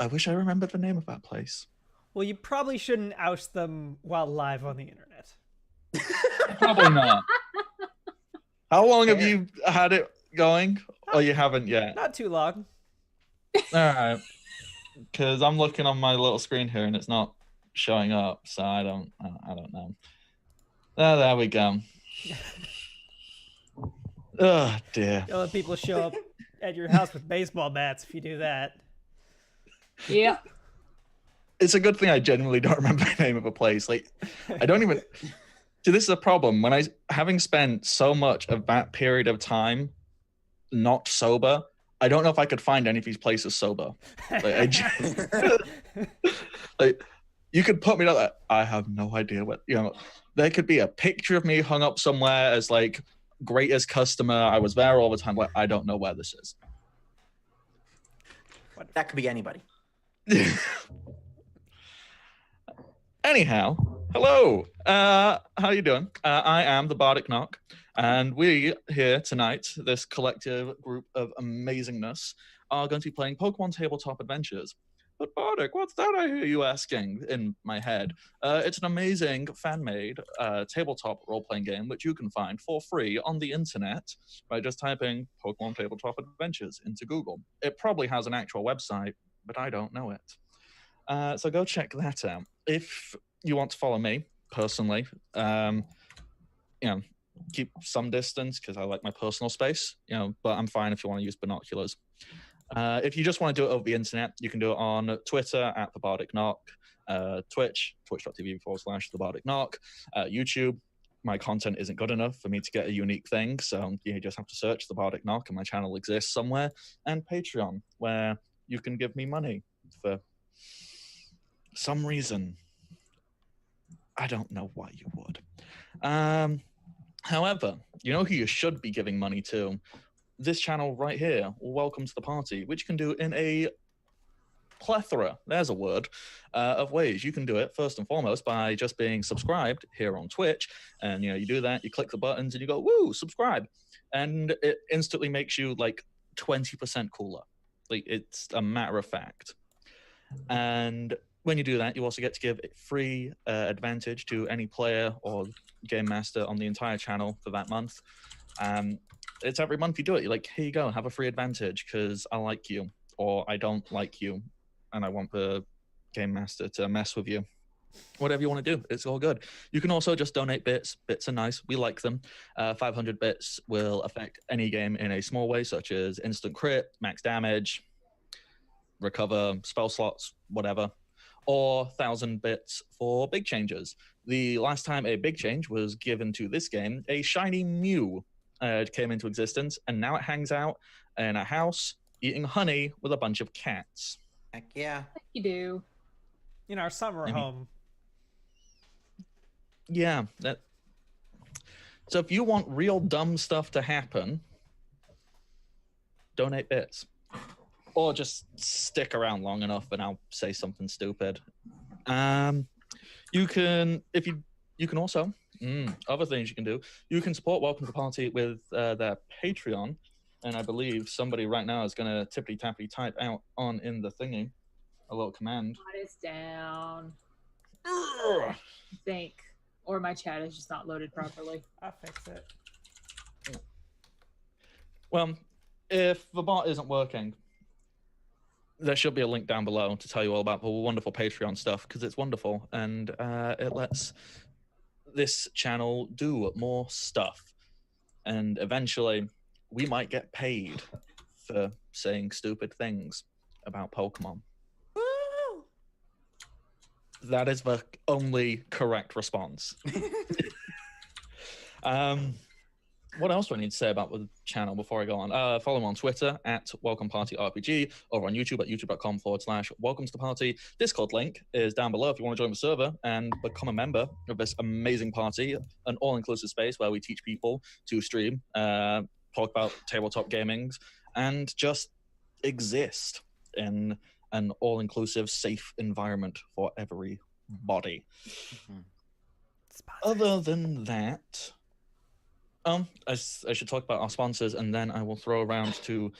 I wish I remembered the name of that place. Well, you probably shouldn't oust them while live on the internet. Probably not. How long have Fair. you had it going? Or you haven't yet? Not too long. All right. Because I'm looking on my little screen here and it's not showing up, so I don't know. There we go. Oh dear. You'll let people show up at your house with baseball bats if you do that. Yeah. It's a good thing I genuinely don't remember the name of a place. Like, I don't even. See, this is a problem. When having spent so much of that period of time not sober, I don't know if I could find any of these places sober. Like, like you could put me like I have no idea what, there could be a picture of me hung up somewhere as like greatest customer. I was there all the time. Like, I don't know where this is. That could be anybody. Anyhow, hello. How you doing? I am the Bardic Knock, and we here tonight, this collective group of amazingness, are going to be playing Pokemon Tabletop Adventures. But Bardic, what's that I hear you asking in my head? It's an amazing fan-made tabletop role-playing game which you can find for free on the internet by just typing Pokemon Tabletop Adventures into Google. It probably has an actual website, but I don't know it. So go check that out. If you want to follow me personally, keep some distance because I like my personal space, but I'm fine if you want to use binoculars. If you just want to do it over the internet, you can do it on Twitter at the Bardic Knock, twitch.tv/the Bardic Knock, YouTube. My content isn't good enough for me to get a unique thing, so you just have to search the Bardic Knock and my channel exists somewhere, and Patreon, where you can give me money for some reason. I don't know why you would. However, you know who you should be giving money to? This channel right here, Welcome to the Party, which you can do in a plethora, there's a word, of ways. You can do it first and foremost by just being subscribed here on Twitch. And you do that, you click the buttons and you go, woo, subscribe. And it instantly makes you like 20% cooler. Like, it's a matter of fact. And when you do that, you also get to give free advantage to any player or game master on the entire channel for that month. It's every month you do it. You're like, here you go, have a free advantage because I like you, or I don't like you, and I want the game master to mess with you. Whatever you want to do, it's all good. You can also just donate bits. Bits are nice. We like them. 500 bits will affect any game in a small way, such as instant crit, max damage, recover spell slots, whatever. Or 1,000 bits for big changes. The last time a big change was given to this game, a shiny Mew came into existence, and now it hangs out in a house eating honey with a bunch of cats. Heck yeah. You do. In our summer home. Yeah. So if you want real dumb stuff to happen, donate bits. Or just stick around long enough and I'll say something stupid. You can also, other things you can do. You can support Welcome to the Party with their Patreon. And I believe somebody right now is going to tippity-tappity type out in the thingy a little command. What is down? I think. Or my chat is just not loaded properly. I'll fix it. Well, if the bot isn't working, there should be a link down below to tell you all about the wonderful Patreon stuff, because it's wonderful and it lets this channel do more stuff. And eventually, we might get paid for saying stupid things about Pokemon. Woo! That is the only correct response. What else do I need to say about the channel before I go on? Follow me on Twitter at WelcomePartyRPG, over on YouTube at youtube.com/Welcome to the Party. Discord link is down below if you want to join the server and become a member of this amazing party, an all-inclusive space where we teach people to stream, talk about tabletop gaming, and just exist in an all-inclusive, safe environment for everybody. Mm-hmm. Other than that, I should talk about our sponsors, and then I will throw around to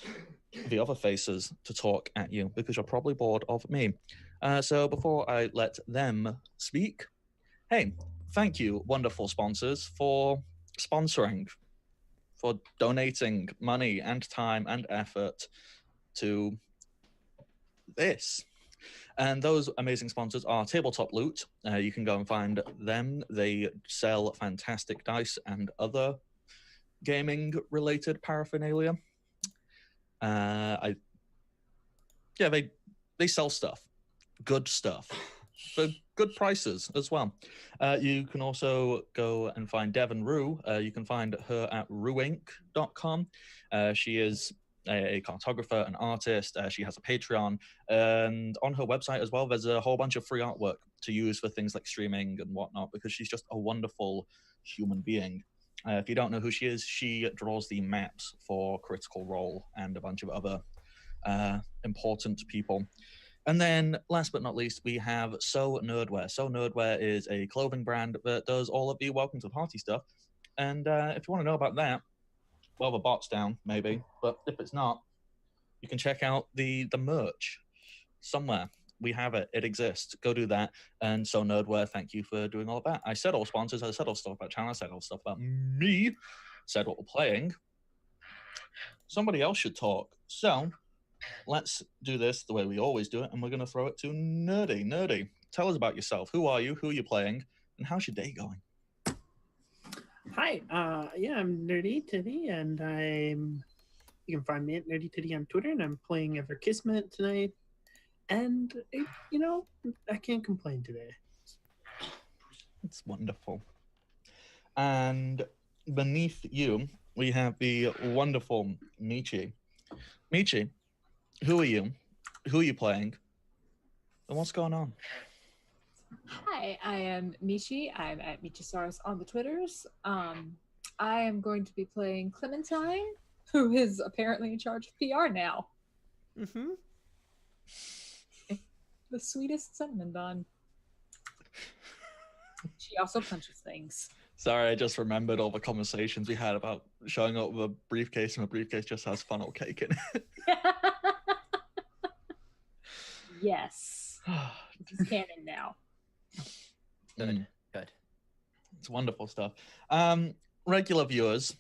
the other faces to talk at you because you're probably bored of me. So before I let them speak, hey, thank you, wonderful sponsors, for sponsoring, for donating money and time and effort to this. And those amazing sponsors are Tabletop Loot. You can go and find them. They sell fantastic dice and other gaming related paraphernalia. They sell stuff, good stuff, for good prices as well. You can also go and find Devon Rue. You can find her at rueinc.com. She is a cartographer, an artist. She has a Patreon, and on her website as well, there's a whole bunch of free artwork to use for things like streaming and whatnot, because she's just a wonderful human being. If you don't know who she is, she draws the maps for Critical Role and a bunch of other important people. And then, last but not least, we have So Nerdwear. So Nerdwear is a clothing brand that does all of the Welcome to the Party stuff. And if you want to know about that, well, the bot's down, maybe. But if it's not, you can check out the merch somewhere. We have it. It exists. Go do that. And So Nerdwear, thank you for doing all of that. I said all sponsors. I said all stuff about channel. I said all stuff about me. Said what we're playing. Somebody else should talk. So let's do this the way we always do it, and we're going to throw it to Nerdy. Nerdy, tell us about yourself. Who are you? Who are you playing? And how's your day going? Hi, I'm Nerdy Titty, and you can find me at Nerdy Titty on Twitter, and I'm playing Ever Kismet tonight, and I can't complain today. It's wonderful. And beneath you, we have the wonderful Michi. Michi, who are you? Who are you playing? And what's going on? Hi, I am Michi. I'm at Michisaurus on the Twitters. I am going to be playing Clementine, who is apparently in charge of PR now. Mm-hmm. The sweetest cinnamon bun. She also punches things. Sorry, I just remembered all the conversations we had about showing up with a briefcase, and a briefcase just has funnel cake in it. Yes. This is canon now. Good. Good. It's wonderful stuff. Regular viewers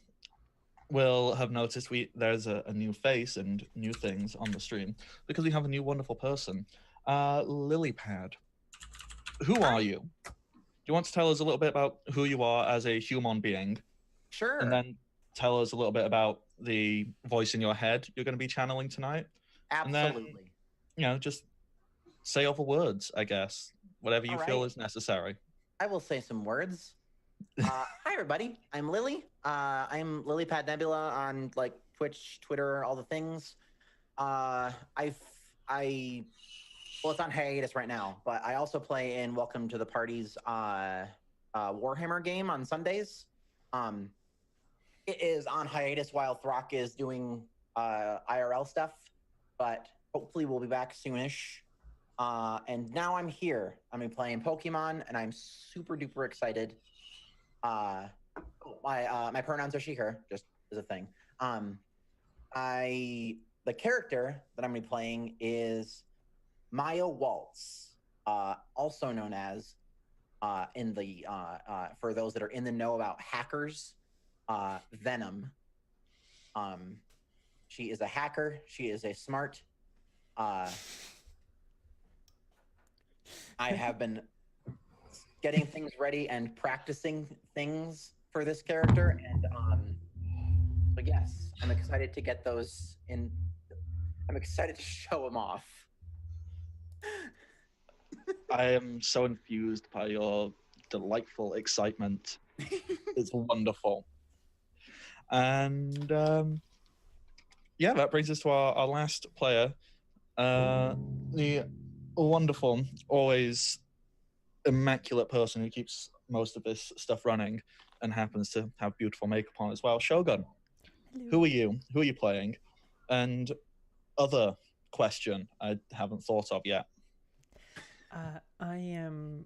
will have noticed there's a new face and new things on the stream because we have a new wonderful person. Lilypad, who are you? Do you want to tell us a little bit about who you are as a human being? Sure. And then tell us a little bit about the voice in your head you're going to be channeling tonight. Absolutely. And then, just say other words, I guess. Whatever you feel is necessary. I will say some words. Hi, everybody. I'm Lily. I'm Lilypad Nebula on Twitch, Twitter, all the things. Well, it's on hiatus right now, but I also play in Welcome to the Party's Warhammer game on Sundays. It is on hiatus while Throck is doing IRL stuff, but hopefully we'll be back soonish. And now I'm here. I'm playing Pokemon, and I'm super duper excited. My pronouns are she, her, just as a thing. The character that I'm gonna be playing is Maya Waltz, also known as, for those that are in the know about hackers, Venom. She is a hacker. She is a smart. I have been getting things ready and practicing things for this character, and but yes, I'm excited to get those in. I'm excited to show them off. I am so infused by your delightful excitement. It's wonderful. And that brings us to our last player, the wonderful, always immaculate person who keeps most of this stuff running and happens to have beautiful makeup on as well. Shogun, Hello. who are you? Who are you playing? And other question I haven't thought of yet. I am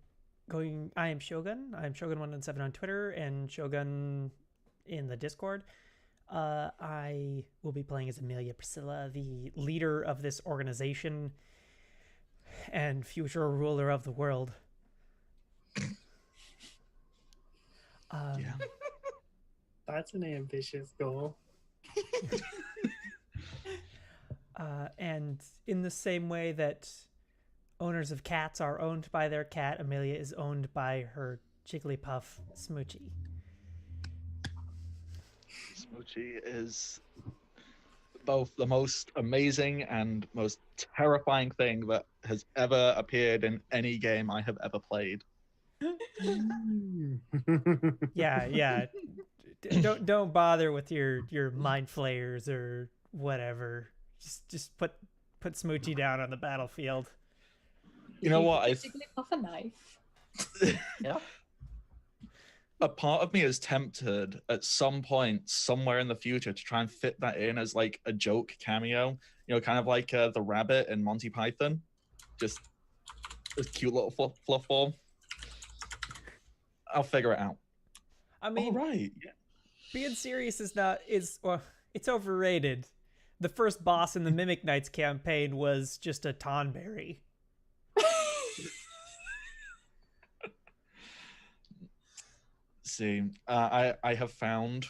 Shogun. I'm Shogun117 on Twitter and Shogun in the Discord. I will be playing as Amelia Priscilla, the leader of this organization and future ruler of the world. Yeah. That's an ambitious goal. And in the same way that owners of cats are owned by their cat, Amelia is owned by her Jigglypuff Smoochie. Smoochie is both the most amazing and most terrifying thing that has ever appeared in any game I have ever played. Yeah. Don't bother with your mind flayers or whatever. Just put Smoochie down on the battlefield. You know what? Jigglypuff a knife. Yeah. A part of me is tempted at some point somewhere in the future to try and fit that in as like a joke cameo, kind of like the rabbit in Monty Python, just this cute little fluff ball. I'll figure it out. I mean, right. Being serious it's overrated. The first boss in the Mimic Knights campaign was just a Tonberry. See, I have found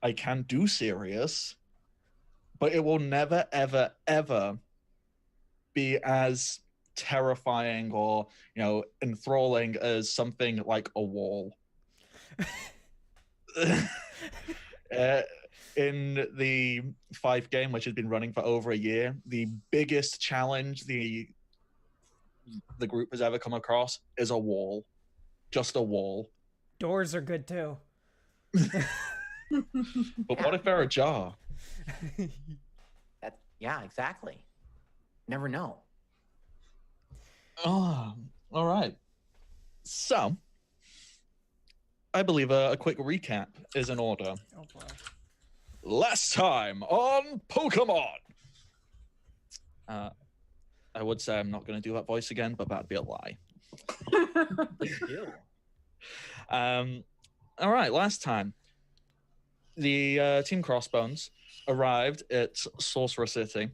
I can do serious, but it will never, ever, ever be as terrifying or, enthralling as something like a wall. In the 5 game, which has been running for over a year, the biggest challenge the group has ever come across is a wall. Just a wall. Doors are good too. But what if they're ajar? Yeah, exactly. Never know. Oh, all right. So, I believe a quick recap is in order. Oh boy. Last time on Pokemon. I would say I'm not going to do that voice again, but that'd be a lie. Ew. All right, last time, the Team Crossbones arrived at Sorcerer City,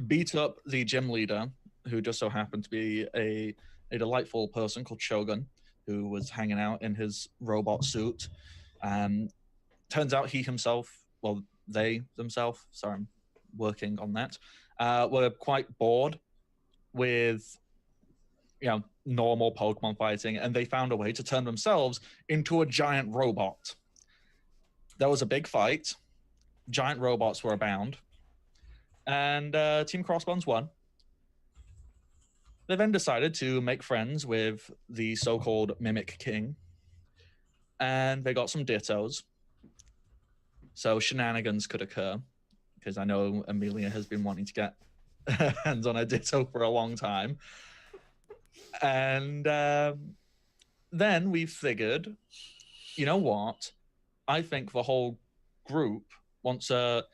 beat up the gym leader, who just so happened to be a delightful person called Shogun, who was hanging out in his robot suit. Turns out they themselves, sorry, I'm working on that, were quite bored with normal Pokemon fighting, and they found a way to turn themselves into a giant robot. There was a big fight. Giant robots were abound, and Team Crossbones won. They then decided to make friends with the so-called Mimic King, and they got some Dittos, so shenanigans could occur, because I know Amelia has been wanting to get hands on a Ditto for a long time. And then we figured, you know what? I think the whole group wants to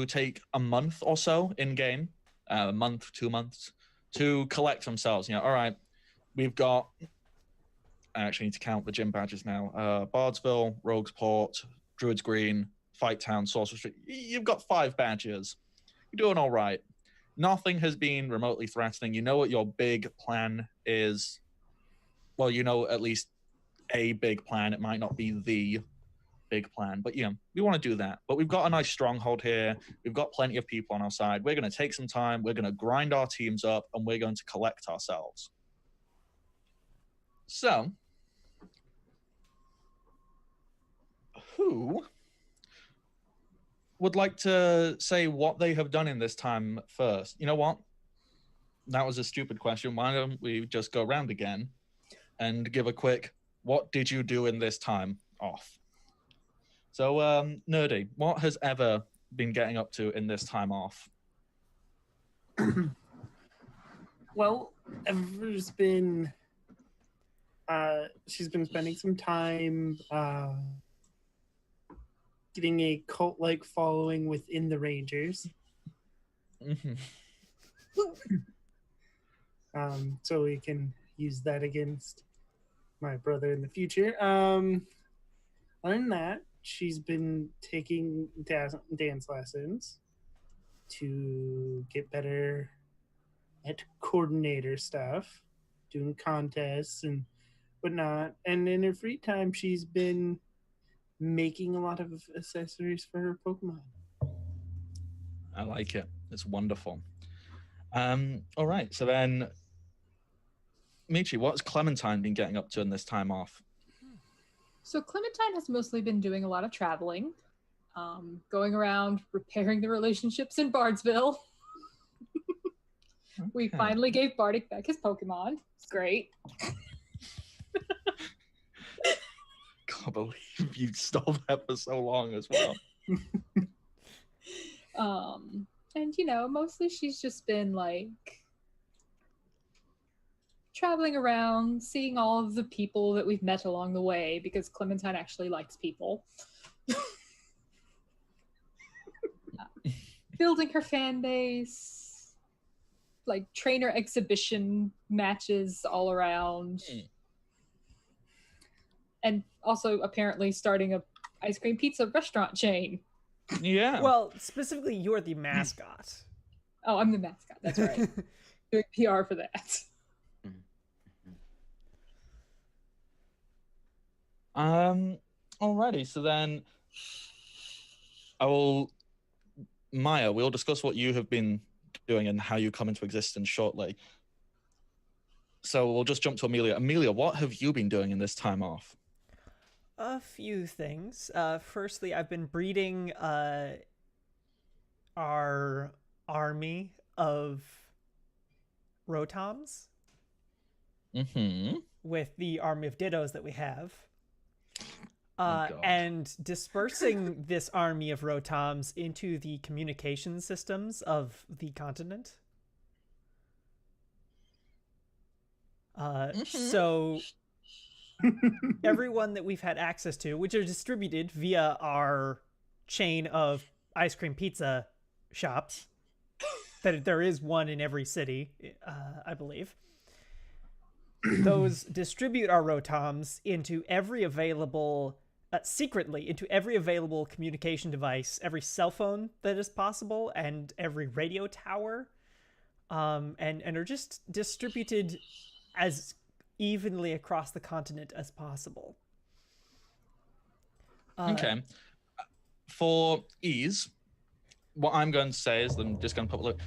take a month or so in game, a month, 2 months, to collect themselves. All right, we've got. I actually need to count the gym badges now. Bardsville, Roguesport, Druids Green, Fight Town, Sorcerer Street. You've got 5 badges. You're doing all right. Nothing has been remotely threatening. You know what your big plan is. Well, you know at least a big plan. It might not be the big plan, but we want to do that. But we've got a nice stronghold here. We've got plenty of people on our side. We're going to take some time. We're going to grind our teams up, and we're going to collect ourselves. So, who would like to say what they have done in this time first? You know what? That was a stupid question. Why don't we just go around again and give a quick, what did you do in this time off? So, Nerdy, what has Eva been getting up to in this time off? Well, Ever's been, she's been spending some time getting a cult-like following within the Rangers. Mm-hmm. So we can use that against my brother in the future. Other than that, she's been taking dance lessons to get better at coordinator stuff, doing contests and whatnot. And in her free time, she's been making a lot of accessories for her Pokemon. I like it. It's wonderful. All right. So then, Michi, what's Clementine been getting up to in this time off? So Clementine has mostly been doing a lot of traveling, going around repairing the relationships in Bardsville. We Okay. finally gave Bardic back his Pokemon. It's great. Can't believe you stole that for so long as well. And mostly she's just been like traveling around, seeing all of the people that we've met along the way, because Clementine actually likes people. Building her fan base, like trainer exhibition matches all around. And also apparently starting a ice cream pizza restaurant chain. Yeah. Well, specifically, you're the mascot. Oh, I'm the mascot. That's right. Doing PR for that. Alrighty. So then, Maya, we'll discuss what you have been doing and how you come into existence shortly. So we'll just jump to Amelia. Amelia, what have you been doing in this time off? A few things. Firstly, I've been breeding our army of Rotoms with the army of Dittos that we have. And dispersing this army of Rotoms into the communication systems of the continent. So everyone that we've had access to, which are distributed via our chain of ice cream pizza shops, that there is one in every city, I believe. Those distribute our Rotoms into every available, secretly, into every available communication device, every cell phone that is possible, and every radio tower, and are just distributed as evenly across the continent as possible. Okay. For ease, what I'm going to say is I'm just going to put a look.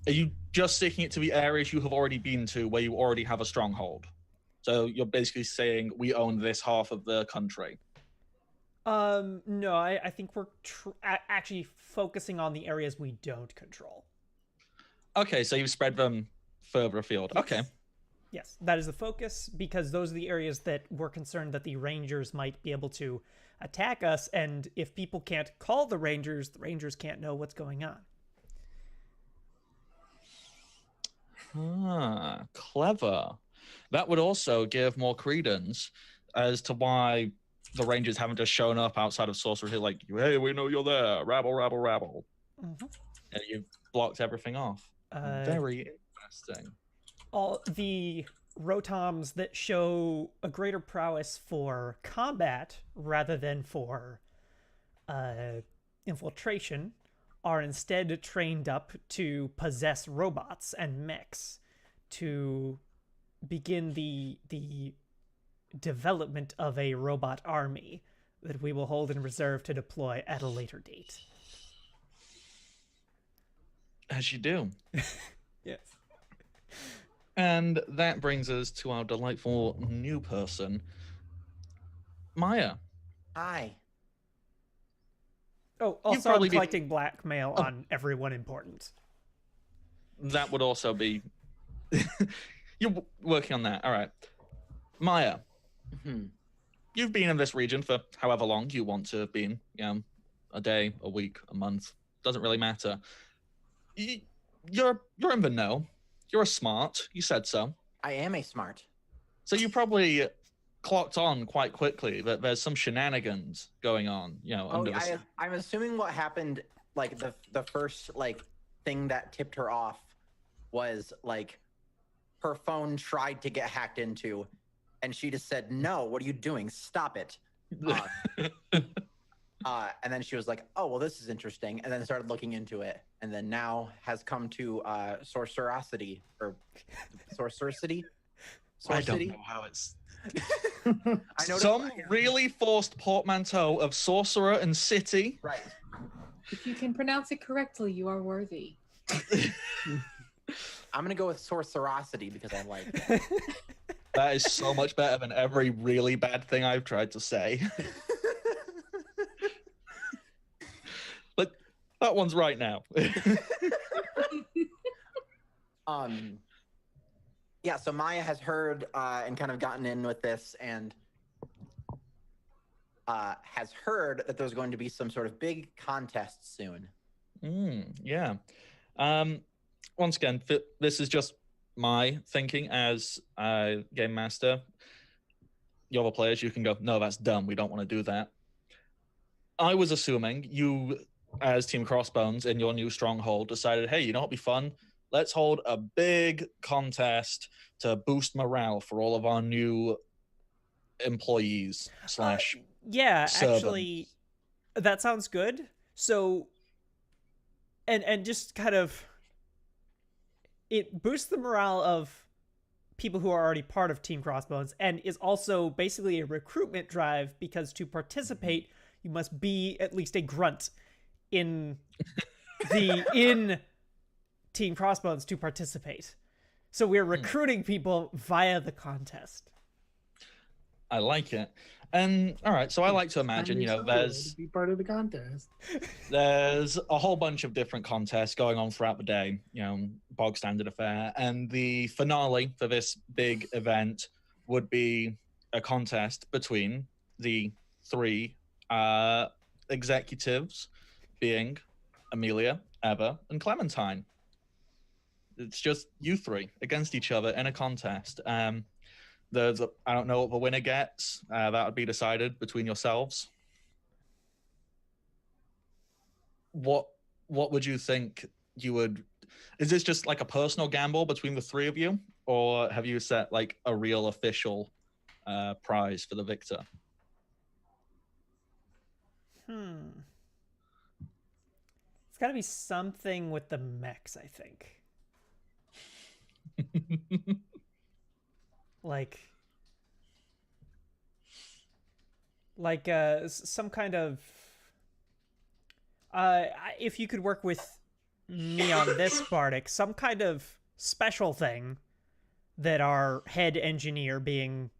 Are you just sticking it to the areas you have already been to where you already have a stronghold? So you're basically saying we own this half of the country. No, I think we're actually focusing on the areas we don't control. Okay, so you've spread them further afield. Yes. Okay. Yes, that is the focus, because those are the areas that we're concerned that the Rangers might be able to attack us, and if people can't call the Rangers can't know what's going on. Ah, clever. That would also give more credence as to why the Rangers haven't just shown up outside of Sorcerer Hill like, hey, we know you're there. Rabble, rabble, rabble. Mm-hmm. And you've blocked everything off. Very interesting. All the Rotoms that show a greater prowess for combat rather than for infiltration are instead trained up to possess robots and mechs to begin the development of a robot army that we will hold in reserve to deploy at a later date. As you do. Yes. And that brings us to our delightful new person, Maya. Hi. Oh, also I'm collecting blackmail on everyone important. That would also be... You're working on that. All right. Maya, you've been in this region for however long you want to have been. A day, a week, a month. Doesn't really matter. You're in the know. You're a smart. You said so. I am a smart. So you probably clocked on quite quickly that there's some shenanigans going on, under the... I'm assuming what happened, like the first thing that tipped her off was her phone tried to get hacked into, And she just said, "No, what are you doing? Stop it." And then she was like, "Oh, well, this is interesting," and then started looking into it, and then now has come to sorcerosity or sorcericity. I don't know how it's. I noticed Some really forced portmanteau of sorcerer and city. right. If you can pronounce it correctly, you are worthy. I'm gonna go with sorcerosity because I like it. That is so much better than every really bad thing I've tried to say. But that one's right now. Yeah, so Maya has heard and kind of gotten in with this and has heard that there's going to be some sort of big contest soon. Yeah. Once again, this is just my thinking as game master. The other players, you can go, no, that's dumb. We don't want to do that. I was assuming you, as Team Crossbones in your new stronghold, decided, hey, you know what'd be fun? Let's hold a big contest to boost morale for all of our new employees slash yeah, servants. actually, that sounds good. So, and just kind of, it boosts the morale of people who are already part of Team Crossbones, and is also basically a recruitment drive, because to participate, you must be at least a grunt in in Team Crossbones to participate. So we're recruiting people via the contest. I like it. And all right, so I like to imagine, you know, there's be part of the contest. There's a whole bunch of different contests going on throughout the day, you know, bog standard affair. And the finale for this big event would be a contest between the three executives, being Amelia, Eva, and Clementine. It's just you three against each other in a contest. I don't know what the winner gets. That would be decided between yourselves. What would you think you would? Is this just like a personal gamble between the three of you, or have you set like a real official prize for the victor? It's got to be something with the mechs, I think. like some kind of if you could work with me on this Bardic, some kind of special thing that our head engineer, being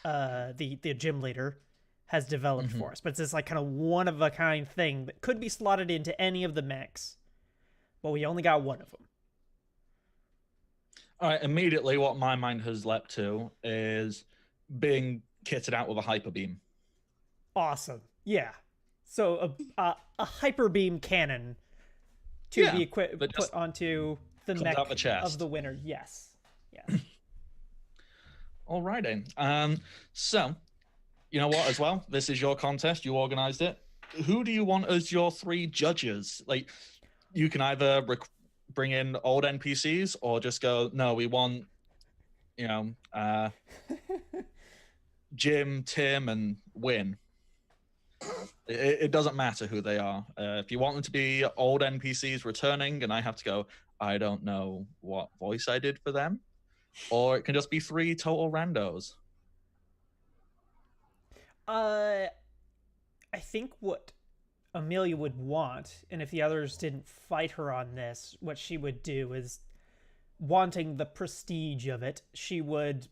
the gym leader, has developed for us. But it's this like kind of one of a kind thing that could be slotted into any of the mechs, but we only got one of them. All right, immediately what my mind has leapt to is being kitted out with a hyper beam. Awesome. Yeah. So a hyper beam cannon to be put onto the mech of the winner. Yes. Yes. All righty. So, you know what, as well? This is your contest. You organized it. Who do you want as your three judges? Like, you can either bring in old NPCs or just go, no, we want, you know, Jim, Tim, and Win. It doesn't matter who they are. If you want them to be old NPCs returning and I have to go, I don't know what voice I did for them, or it can just be three total randos. I think what Amelia would want, and if the others didn't fight her on this, what she would do is, wanting the prestige of it, she would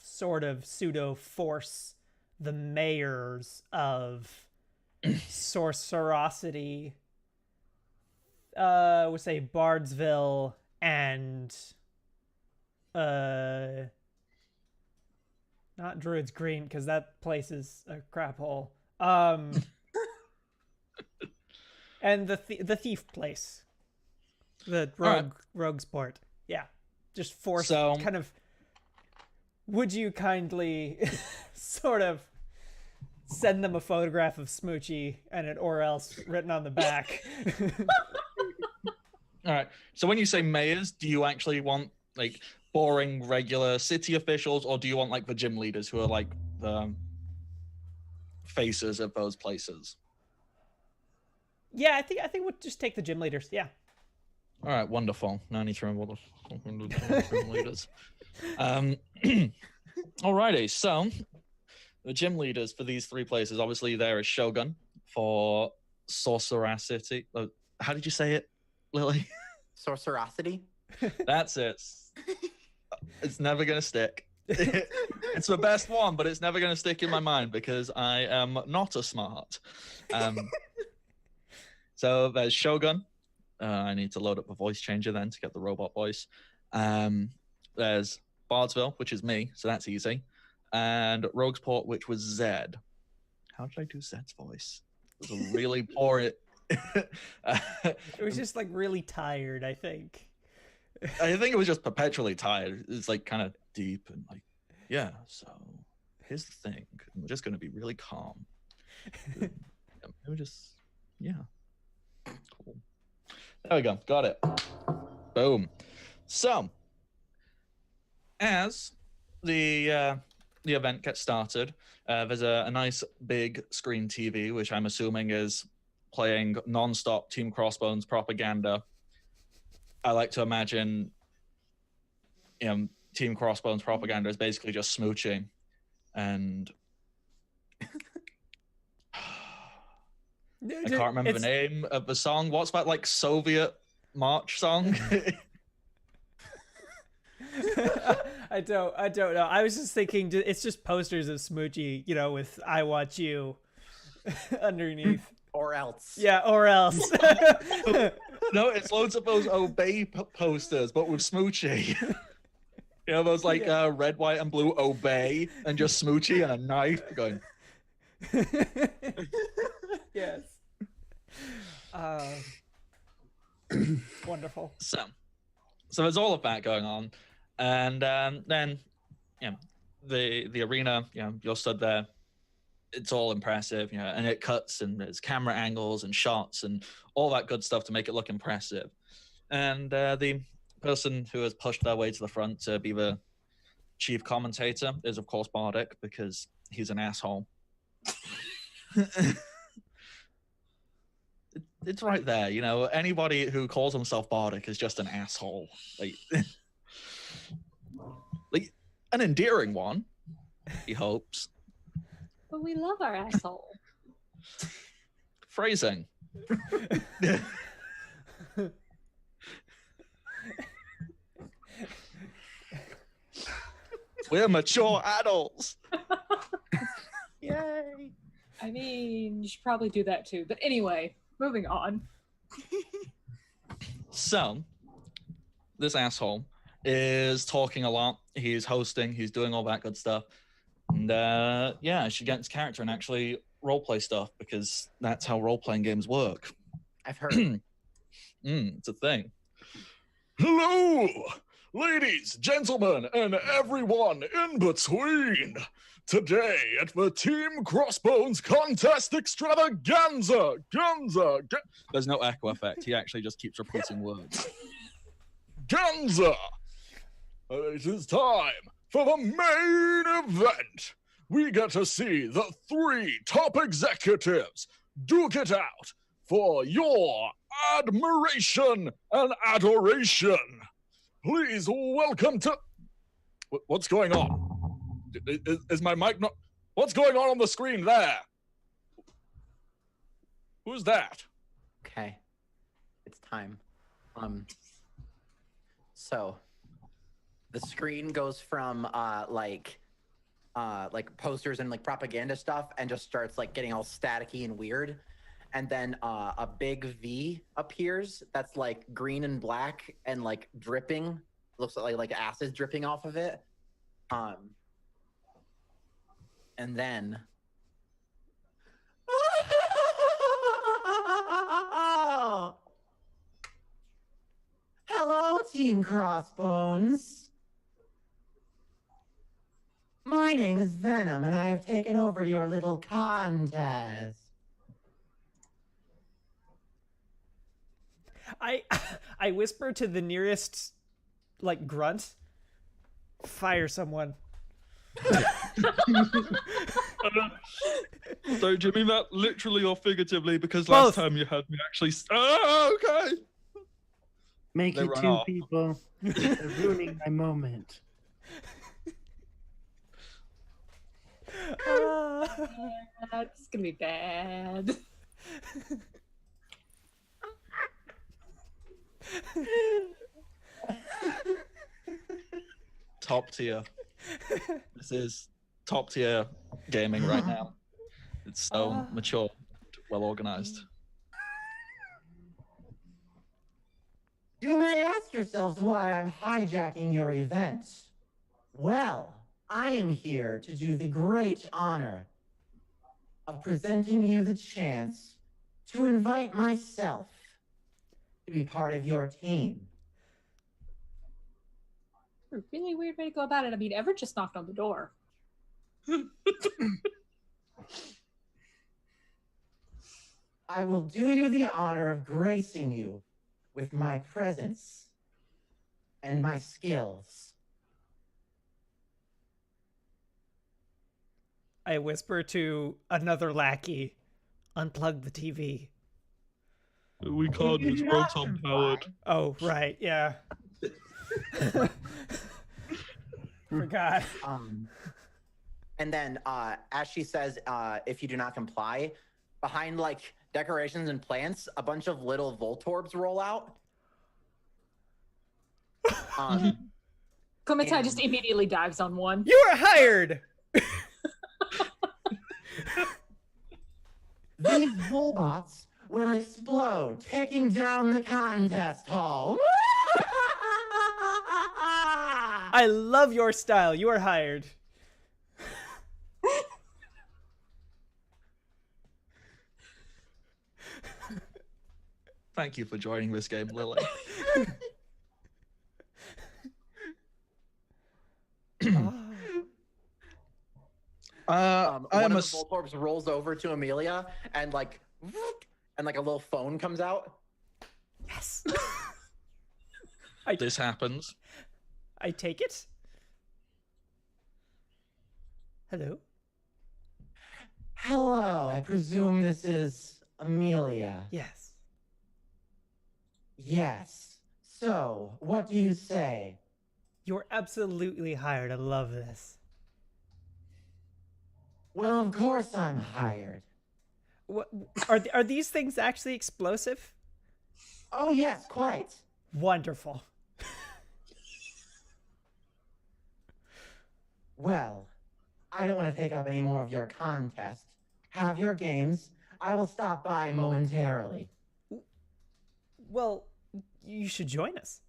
sort of pseudo force the mayors of Sorcerosity, would say Bardsville and not Druid's Green, because that place is a crap hole. And the thief place, the rogue's port. Yeah, just force kind of. Would you kindly sort of send them a photograph of Smoochie and an or else written on the back? All right. So when you say mayors, do you actually want like boring, regular city officials, or do you want like the gym leaders who are like the faces of those places? Yeah, I think we'll just take the gym leaders. Yeah. All right, wonderful. No need to remember what the gym leaders. Alrighty, so the gym leaders for these three places, obviously there is Shogun for Sorceracity. How did you say it, Lily? Sorcerosity? That's it. It's never gonna stick. It's the best one, but it's never gonna stick in my mind because I am not a smart. So there's Shogun. I need to load up a voice changer then to get the robot voice. There's Bardsville, which is me, so that's easy. And Roguesport, which was Zed. How did I do Zed's voice? It was a really poor. It was just like really tired, I think. I think it was just perpetually tired. It's like kind of deep and like, yeah, so here's the thing. We're just going to be really calm. We're just, yeah. Cool. There we go. Got it. Boom. So, as the event gets started, there's a nice big screen TV, which I'm assuming is playing non-stop Team Crossbones propaganda. I like to imagine, Team Crossbones propaganda is basically just smooching, and I can't remember the name of the song. What's that like Soviet march song? I don't know. I was just thinking it's just posters of Smoochie, with "I want you" underneath. Or else. Yeah, or else. No, it's loads of those Obey posters, but with Smoochie. Those like red, white, and blue Obey, and just Smoochie and a knife going. Yes. Wonderful. So there's all of that going on, and then the arena, you're stood there. It's all impressive, and it cuts and there's camera angles and shots and all that good stuff to make it look impressive. And the person who has pushed their way to the front to be the chief commentator is, of course, Bardic, because he's an asshole. It's right there, anybody who calls himself Bardic is just an asshole. Like an endearing one, he hopes. But we love our asshole. Phrasing. We're mature adults. Yay. I mean, you should probably do that too. But anyway, moving on. So, this asshole is talking a lot. He's hosting. He's doing all that good stuff. And I should get into character and actually roleplay stuff, because that's how role-playing games work. I've heard. It's a thing. Hello, ladies, gentlemen, and everyone in between. Today at the Team Crossbones Contest Extravaganza. There's no echo effect. He actually just keeps repeating words. Ganza. It is time for the main event. We get to see the three top executives duke it out for your admiration and adoration. Please welcome to... What's going on? Is my mic not... What's going on the screen there? Who's that? Okay. It's time. So the screen goes from like posters and like propaganda stuff and just starts like getting all staticky and weird. And then a big V appears that's like green and black and like dripping. Looks like acid dripping off of it. And then hello, Team Crossbones. My name is Venom, and I have taken over your little contest. I whisper to the nearest like grunt Fire someone. So do you mean that literally or figuratively? Because Both. last time you had me actually. Oh, okay. Make They it run 2 off. people. They're ruining my moment. That's gonna be bad. Top tier. This is top tier gaming right now. It's so mature, well organized. You may ask yourselves why I'm hijacking your event. Well, I am here to do the great honor of presenting you the chance to invite myself to be part of your team. A really weird way to go about it. I mean, Everett just knocked on the door. I will do you the honor of gracing you with my presence and my skills. I whisper to another lackey, unplug the TV. We can't, If you it's do not proton comply, powered. Oh, right, yeah. Forgot. And then as she says, if you do not comply, behind like decorations and plants, a bunch of little Voltorbs roll out. Clementine just immediately dives on one. You are hired! these robots will explode, taking down the contest hall. I love your style. You are hired. Thank you for joining this game, Lily. One I am of a the Voltorbs rolls over to Amelia and like a little phone comes out. Yes. this happens. I take it. Hello? Hello, I presume this is Amelia. Yes. Yes. So, what do you say? You're absolutely hired. I love this. Well, of course I'm hired. What are these things actually explosive? Oh, yes, quite. Wonderful. Well, I don't want to take up any more of your contest. Have your games. I will stop by momentarily. Well, you should join us.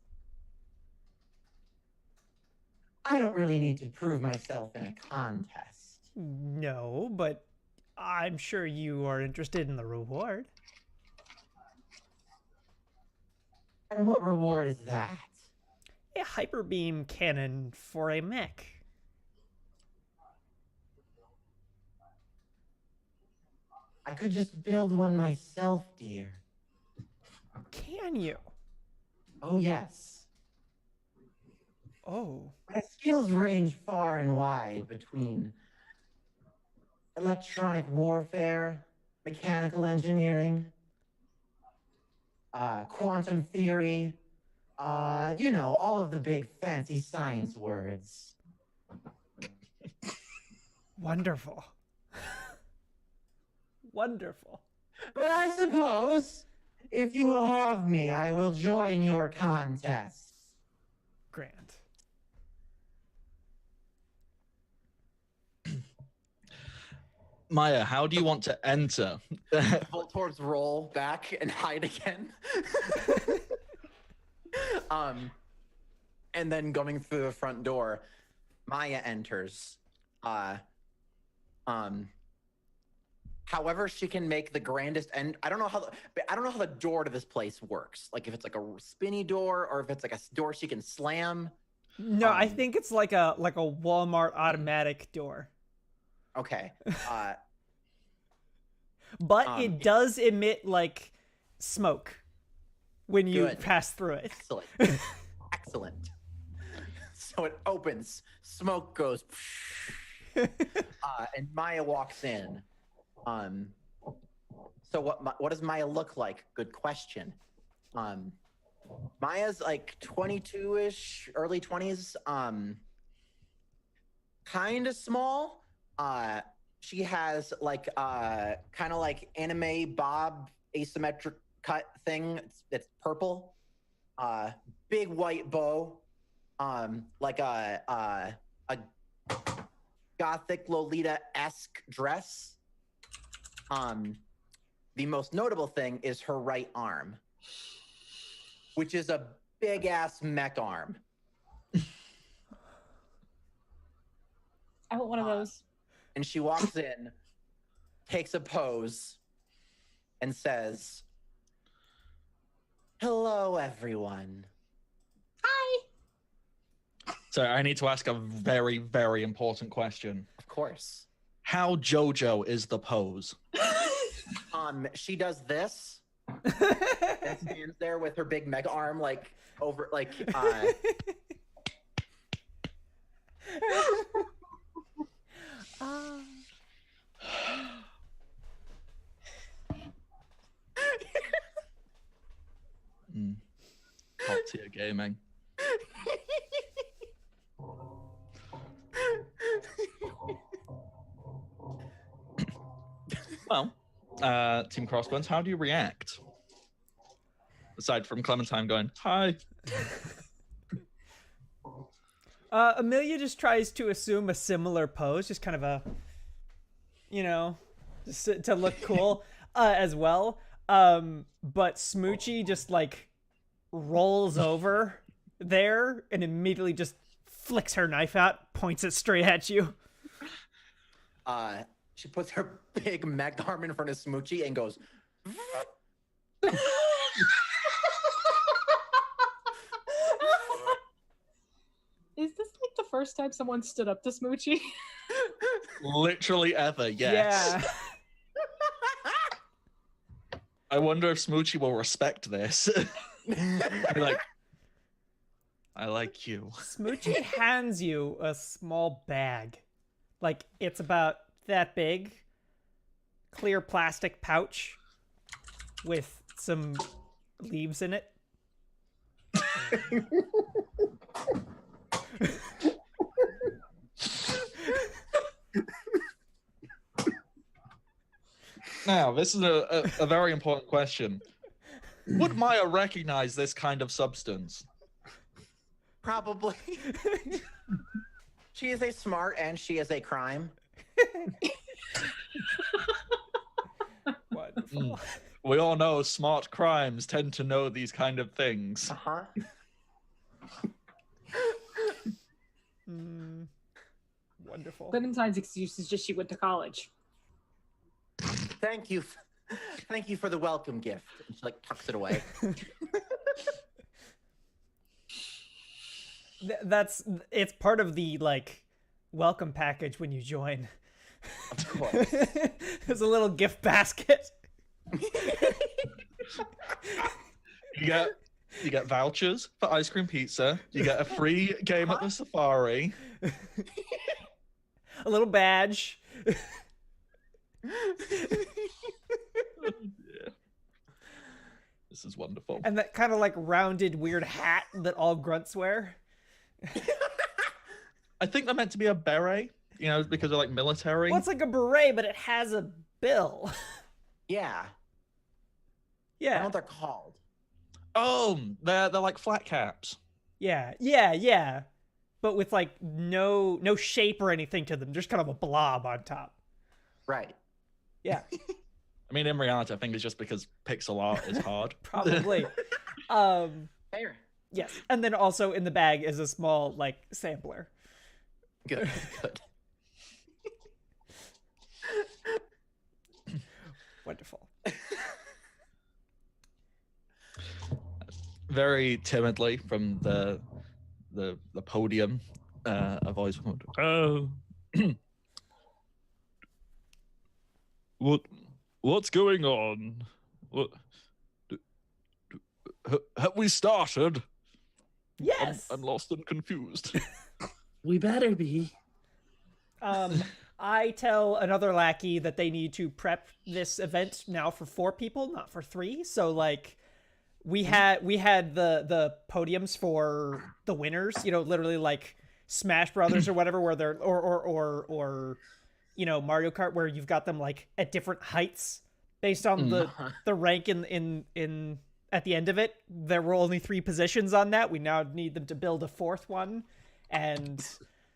I don't really need to prove myself in a contest. No, but I'm sure you are interested in the reward. And what reward is that? A hyper beam cannon for a mech. I could just build one myself, dear. Can you? Oh, yes. Oh. My skills range far and wide between electronic warfare, mechanical engineering, quantum theory, you know, all of the big fancy science words. Wonderful. Wonderful. But I suppose, if you will have me, I will join your contest. Grand. Maya, how do you want to enter? Voltorbs roll back and hide again. And then going through the front door, Maya enters. However, she can make the grandest end. I don't know how the door to this place works. Like if it's like a spinny door or if it's like a door she can slam. No, I think it's like a Walmart automatic door. Okay. But it does emit like smoke when you Good. pass through it. Excellent. Excellent. So it opens, smoke goes, and Maya walks in. So what does Maya look like? Good question. Maya's like 22-ish, early 20s. Kind of small. She has like kind of like anime bob asymmetric cut thing. It's purple. Big white bow. Like a gothic Lolita-esque dress. The most notable thing is her right arm, which is a big ass mech arm. I want one of those. And she walks in, takes a pose, and says, "Hello, everyone." Hi. So I need to ask a very, very important question. Of course. How JoJo is the pose? She does this and stands there with her big mega arm, like over, like. Top tier gaming. Well, Team Crossbones, how do you react? Aside from Clementine going, hi. Amelia just tries to assume a similar pose, just kind of a, just to look cool as well. But Smoochie just like rolls over there and immediately just flicks her knife out, points it straight at you. She puts her big mech arm in front of Smoochie and goes. Is this like the first time someone stood up to Smoochie? Literally ever, yes. Yeah. I wonder if Smoochie will respect this. Be like, I like you. Smoochie hands you a small bag. Like, it's about that big. Clear plastic pouch with some leaves in it. Now, this is a very important question. Would Maya recognize this kind of substance? Probably. She is a smart and she is a crime. Wonderful. We all know smart crimes tend to know these kind of things. Uh-huh. Wonderful. Clementine's excuse is just she went to college. Thank you. Thank you for the welcome gift. And she like tucks it away. It's part of the like welcome package when you join. Of course. There's a little gift basket. You get vouchers for ice cream pizza. You get a free game at the safari. A little badge. Yeah. This is wonderful. And that kind of like rounded weird hat that all grunts wear. I think they're meant to be a beret, because they're like military. Well, it's like a beret, but it has a bill. Yeah. I Yeah. don't know what they're called. Oh, they're like flat caps. Yeah. But with like no shape or anything to them. Just kind of a blob on top. Right. Yeah. I mean, in reality, I think it's just because pixel art is hard. Probably. Fair. Yes. And then also in the bag is a small like sampler. Good. Wonderful. Very timidly from the podium, a voice went, "Oh, what's going on? What have we started?" Yes. I'm lost and confused. We better be. I tell another lackey that they need to prep this event now for 4 people, not for 3. So like we had the podiums for the winners, you know, literally like Smash Brothers or whatever, where they're or you know, Mario Kart, where you've got them like at different heights based on the rank in at the end of it. There were only 3 positions on that. We now need them to build a 4th one, and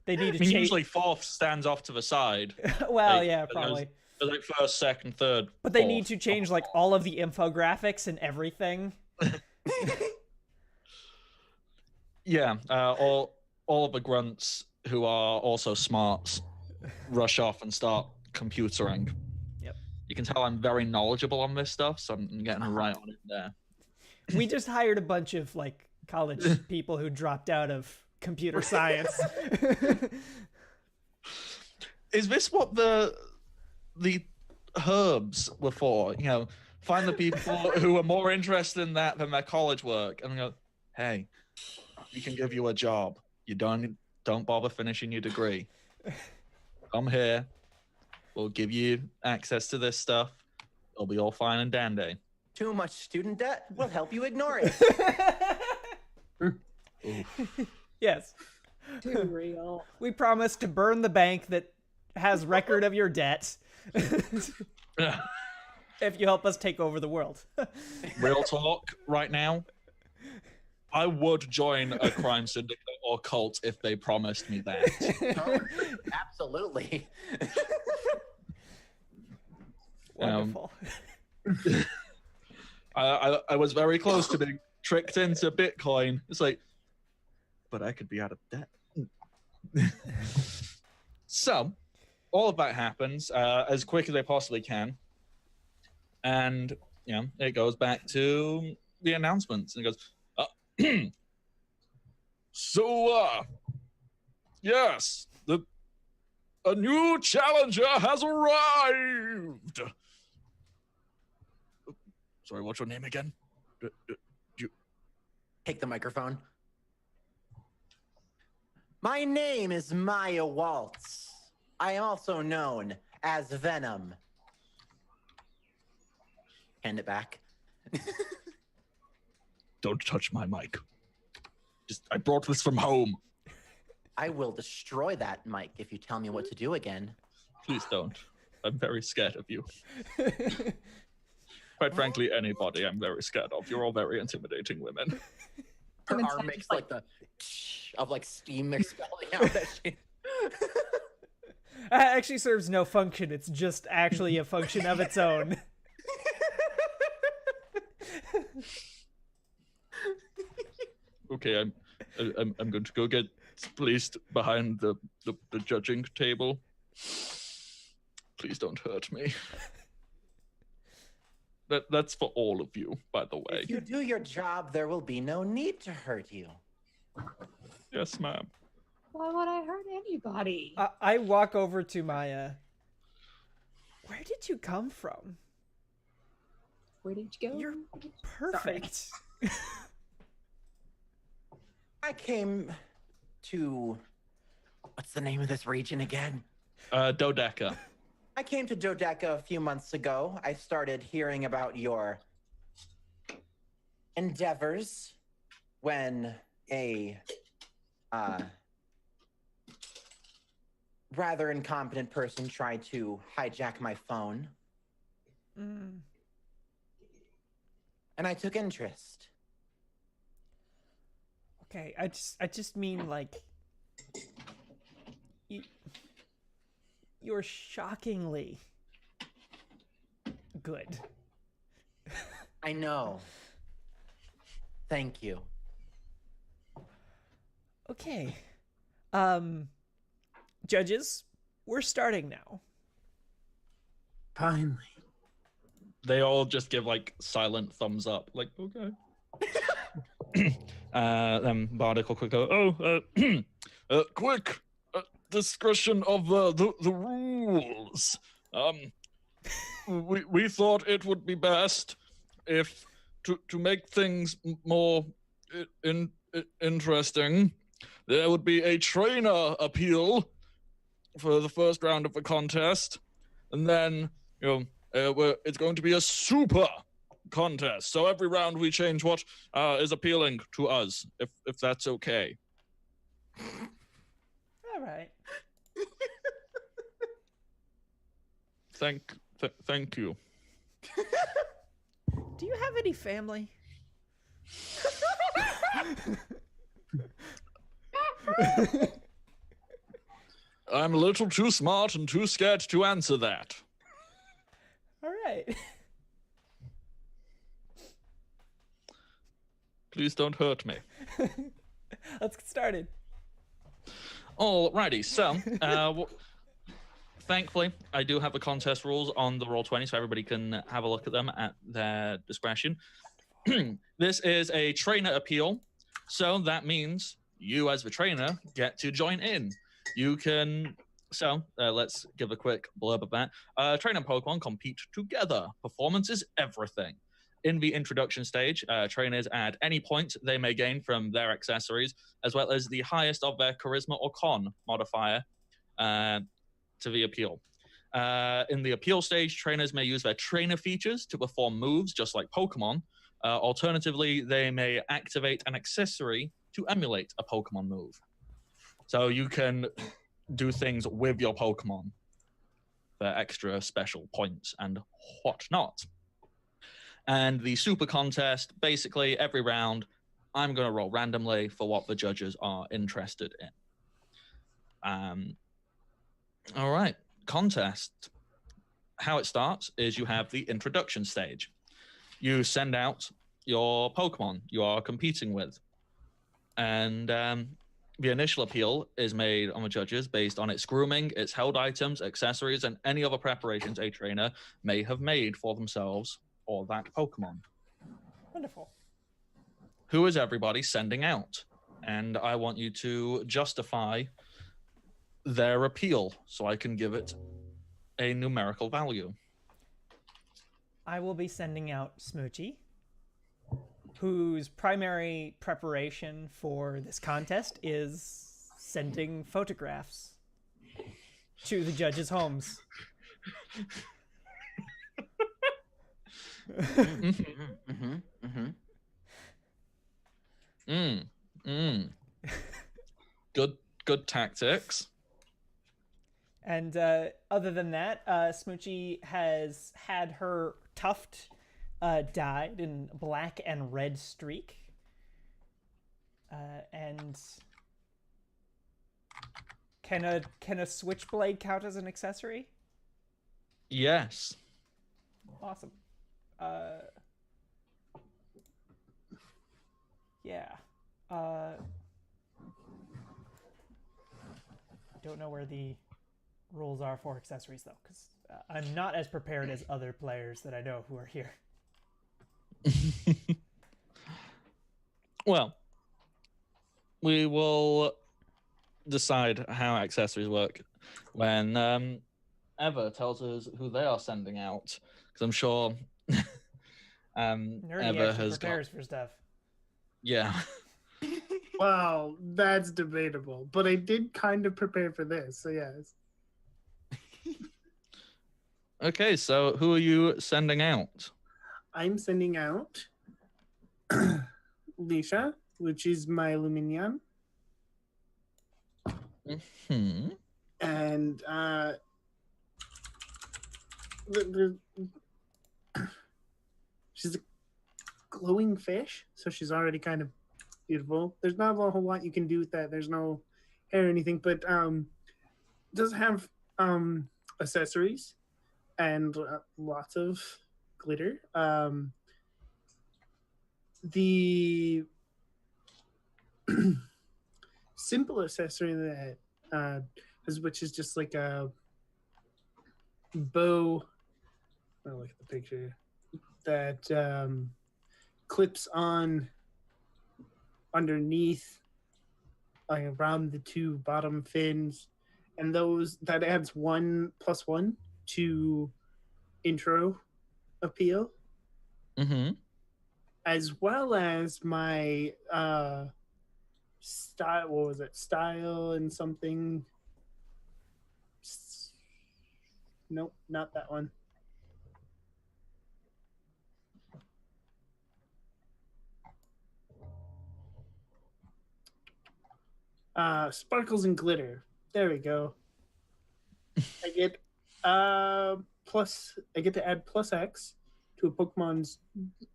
they need to change. Usually 4th stands off to the side. Well, like, yeah, probably. There's like 1st, 2nd, 3rd. But they 4th. need to change like all of the infographics and everything. Yeah, all of the grunts who are also smarts rush off and start computering. Yep. You can tell I'm very knowledgeable on this stuff, so I'm getting right on it there. We just hired a bunch of like college people who dropped out of computer science. Is this what the herbs were for? You know, find the people who are more interested in that than their college work, and go, hey, we can give you a job. You don't bother finishing your degree. Come here. We'll give you access to this stuff. It'll be all fine and dandy. Too much student debt? We'll help you ignore it. Yes. Too real. We promise to burn the bank that has record of your debt if you help us take over the world. Real talk right now. I would join a crime syndicate or cult if they promised me that. Oh, absolutely. Wonderful. I was very close to being tricked into Bitcoin. It's like, but I could be out of debt. So, all of that happens as quick as they possibly can. And, you know, it goes back to the announcements. And it goes, yes, a new challenger has arrived. Sorry, what's your name again? Take the microphone. My name is Maya Waltz. I am also known as Venom. Hand it back. Don't touch my mic. I brought this from home. I will destroy that mic if you tell me what to do again. Please don't. I'm very scared of you. Quite frankly, anybody I'm very scared of. You're all very intimidating women. Her arm makes like the of like steam expelling out that shit. Actually serves no function. It's just actually a function of its own. Okay, I'm going to go get placed behind the judging table. Please don't hurt me. That's for all of you, by the way. If you do your job, there will be no need to hurt you. Yes, ma'am. Why would I hurt anybody? I walk over to Maya. Where did you come from? Where did you go? You're perfect. I came to... What's the name of this region again? Dodeca. I came to Dodeca a few months ago. I started hearing about your endeavors when a rather incompetent person tried to hijack my phone. Mm. And I took interest. Okay, I just mean like you're shockingly good. I know. Thank you. Okay. Judges, we're starting now. Finally. They all just give like silent thumbs up, like okay. Then Bardic will quick go, quick discussion of the rules. We thought it would be best if to make things more interesting. There would be a trainer appeal for the first round of the contest, and then it's going to be a super contest. So every round we change what is appealing to us, if that's okay. All right. Thank you. Do you have any family? I'm a little too smart and too scared to answer that. All right. Please don't hurt me. Let's get started. Alrighty, so thankfully, I do have the contest rules on the Roll20, so everybody can have a look at them at their discretion. This is a trainer appeal, so that means you, as the trainer, get to join in. You can. So let's give a quick blurb of that. Trainer and Pokemon compete together. Performance is everything. In the introduction stage, trainers add any points they may gain from their accessories, as well as the highest of their charisma or con modifier to the appeal. In the appeal stage, trainers may use their trainer features to perform moves just like Pokemon. Alternatively, they may activate an accessory to emulate a Pokemon move. So you can do things with your Pokemon for extra special points and whatnot. And the super contest, basically every round, I'm going to roll randomly for what the judges are interested in. All right, contest. How it starts is you have the introduction stage. You send out your Pokemon you are competing with. And the initial appeal is made on the judges based on its grooming, its held items, accessories, and any other preparations a trainer may have made for themselves or that Pokemon. Wonderful. Who is everybody sending out? And I want you to justify their appeal so I can give it a numerical value. I will be sending out Smoochie, whose primary preparation for this contest is sending photographs to the judges' homes. Good tactics. And other than that, Smoochie has had her tuft dyed in black and red streak. And can a switchblade count as an accessory? Yes. Awesome. Yeah. Don't know where the rules are for accessories though, because I'm not as prepared as other players that I know who are here. Well, we will decide how accessories work when Eva tells us who they are sending out, because I'm sure Nerdy Eva actually has prepares for stuff. Yeah. Well, that's debatable, but I did kind of prepare for this, so yes. Okay, so who are you sending out? I'm sending out Lisha, which is my Luminion. Mm-hmm. And she's a glowing fish, so she's already kind of beautiful. There's not a whole lot you can do with that. There's no hair or anything, but does have accessories and lots of glitter. The simple accessory that which is just like a bow. I'll look at the picture that clips on underneath, like around the two bottom fins, and those that adds 1+1 to intro appeal. Mm-hmm. As well as my style. What was it? Style and something. Nope, not that one. Sparkles and glitter. There we go. I get I get to add +X to a Pokemon's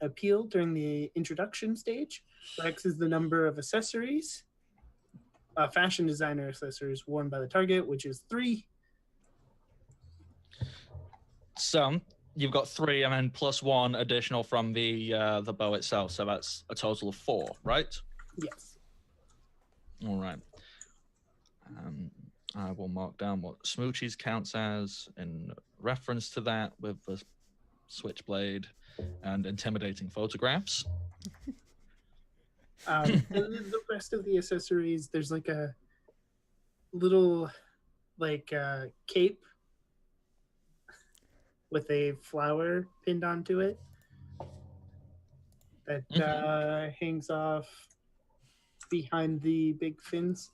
appeal during the introduction stage. So X is the number of accessories, fashion designer accessories worn by the target, which is 3. So you've got 3 and then +1 additional from the bow itself. So that's a total of 4, right? Yes. All right. I will mark down what Smoochies counts as in reference to that with the switchblade and intimidating photographs. The rest of the accessories, there's like a little cape with a flower pinned onto it that hangs off behind the big fins.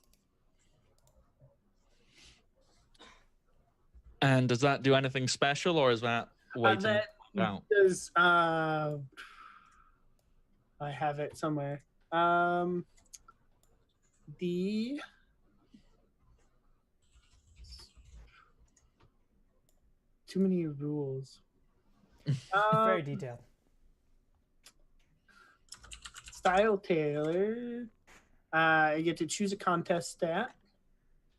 And does that do anything special, or is that waiting out? Does I have it somewhere. The too many rules. Very detailed. Style tailor. You get to choose a contest stat,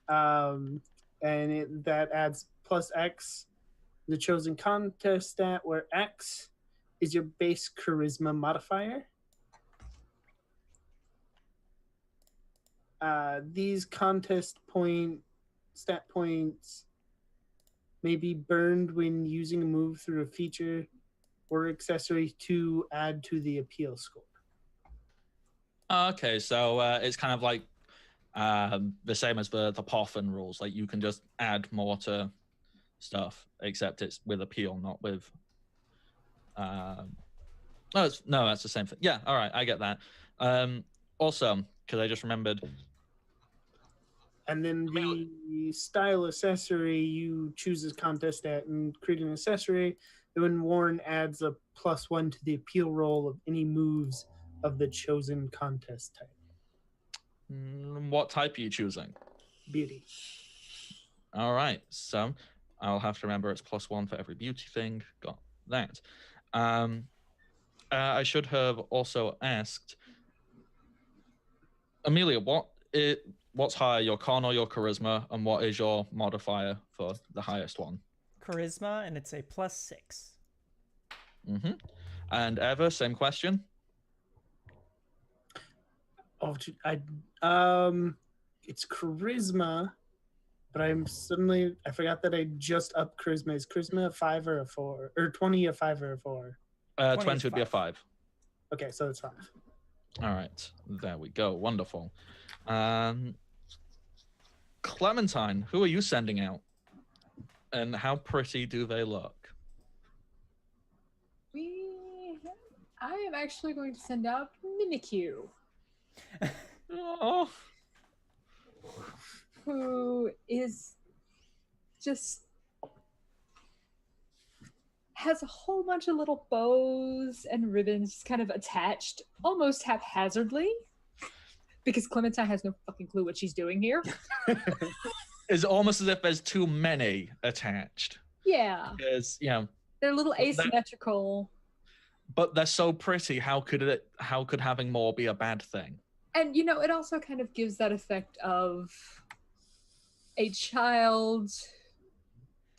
and that adds +X. The chosen contest stat, where X is your base charisma modifier. These stat points may be burned when using a move through a feature or accessory to add to the appeal score. Okay, so it's kind of like the same as the Poffin rules. Like you can just add more to stuff, except it's with appeal, not with. That's the same thing. Yeah, all right, I get that. Also, because I just remembered. And then the style accessory, you choose a contest stat and create an accessory. Then when worn, adds a +1 to the appeal roll of any moves of the chosen contest type. What type are you choosing? Beauty. All right, so I'll have to remember it's +1 for every beauty thing. Got that. I should have also asked Amelia, what's higher, your con or your charisma, and what is your modifier for the highest one? Charisma, and it's a +6. Mm-hmm. And Eva, same question. Oh, it's charisma, but I forgot that I just upped charisma. Is charisma a 5 or a 4, or 20 a 5 or a 4? 20 would be a 5. Okay, so it's 5. All right, there we go. Wonderful. Clementine, who are you sending out? And how pretty do they look? I am actually going to send out Mimikyu. Oh. Who is just has a whole bunch of little bows and ribbons just kind of attached almost haphazardly because Clementine has no fucking clue what she's doing here. It's almost as if there's too many attached. Yeah. Because, they're a little asymmetrical. But they're so pretty. How could having more be a bad thing? And it also kind of gives that effect of a child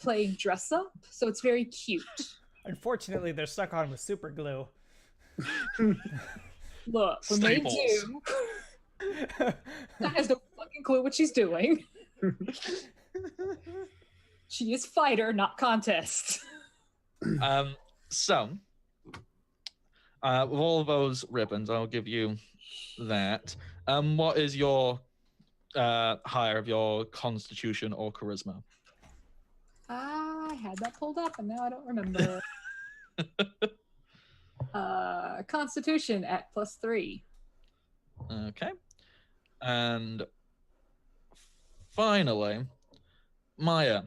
playing dress up, so it's very cute. Unfortunately, they're stuck on with super glue. Look, when they do, that has no fucking clue what she's doing. She is fighter, not contest. So, with all of those ribbons, I'll give you that. What is your higher of your constitution or charisma? I had that pulled up and now I don't remember. Constitution at +3. Okay. And finally, Maya,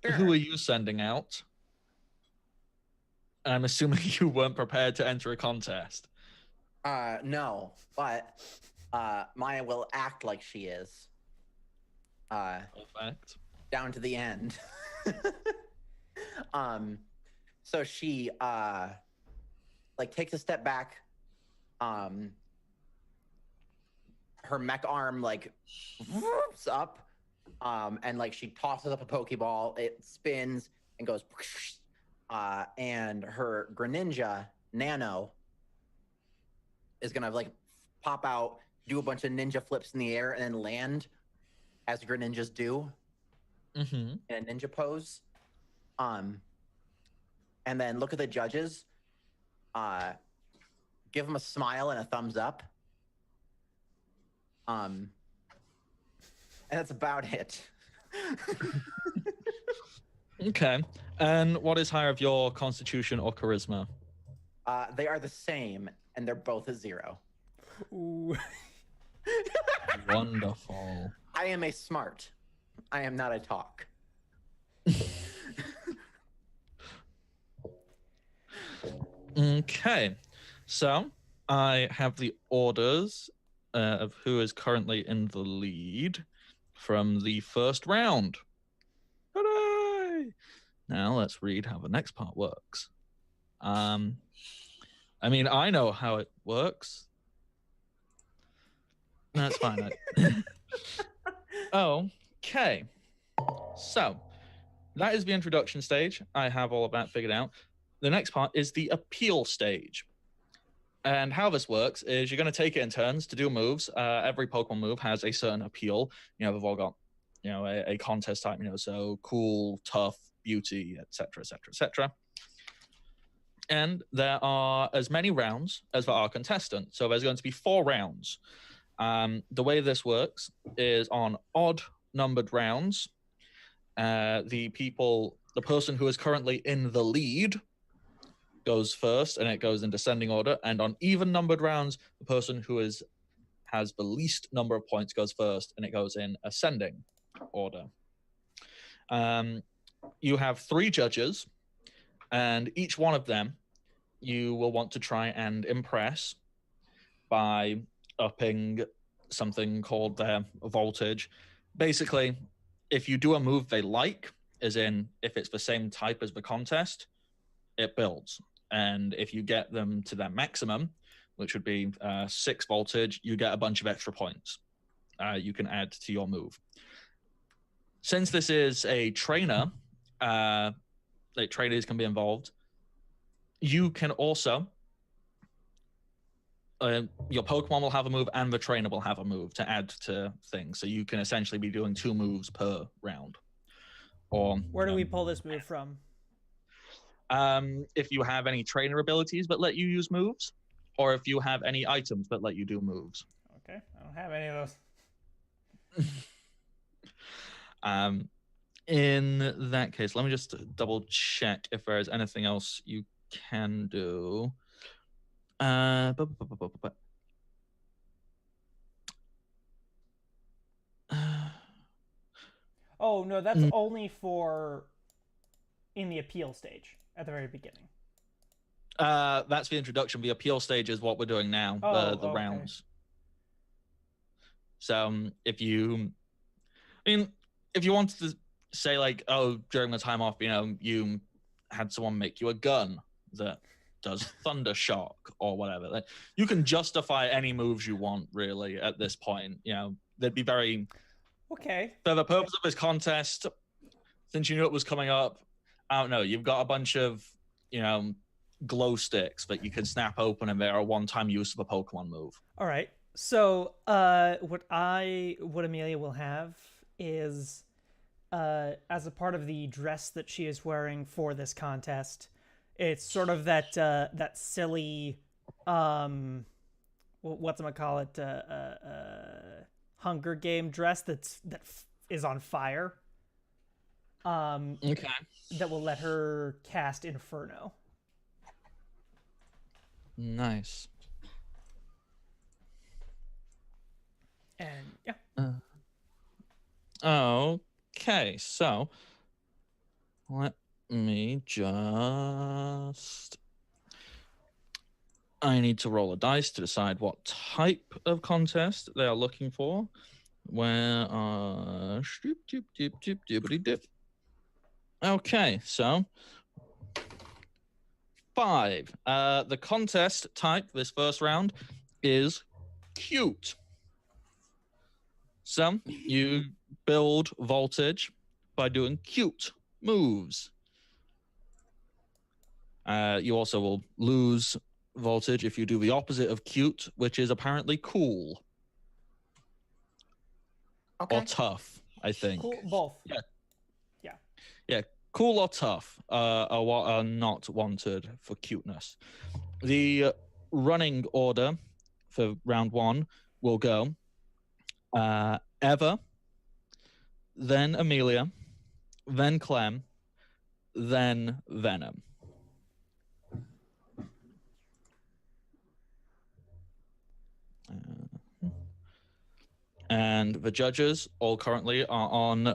who Sure. are you sending out? I'm assuming you weren't prepared to enter a contest. No, but Maya will act like she is. Perfect. Down to the end. So she like takes a step back. Her mech arm like whoops up, and like she tosses up a Pokeball. It spins and goes, and her Greninja Nano is gonna like pop out, do a bunch of ninja flips in the air, and then land as Greninjas do in a ninja pose. And then look at the judges. Give them a smile and a thumbs up. And that's about it. Okay. And what is higher of your constitution or charisma? They are the same, and they're both a 0. Ooh. Wonderful. I am a smart. I am not a talk. Okay. So I have the orders of who is currently in the lead from the first round. Hooray! Now let's read how the next part works. I mean, I know how it works. That's fine. Okay. So that is the introduction stage. I have all of that figured out. The next part is the appeal stage. And how this works is you're going to take it in turns to do moves. Every Pokemon move has a certain appeal. They've all got, a contest type, so cool, tough, beauty, etc., etc., etc. And there are as many rounds as there are contestants. So there's going to be 4 rounds. The way this works is on odd numbered rounds, the person who is currently in the lead goes first, and it goes in descending order. And on even numbered rounds, the person who has the least number of points goes first, and it goes in ascending order. You have 3 judges, and each one of them you will want to try and impress by upping something called their voltage. Basically, if you do a move they like, as in if it's the same type as the contest, it builds. And if you get them to their maximum, which would be 6 voltage, you get a bunch of extra points you can add to your move. Since this is a trainer, like trainers can be involved, you can also your Pokemon will have a move and the trainer will have a move to add to things. So you can essentially be doing 2 moves per round. Or Where do we pull this move from? If you have any trainer abilities that let you use moves, or if you have any items that let you do moves. Okay, I don't have any of those. In that case, let me just double check if there is anything else you can do. Oh, no, that's only for in the appeal stage at the very beginning. That's the introduction. The appeal stage is what we're doing now, the okay. rounds. So if you wanted to say like, during the time off, you had someone make you a gun that does thunder shock or whatever, like, you can justify any moves you want really at this point. They'd be very okay. For the purpose of this contest, since you knew it was coming up, I don't know, you've got a bunch of glow sticks that you can snap open, and they're a one-time use of a Pokemon move. All right. So, what Amelia will have is, as a part of the dress that she is wearing for this contest, it's sort of that silly, whatchamacallit, Hunger Game dress that is on fire. Okay. That will let her cast Inferno. Nice. Okay, so let me just. I need to roll a dice to decide what type of contest they are looking for. Where okay, so 5. The contest type this first round is cute. So you build voltage by doing cute moves. You also will lose voltage if you do the opposite of cute, which is apparently cool. Okay. Or tough, I think. Cool, both. Yeah. Yeah. Yeah, cool or tough are not wanted for cuteness. The running order for round 1 will go Eva, then Amelia, then Clem, then Venom. And the judges all currently are on. Do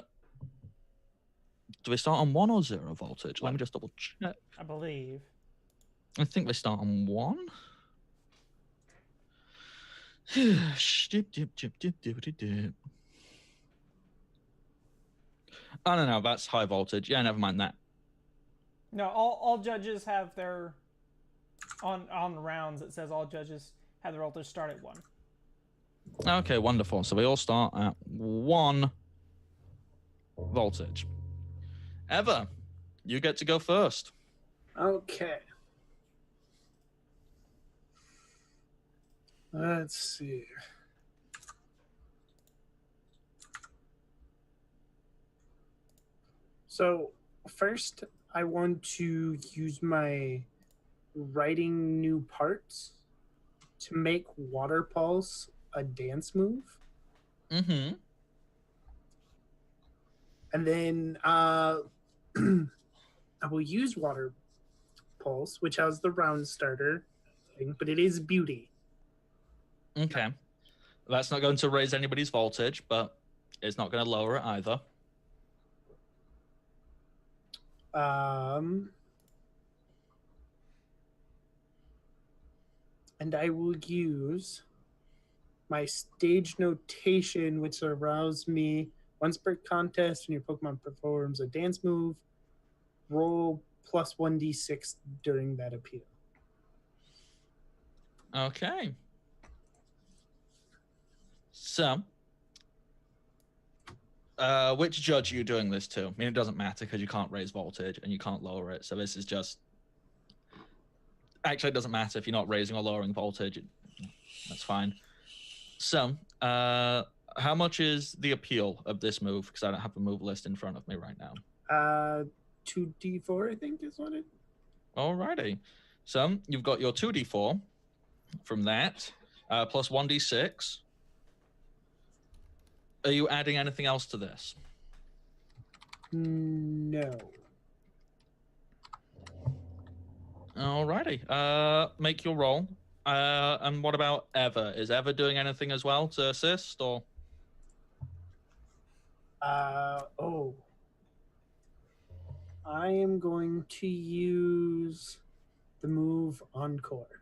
they start on 1 or 0 voltage? Let me just double check. I believe. I think they start on 1. I don't know. That's high voltage. Yeah, never mind that. No, all judges have their on rounds. It says all judges have their voltage start at 1. Okay, wonderful. So we all start at 1 voltage. Eva, you get to go first. Okay. Let's see. So first, I want to use my writing new parts to make Water Pulse a dance move. Mm-hmm. And then I will use Water Pulse, which has the round starter thing, but it is beauty. Okay. That's not going to raise anybody's voltage, but it's not going to lower it either. And I will use my stage notation, which allows me once per contest when your Pokemon performs a dance move, roll plus 1d6 during that appeal. Okay. So, which judge are you doing this to? I mean, it doesn't matter because you can't raise voltage and you can't lower it. So this is just... Actually, it doesn't matter if you're not raising or lowering voltage. That's fine. So, how much is the appeal of this move? Because I don't have the move list in front of me right now. 2d4, I think is what it... Alrighty. So, you've got your 2d4 from that, plus 1d6. Are you adding anything else to this? No. Alrighty. Make your roll. And what about Eva? Is Eva doing anything as well to assist, or? I am going to use the move Encore.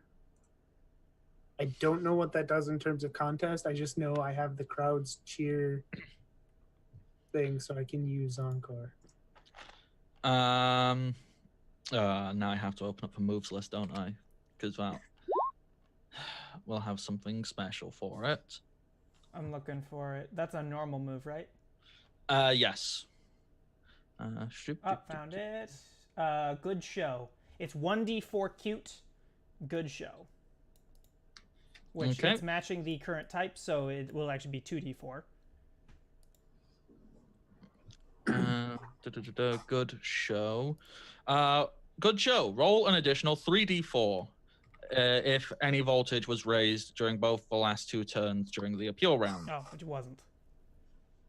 I don't know what that does in terms of contest. I just know I have the crowd's cheer thing, so I can use Encore. Now I have to open up a moves list, don't I? Because, well, we'll have something special for it. I'm looking for it. That's a normal move, right? Yes. Found it. Good show. It's 1d4 cute. Good show. Which Okay. it's matching the current type, so it will actually be 2d4. Good show. Good show. Roll an additional 3d4 if any voltage was raised during both the last 2 turns during the appeal round. Oh, which wasn't.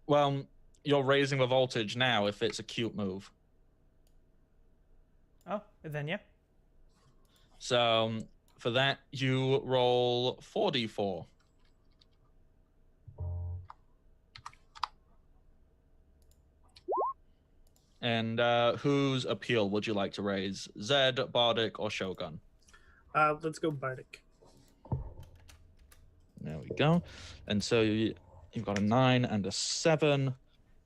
Well, you're raising the voltage now if it's a cute move. Oh, then yeah. So for that, you roll 4d4. And whose appeal would you like to raise? Zed, Bardic, or Shogun? Let's go Bardic. There we go. And so you've got a 9 and a 7.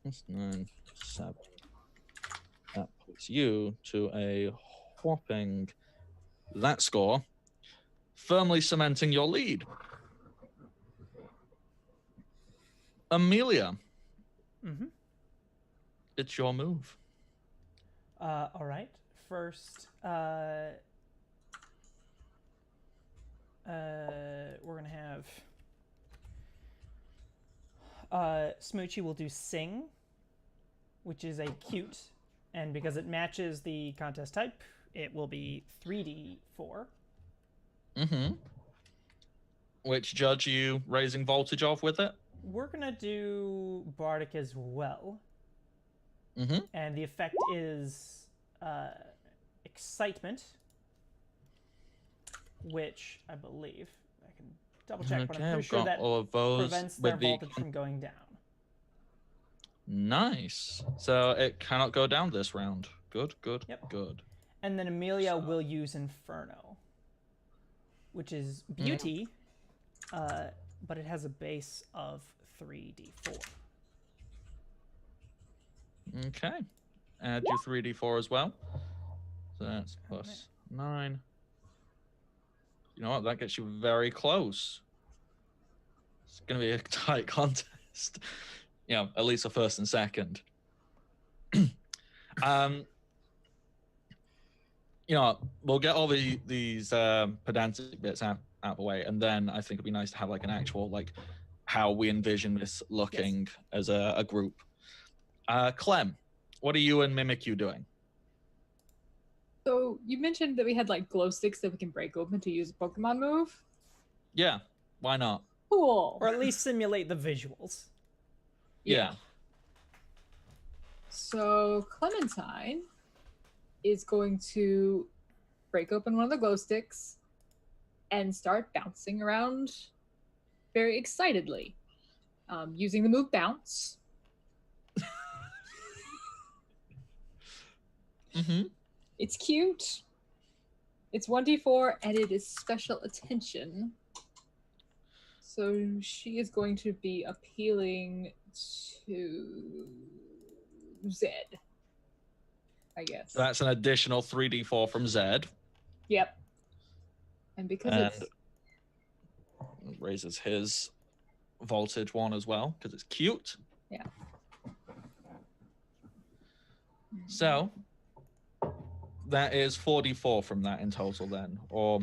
That's 9, 7. That puts you to a whopping that score, firmly cementing your lead. Amelia, it's your move. All right. First, we're gonna have Smoochie will do Sing, which is a cute, and because it matches the contest type, it will be 3d4. Which judge are you raising voltage off with it? We're gonna do Bardic as well. And the effect is excitement, which I believe I can double check, but I'm pretty sure that prevents their voltage from going down. Nice. So it cannot go down this round. Good. Yep. Good. And then Amelia will use Inferno, which is beauty, but it has a base of 3d4. Okay. Add your 3d4 as well. So that's plus 9. You know what? That gets you very close. It's going to be a tight contest. At least a first and second. We'll get all these pedantic bits out of the way, and then I think it'd be nice to have like an actual how we envision this looking as a group. Clem, what are you and Mimikyu doing? So you mentioned that we had glow sticks that we can break open to use a Pokemon move. Yeah, why not? Cool. Or at least simulate the visuals. Yeah. So Clementine is going to break open one of the glow sticks and start bouncing around very excitedly, using the move Bounce. It's cute. It's 1d4 and it is special attention. So she is going to be appealing to Zed, I guess. So that's an additional 3d4 from Zed. Yep. And because it's... raises his voltage one as well, because it's cute. Yeah. So that is 4d4 from that in total then. Or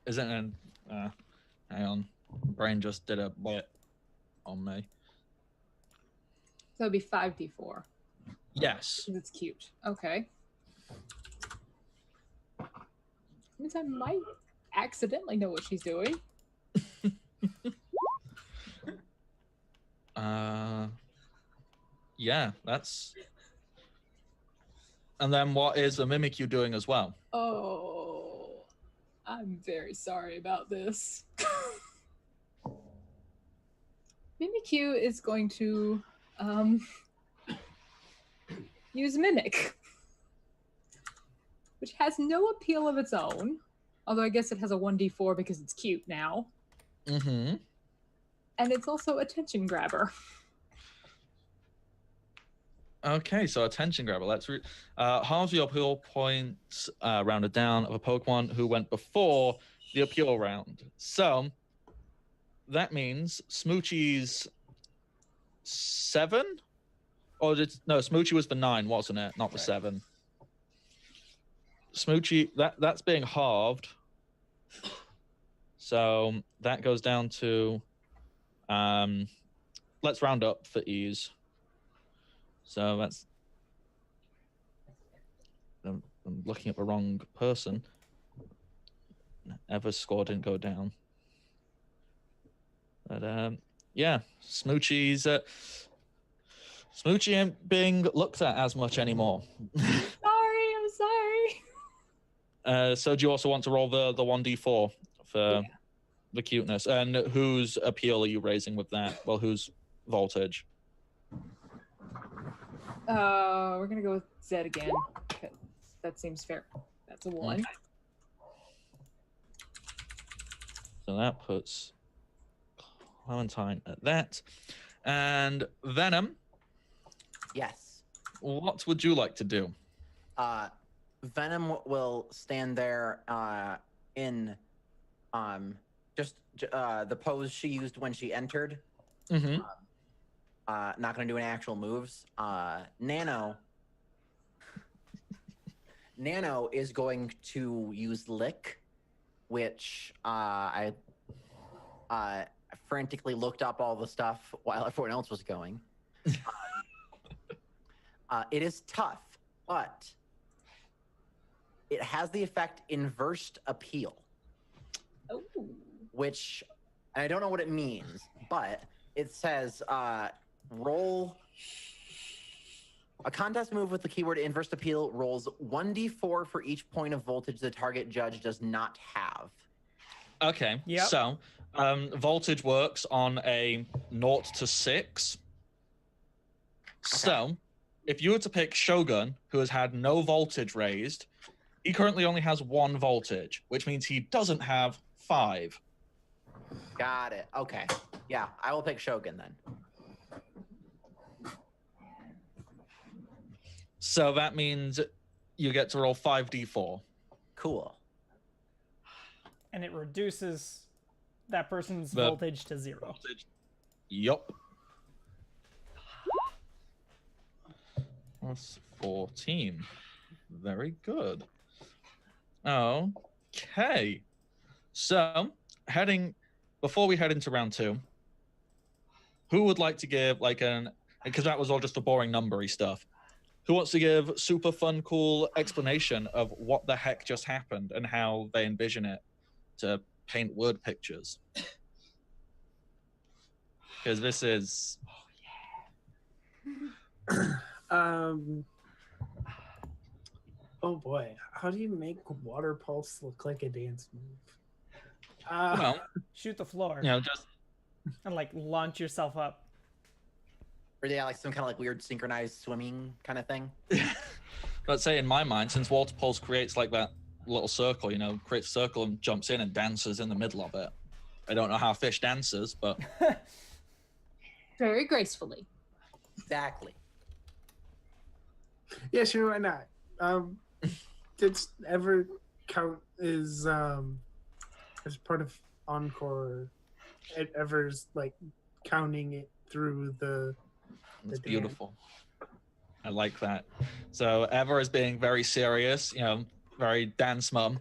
is it an... hang on. Brain just did a bit on me. So it'd be 5d4. Yes. Because it's cute. Okay. Means I might accidentally know what she's doing. Yeah, that's... And then what is the Mimikyu doing as well? Oh, I'm very sorry about this. Mimikyu is going to use Mimic, which has no appeal of its own, although I guess it has a 1d4 because it's cute now. And it's also attention grabber. Okay, so attention grabber. Let's halve your appeal points rounded down of a Pokemon who went before the appeal round. So that means Smoochie's 7? Or no, Smoochie was the 9, wasn't it? Not the 7. Smoochie, that's being halved. So that goes down to let's round up for ease. So that's... I'm looking at the wrong person. Ever's score didn't go down. But yeah, Smoochie ain't being looked at as much anymore. I'm sorry. So do you also want to roll the 1d4 for the cuteness? And whose appeal are you raising with that? Well, whose voltage? We're gonna go with Zed again. 'Cause that seems fair. That's a 1. Okay. So that puts Clementine at that. And Venom, Yes. what would you like to do? Venom will stand there in just the pose she used when she entered. Mm-hmm. Not going to do any actual moves. Nano is going to use Lick, which I frantically looked up all the stuff while everyone else was going. It is tough, but it has the effect Inversed Appeal, which I don't know what it means, but it says roll a contest move with the keyword Inversed Appeal rolls 1d4 for each point of voltage the target judge does not have. Okay. Yep. So voltage works on a 0 to 6. So if you were to pick Shogun, who has had no voltage raised, he currently only has 1 voltage, which means he doesn't have 5. Got it. Okay. Yeah, I will pick Shogun then. So that means you get to roll 5d4. Cool. And it reduces that person's The voltage to 0. Voltage. Yup. Plus 14. Very good. Okay. So, before we head into round 2, who would like to give because that was all just the boring numbery stuff. Who wants to give super fun, cool explanation of what the heck just happened and how they envision it to paint word pictures? Because this is... Oh boy, how do you make water pulse look like a dance move? well, Shoot the floor just... and launch yourself up. Or yeah, like some kind of like weird synchronized swimming kind of thing. Let's say in my mind, since water pulse creates like that little circle, creates a circle and jumps in and dances in the middle of it. I don't know how fish dances, but... Very gracefully. Exactly. Yeah, sure, why not? Did ever count as part of Encore? Ever's counting it through the. It's beautiful. I like that. So Ever is being very serious, very dance mum.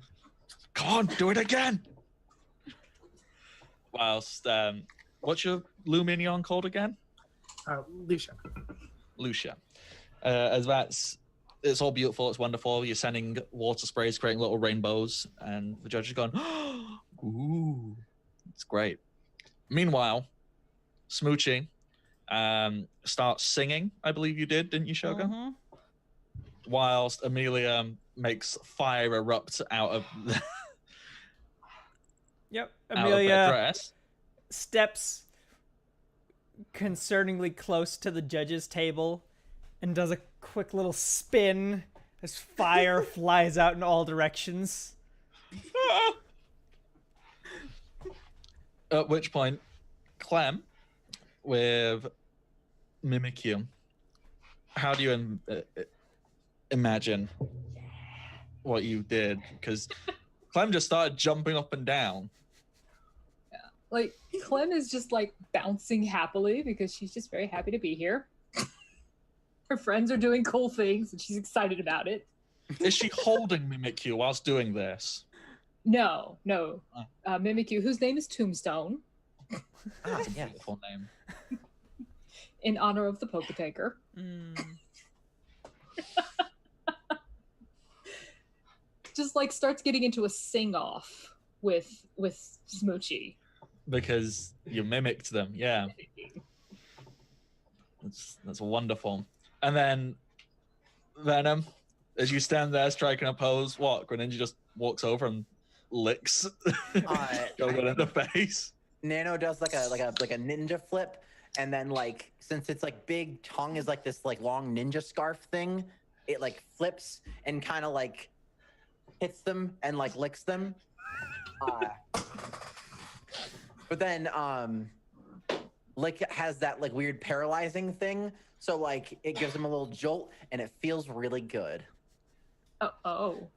Come on, do it again. Whilst what's your Luminion called again? Lucia. Lucia. It's all beautiful, it's wonderful. You're sending water sprays, creating little rainbows, and the judge is going, ooh, it's great. Meanwhile, Smoochie starts singing, I believe you didn't you, Shogun? Mm-hmm. Whilst Amelia makes fire erupt out of Yep. out of Amelia their dress. steps concerningly close to the judge's table and does a quick little spin as fire flies out in all directions. At which point, Clem, with Mimikyu, how do you imagine what you did? Because Clem just started jumping up and down. Clem is just bouncing happily because she's just very happy to be here. Her friends are doing cool things and she's excited about it. Is she holding Mimikyu whilst doing this? No. Mimikyu, whose name is Tombstone. Yes. Beautiful name. In honor of the Poketaker. Just starts getting into a sing-off with Smoochie. Because you mimicked them, yeah. That's wonderful. And then Venom, as you stand there striking a pose, Greninja just walks over and licks Shogun in the face. Nano does like a ninja flip and then like since it's like big tongue is like this like long ninja scarf thing, it like flips and kind of like hits them and like licks them. But then Lick has that like weird paralyzing thing, so like it gives him a little jolt and it feels really good. Oh.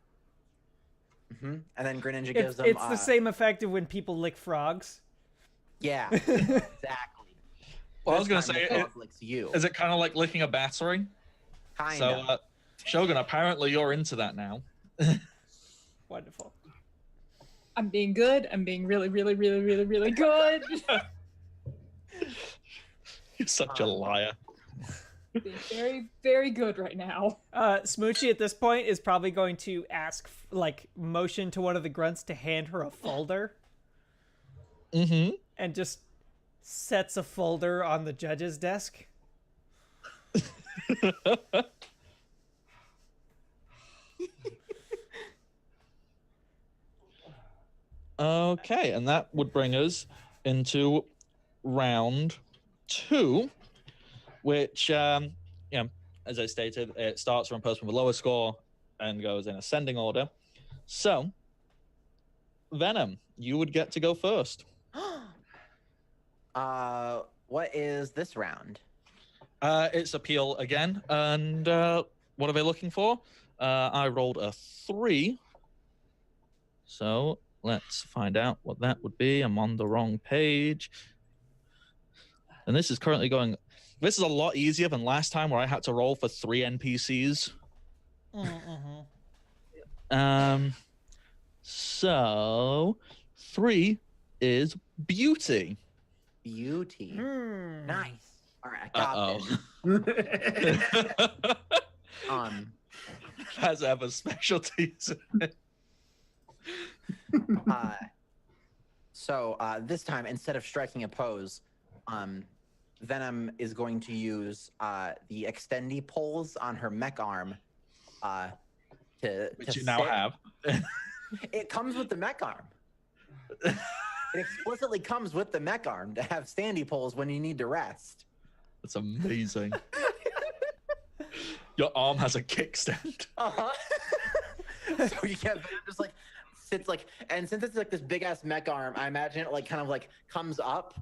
And then Greninja gives them. It's the same effect of when people lick frogs. Yeah, exactly. Well, I was This gonna time say, the frog licks you. is it kind of like licking a battery? Kind So, of. Shogun, apparently you're into that now. Wonderful. I'm being good. I'm being really, really, really, really, really good. You're such a liar. Being very, very good right now. Smoochie at this point is probably going to ask, like, motion to one of the grunts to hand her a folder. Mm-hmm. And just sets a folder on the judge's desk. Okay, and that would bring us into round 2, which, as I stated, it starts from a person with a lower score and goes in ascending order. So, Venom, you would get to go first. What is this round? It's appeal again, and what are they looking for? I rolled a 3, so let's find out what that would be. I'm on the wrong page. And this is currently going... This is a lot easier than last time where I had to roll for 3 NPCs. So 3 is beauty. Beauty. Nice. All right, I got this. Has ever specialties. So this time, instead of striking a pose, Venom is going to use the extendy poles on her mech arm Which to you now sit. have. It comes with the mech arm. It explicitly comes with the mech arm to have standy poles when you need to rest. That's amazing. Your arm has a kickstand. So you get Venom just like sits like, and since it's like this big ass mech arm, I imagine it like kind of like comes up,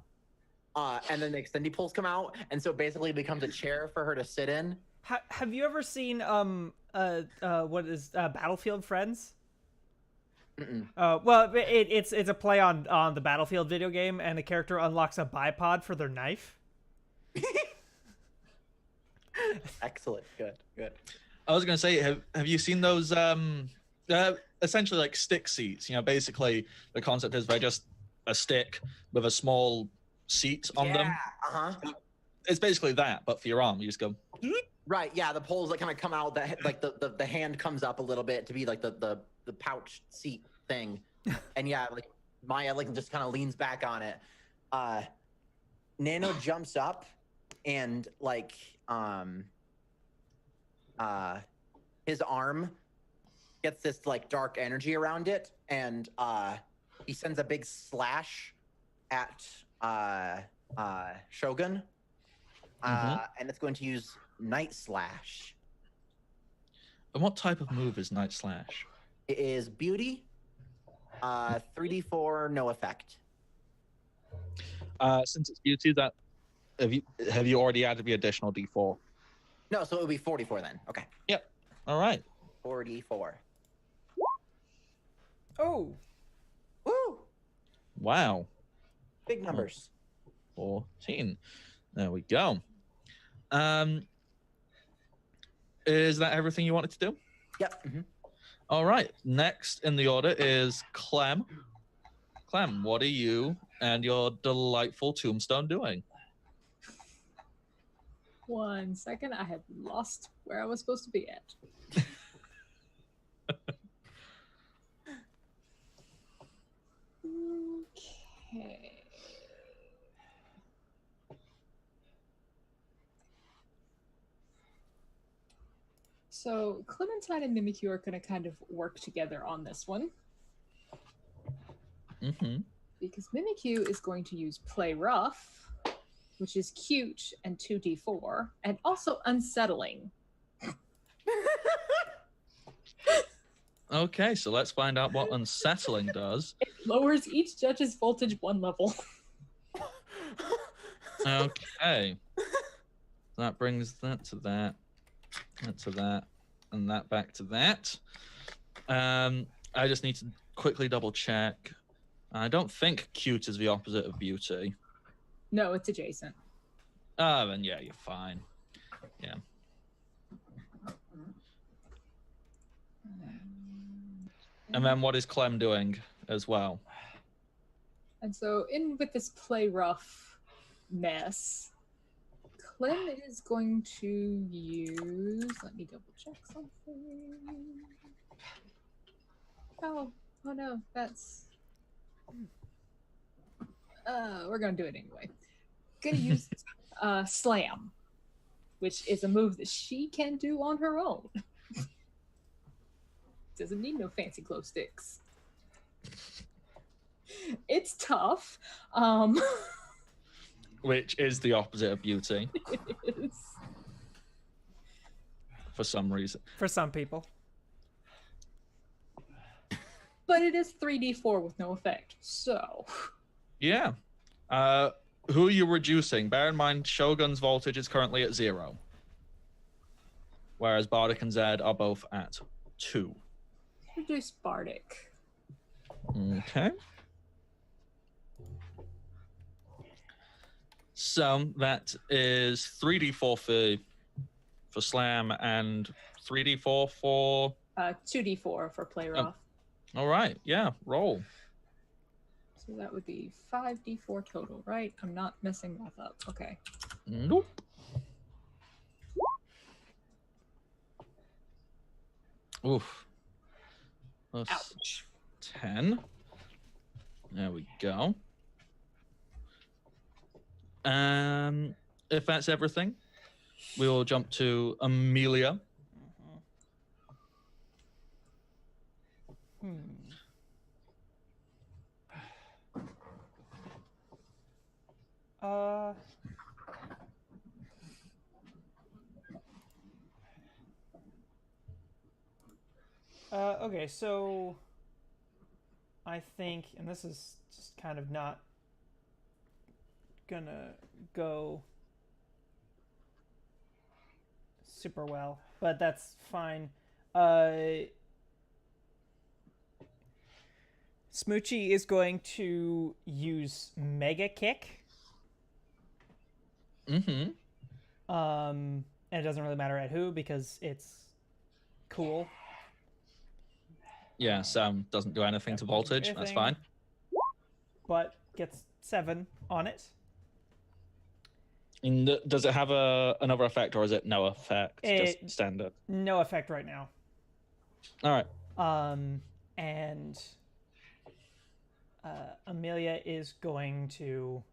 and then the extendy poles come out, and so basically it becomes a chair for her to sit in. Have you ever seen what is Battlefield Friends? Well, it's a play on the Battlefield video game, and the character unlocks a bipod for their knife. Excellent, good. I was gonna say, have you seen those essentially like stick seats? You know, basically the concept is they're just a stick with a small seat on them. It's basically that, but for your arm, you just go. Right, yeah, the poles that kind of come out, that like the hand comes up a little bit to be like the pouch seat thing, and yeah, like Maya like just kind of leans back on it. Nano jumps up and like his arm gets this like dark energy around it, and he sends a big slash at Shogun, and it's going to use Night Slash. And what type of move is Night Slash? It is beauty, 3d4, no effect. Since it's beauty, that have you already added the additional d4? No, so it would be 44 then. Okay. Yep. All right. 44. Oh. Woo! Wow. Big numbers. 14. There we go. Is that everything you wanted to do? Yep. All right. Next in the order is Clem. Clem, what are you and your delightful tombstone doing? 1 second, I have lost where I was supposed to be at. Okay. So Clementine and Mimikyu are going to kind of work together on this one. Mm-hmm. Because Mimikyu is going to use Play Rough which is cute and 2d4, and also unsettling. Okay, so let's find out what unsettling does. It lowers each judge's voltage 1 level. Okay. That brings that to that to that, and that back to that. I just need to quickly double check. I don't think cute is the opposite of beauty. No, it's adjacent. Then yeah, you're fine. Yeah. And then what is Clem doing as well? And so in with this play rough mess, Clem is going to use, let me double check something. Oh no, that's, we're gonna do it anyway. Gonna use Slam, which is a move that she can do on her own. Doesn't need no fancy glow sticks. It's tough. Which is the opposite of beauty. It is. For some reason. For some people. But it is 3d4 with no effect, so. Yeah. Who are you reducing? Bear in mind, Shogun's voltage is currently at 0. Whereas Bardic and Zed are both at 2. Reduce Bardic. Okay. So that is 3d4 for Slam and 3d4 for... 2d4 for play rough. All right, yeah, roll. So that would be 5d4 total, right? I'm not messing math up. Okay. Nope. Oof. Plus Ouch. 10. There we go. If that's everything, we will jump to Amelia. Okay, so I think, and this is just kind of not gonna go super well, but that's fine. Smoochie is going to use Mega Kick. Mm-hmm. And it doesn't really matter at who because it's cool. Yeah, Sam doesn't do anything to voltage. That's fine. But gets 7 on it. And does it have another effect, or is it no effect? Just standard. No effect right now. All right. And Amelia is going to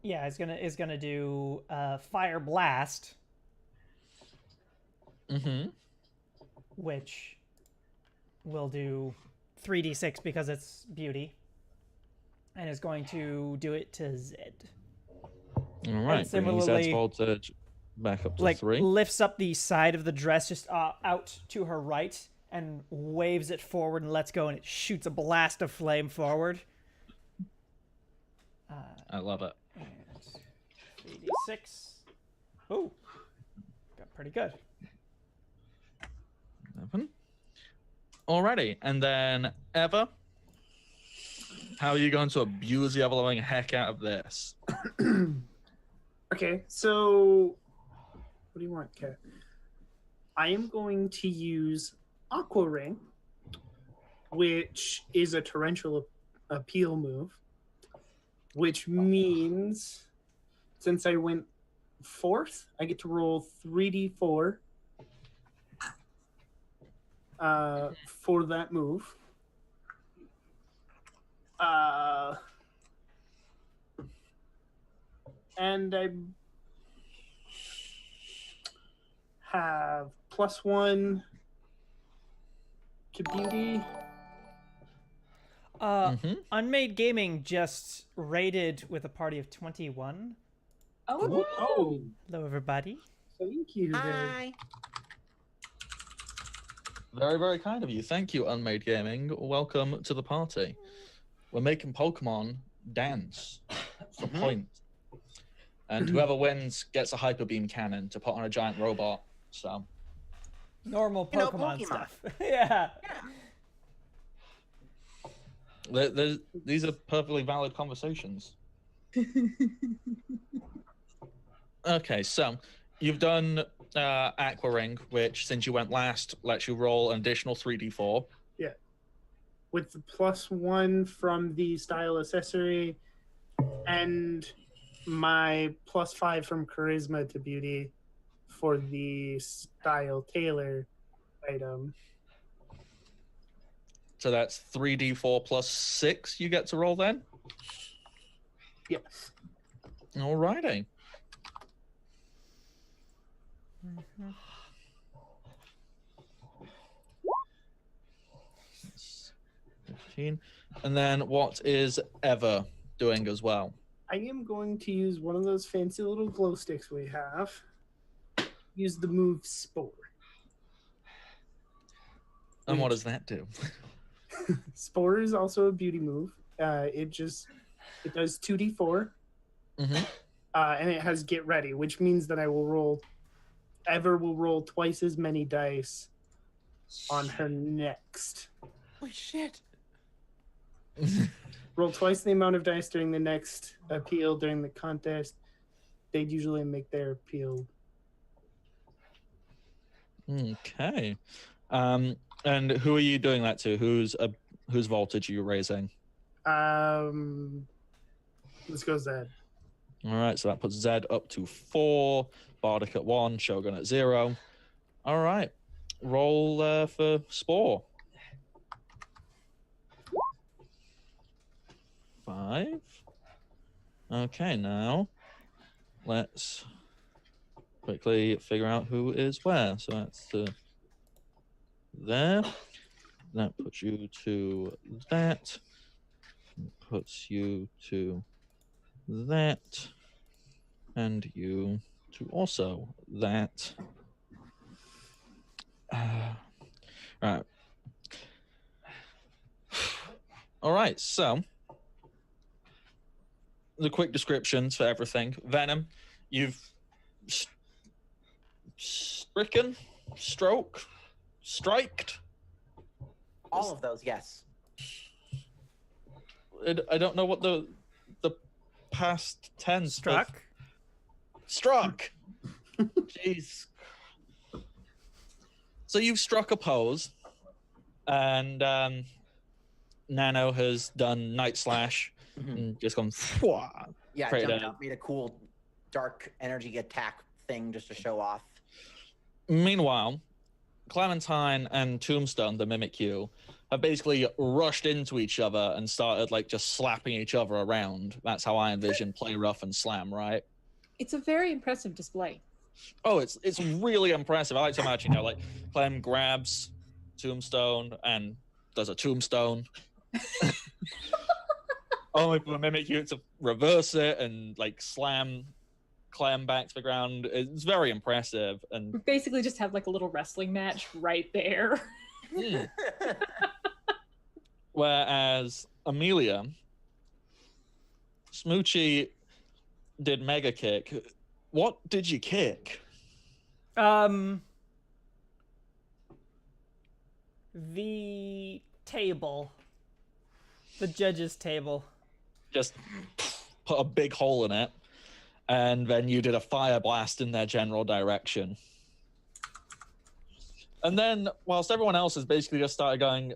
yeah, is gonna do Fire Blast. Mm-hmm. Which will do 3d6 because it's beauty. And is going to do it to Zed. All right. Bringing Zed's voltage back up to 3. Lifts up the side of the dress just out to her right and waves it forward and lets go, and it shoots a blast of flame forward. I love it. And 3d6. Ooh. Got pretty good. 11. Alrighty, and then Eva, how are you going to abuse the ever-loving heck out of this? Okay, so what do you want, Kat? I am going to use Aqua Ring, which is a torrential appeal move, which means since I went 4th, I get to roll 3d4 for that move. And have +1 to beauty. Unmade Gaming just raided with a party of 21. Oh, Oh, Hello, everybody. thank you. Hi. Very, very kind of you. Thank you, Unmade Gaming. Welcome to the party. We're making Pokemon dance for points. And whoever wins gets a Hyper Beam cannon to put on a giant robot. So Normal You know, Pokemon Pokemon. stuff. Yeah. these are perfectly valid conversations. Okay, so you've done Aqua Ring, which since you went last lets you roll an additional 3d4. Yeah. With the +1 from the style accessory and my +5 from charisma to beauty for the style tailor item. So that's 3d4 plus 6 you get to roll then? Yes. Alrighty. 15. And then what is Eva doing as well? I am going to use one of those fancy little glow sticks we have. Use the move Spore. And what does that do? Spore is also a beauty move. It does 2d4. And it has Get Ready, which means that Eva will roll twice as many dice on her next. Holy shit. Roll twice the amount of dice during the next appeal during the contest. They'd usually make their appeal. Okay. And who are you doing that to? Whose voltage are you raising? Let's go Zed. All right, so that puts Zed up to 4, Bardic at 1, Shogun at 0. All right, roll for Spore. 5. Okay, now let's quickly figure out who is where. So that's there. That puts you to that. Puts you to that. And you to also that. Right. All right, so the quick descriptions for everything. Venom, you've stricken, striked. All of those, yes. I don't know what the past tense. Struck. Struck. Jeez. So you've struck a pose, and Nano has done Night Slash and just gone. Yeah, Straight jumped out. out, made a cool dark energy attack thing just to show off. Meanwhile, Clementine and Tombstone, the Mimikyu, have basically rushed into each other and started like just slapping each other around. That's how I envision play rough and slam, right? It's a very impressive display. Oh, it's really impressive. I like to imagine, like Clem grabs Tombstone and does a tombstone. Only for the Mimikyu to reverse it and like slam Clem back to the ground. It's very impressive. And We basically just have like a little wrestling match right there. Whereas Amelia, Smoochie did Mega Kick. What did you kick? The table. The judge's table. Just put a big hole in it, and then you did a fire blast in their general direction. And then, whilst everyone else has basically just started going,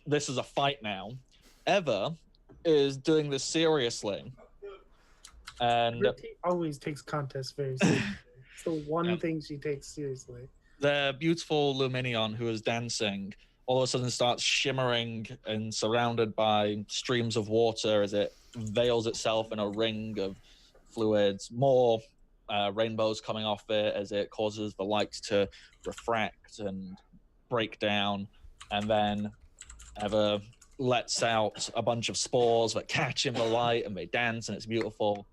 this is a fight now, Eva is doing this seriously. And Brittany always takes contests very seriously. It's the one thing she takes seriously. the beautiful Luminion who is dancing all of a sudden starts shimmering and surrounded by streams of water as it veils itself in a ring of fluids. More rainbows coming off it as it causes the light to refract and break down, and then Eva lets out a bunch of spores that catch in the light and they dance, and it's beautiful.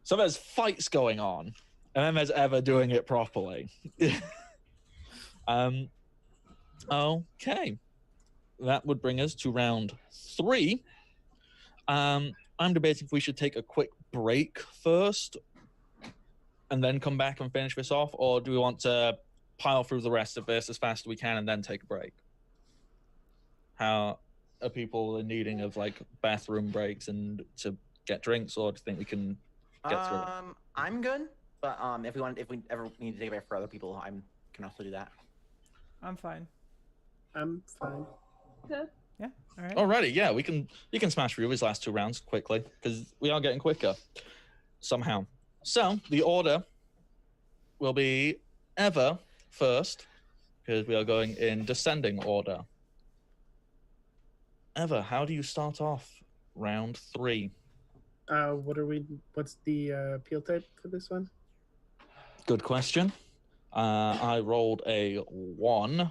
So there's fights going on, and then there's Eva doing it properly. Okay. That would bring us to round 3. I'm debating if we should take a quick break first and then come back and finish this off, or do we want to pile through the rest of this as fast as we can and then take a break? How are people in needing of like bathroom breaks and to get drinks, or do you think we can get through it? I'm good, but if we ever need to take a break for other people, I can also do that. I'm fine. I'm fine. Good. Yeah. All right. Alrighty, yeah, you can smash through these last 2 rounds quickly because we are getting quicker somehow. So the order will be Eva first because we are going in descending order. Eva, how do you start off round 3? What's the appeal type for this one? Good question. I rolled a 1,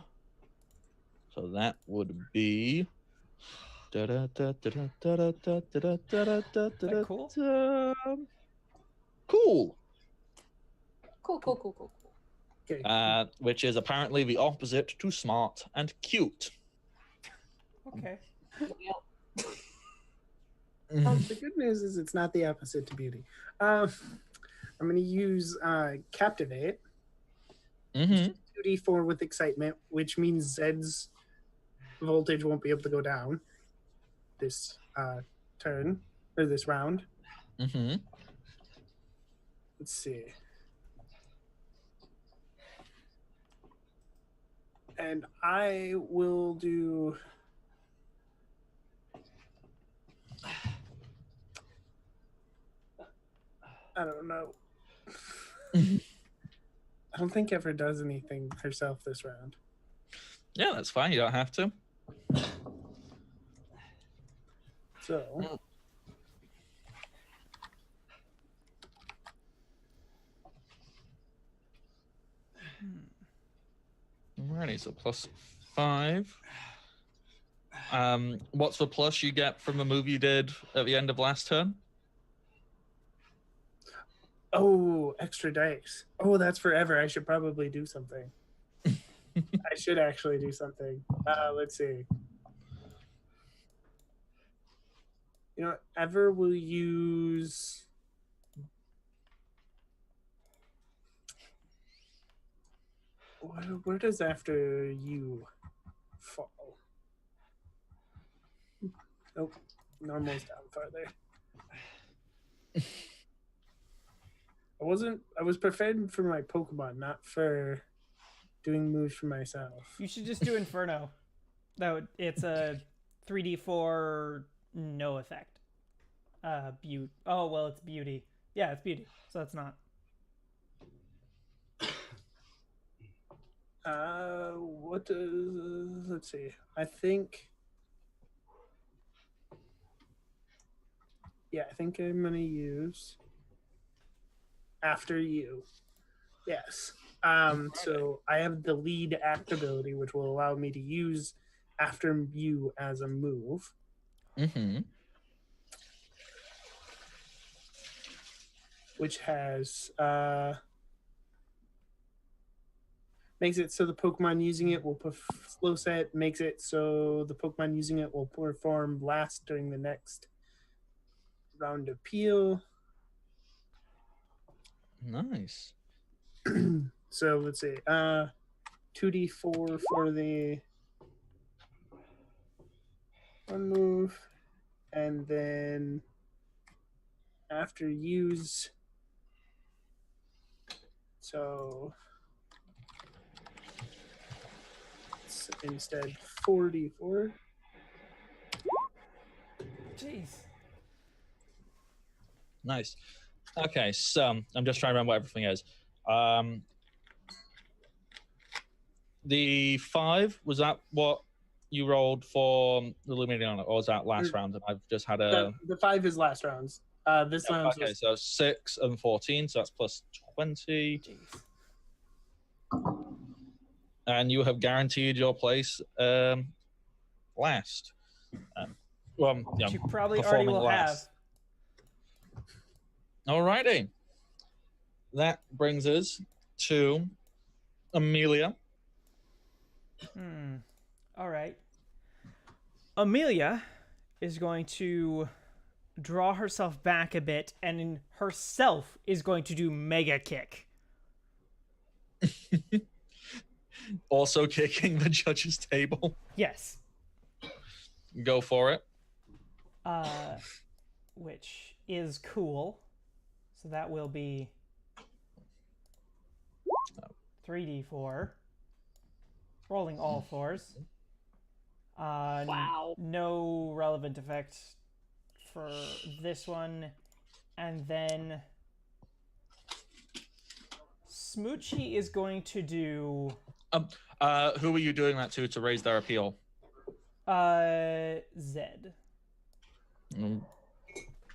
so that would be. Cool? Cool. Cool. Okay. Which is apparently the opposite to smart and cute. Okay. The good news is it's not the opposite to beauty. I'm going to use Captivate. 2d4 with excitement, which means Zed's voltage won't be able to go down this turn or this round. Let's see. And I will do. I don't know. I don't think Ever does anything herself this round. Yeah, that's fine. You don't have to. So. Alrighty, so +5. What's the plus you get from the move you did at the end of last turn? Oh, extra dice. Oh, that's forever. I should probably do something. I should actually do something. Let's see. You know, Ever will use. Where does after you fall? Nope. Normal's down farther. I was prepared for my Pokemon, not for doing moves for myself. You should just do Inferno. It's a 3d4 no effect. Oh well, it's beauty. Yeah, it's beauty. So that's not. Let's see. I think I'm gonna use after you. Yes. So I have the lead act ability, which will allow me to use after you as a move. Which has makes it so the Pokemon using it will slow set, makes it so the Pokemon using it will perform last during the next round of peel. Nice. So let's see. 2d4 for the one move, and then after use. So it's instead 4d4. Jeez. Nice. Okay, so I'm just trying to remember what everything is. The 5, was that what you rolled for Illuminating on it, or was that last round? And I've just had a. The 5 is last round's. This time. Okay, so 6 and 14, so that's plus 20. Jeez. And you have guaranteed your place last. Well, Which you probably already performing will last. have. Alrighty. That brings us to Amelia. All right. Amelia is going to draw herself back a bit and herself is going to do mega kick. Also kicking the judge's table. Yes. Go for it. Which is cool. So that will be 3d4. Rolling all fours. Wow. No relevant effect for this one. And then Smoochie is going to do... Who are you doing that to raise their appeal? Zed.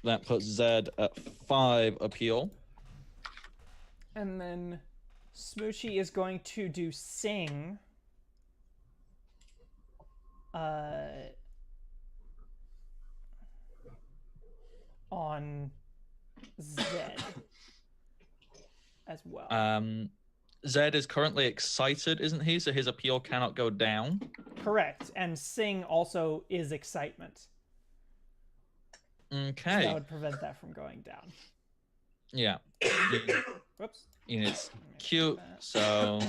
That puts Zed at 5 appeal. And then Smoochie is going to do Sing. On Zed as well. Zed is currently excited, isn't he? So his appeal cannot go down. Correct. And Sing also is excitement. Okay. So that would prevent that from going down. Yeah. Whoops. And it's cute, so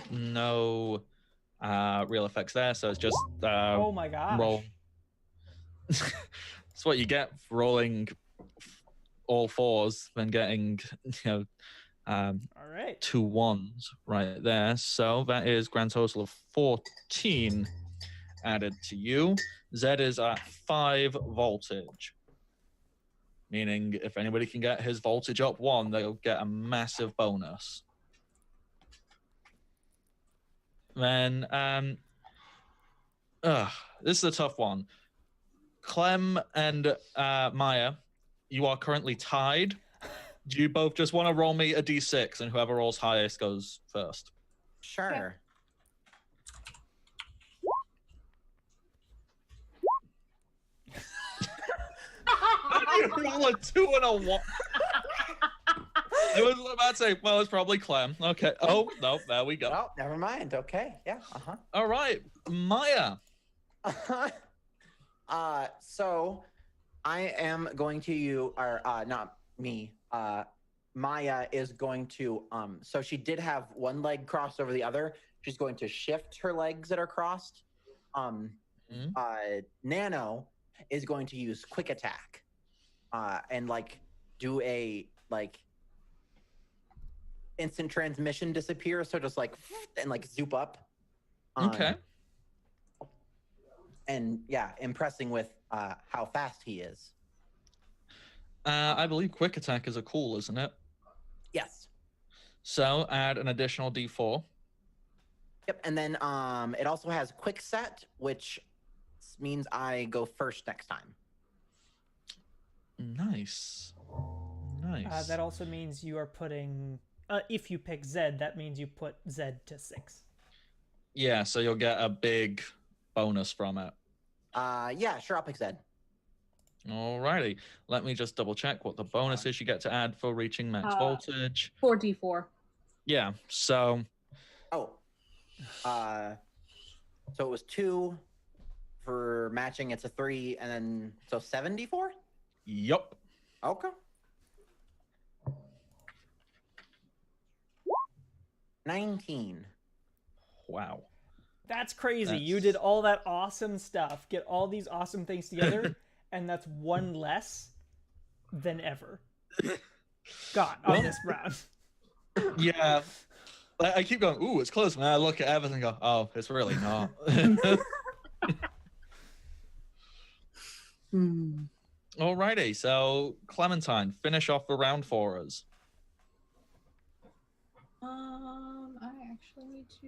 no real effects there. So it's just Oh my gosh. roll. That's what you get for rolling all fours, then getting All right. 2 1s right there. So that is grand total of 14 added to you. Zed is at 5 voltage. Meaning if anybody can get his voltage up 1, they'll get a massive bonus. Then this is a tough one. Clem and Maya, you are currently tied. Do you both just want to roll me a d6 and whoever rolls highest goes first? Sure. You roll a 2 and a 1. I was about to say, well, it's probably Clem. Okay. Oh, no, there we go. Oh, never mind. Okay. Yeah. All right, Maya. So I am going to not me. Maya is going to so she did have one leg crossed over the other. She's going to shift her legs that are crossed. Nano is going to use quick attack. And do a instant transmission disappear, so just and zoop up. Okay. And yeah, impressing with how fast he is. I believe quick attack is a cool, isn't it? Yes. So add an additional d4. Yep, and then it also has quick set, which means I go first next time. Nice. That also means you are putting... if you pick Zed, that means you put Zed to 6. Yeah, so you'll get a big bonus from it. Yeah, sure, I'll pick Zed. Alrighty. Let me just double check what the bonus is you get to add for reaching max voltage. 4d4. Yeah, so... Oh. So it was 2 for matching, it's a 3, and then, so 74? Yup. Okay. 19. Wow. That's crazy. You did all that awesome stuff, get all these awesome things together, and that's 1 less than ever got on this round. Yeah. I keep going, ooh, it's close. And I look at everything and go, oh, it's really not. Alrighty, so Clementine, finish off the round for us. I actually need to...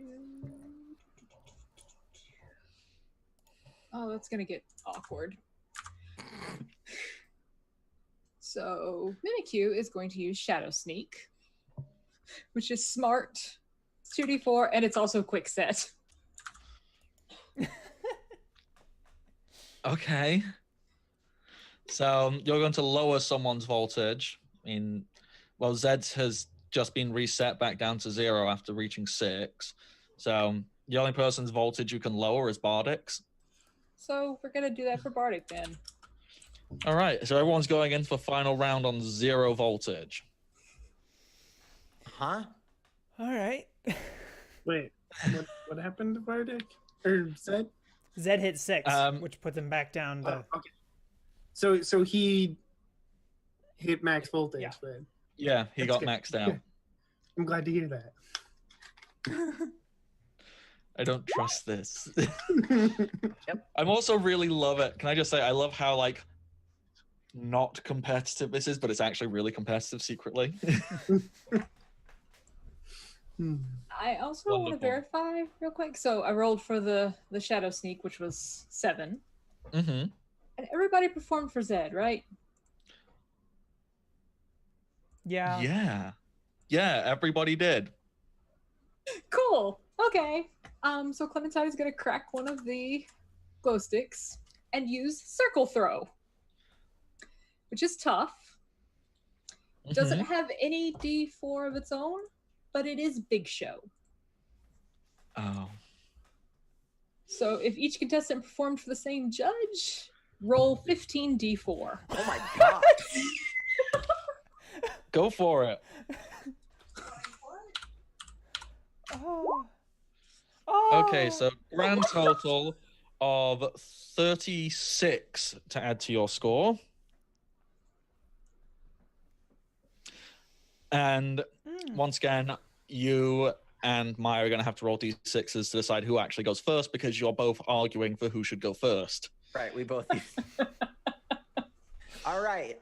Oh, that's gonna get awkward. So Mimikyu is going to use Shadow Sneak, which is smart. It's 2d4, and it's also quick set. Okay. So you're going to lower someone's voltage. Well, Zed's has just been reset back down to 0 after reaching 6. So the only person's voltage you can lower is Bardic's. So we're gonna do that for Bardic then. All right. So everyone's going in for final round on 0 voltage. Huh? All right. Wait, what happened to Bardic? Or Zed? Zed hit 6, which put them back down to... Oh, okay. So he hit max voltage Yeah. then. Yeah, he That's got good. maxed out. I'm glad to hear that. I don't trust this. Yep. I'm also really love it. Can I just say I love how like not competitive this is, but it's actually really competitive secretly. I also want to Wonderful. verify real quick. So I rolled for the Shadow Sneak, which was 7. Mm-hmm. And everybody performed for Zed, right? Yeah. Yeah, everybody did. Cool. Okay. So Clementine is gonna crack one of the glow sticks and use Circle Throw, which is tough. Doesn't have any D4 of its own, but it is Big Show. Oh. So if each contestant performed for the same judge, roll 15 D4. Oh my god. Go for it. Oh. Okay, so grand total of 36 to add to your score. And once again, you and Maya are going to have to roll d6s to decide who actually goes first because you're both arguing for who should go first. Right, we both. All right.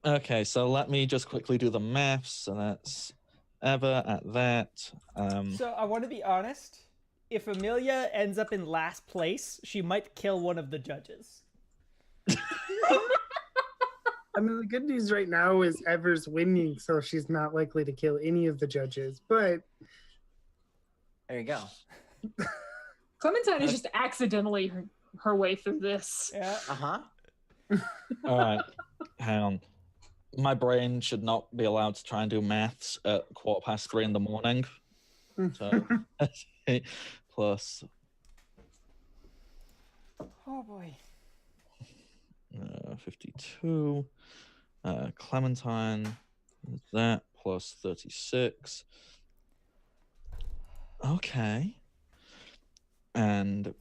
Okay, so let me just quickly do the maths. So that's Eva at that. So I want to be honest. If Amelia ends up in last place, she might kill one of the judges. I mean, the good news right now is Ever's winning, so she's not likely to kill any of the judges. But There you go. Clementine is just accidentally her way through this. Yeah. Uh-huh. All right, hang on. My brain should not be allowed to try and do maths at 3:15 in the morning. So plus Oh boy. 52. Clementine is that plus 36. Okay. And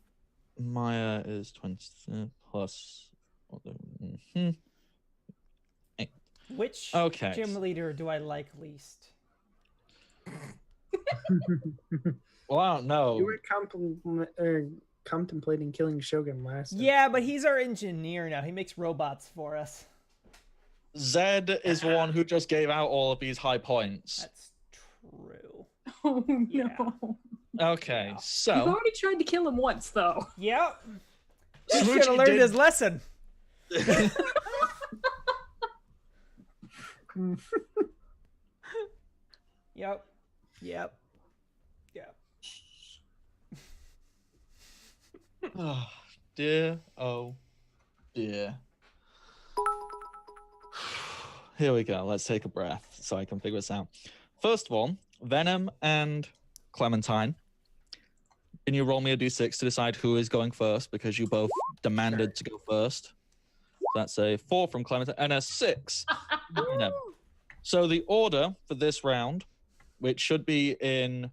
Maya is 20 plus. Which Okay. gym leader do I like least? Well, I don't know. you were contemplating killing Shogun last time. Yeah, but he's our engineer now. He makes robots for us. Zed is the one who just gave out all of these high points. That's true. Oh no. Yeah. Okay, You've so already tried to kill him once, though. Yep. He Smoochie should have learned did- his lesson. Yep. Yep. Yep. Oh, dear. Oh, dear. Here we go. Let's take a breath so I can figure this out. First of all, Venom and Clementine. Can you roll me a d6 to decide who is going first because you both demanded to go first? That's a 4 from Clementine and a 6. from Venom. So the order for this round, which should be in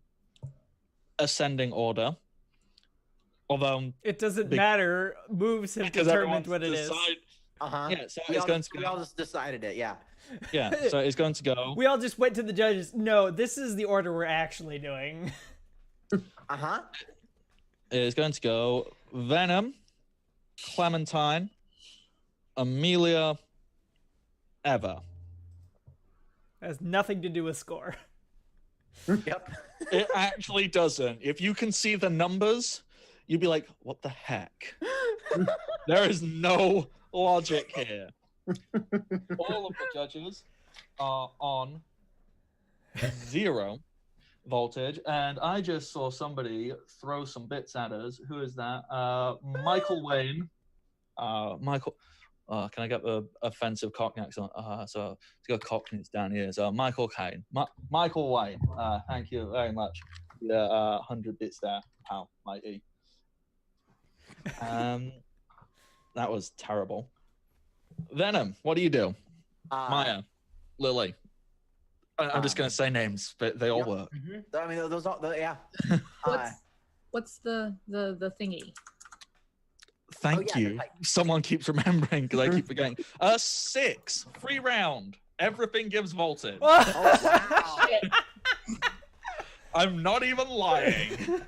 ascending order, although It doesn't Big- matter. Moves have because determined everyone's what it is. Uh-huh. Yeah, so We it's all, going just, to we go. all just decided it, yeah. Yeah, so it's going to go. We all just went to the judges. No, this is the order we're actually doing. Uh-huh. It is going to go Venom, Clementine, Amelia, Eva. Has nothing to do with score. Yep. It actually doesn't. If you can see the numbers, you'd be like, what the heck? There is no logic here. All of the judges are on 0 voltage, and I just saw somebody throw some bits at us. Who is that? Michael Wayne. Michael. Can I get the offensive Cockney accent? So to go Cockney, it's down here. So Michael Kane. Michael Wayne. Thank you very much. Yeah, 100 bits there, pal, matey. That was terrible. Venom, what do you do? Maya, Lily. I'm just gonna say names, but they all work. I mean, those all, yeah. What's the thingy? Thank you. Someone keeps remembering because I keep forgetting. 6, free round. Everything gives voltage. Oh, wow. Shit. I'm not even lying.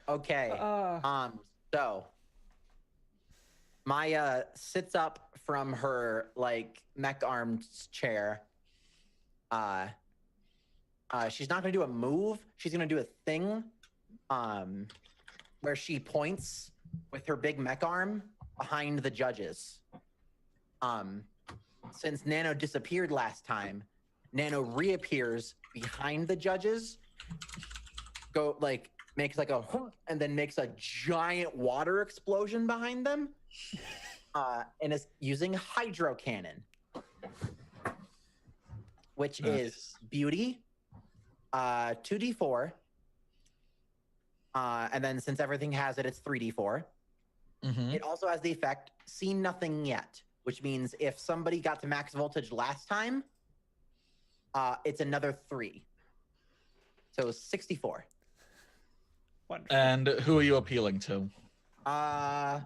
Okay. So Maya sits up from her like mech arms chair. She's not gonna do a move. She's gonna do a thing, where she points with her big mech arm behind the judges. Since Nano disappeared last time, Nano reappears behind the judges. Makes like a and then makes a giant water explosion behind them, and is using hydro cannon, which is beauty, 2d4, and then since everything has it, it's 3d4. It also has the effect seen nothing yet, which means if somebody got to max voltage last time, it's another 3, so 64. Wonderful. And who are you appealing to? Let's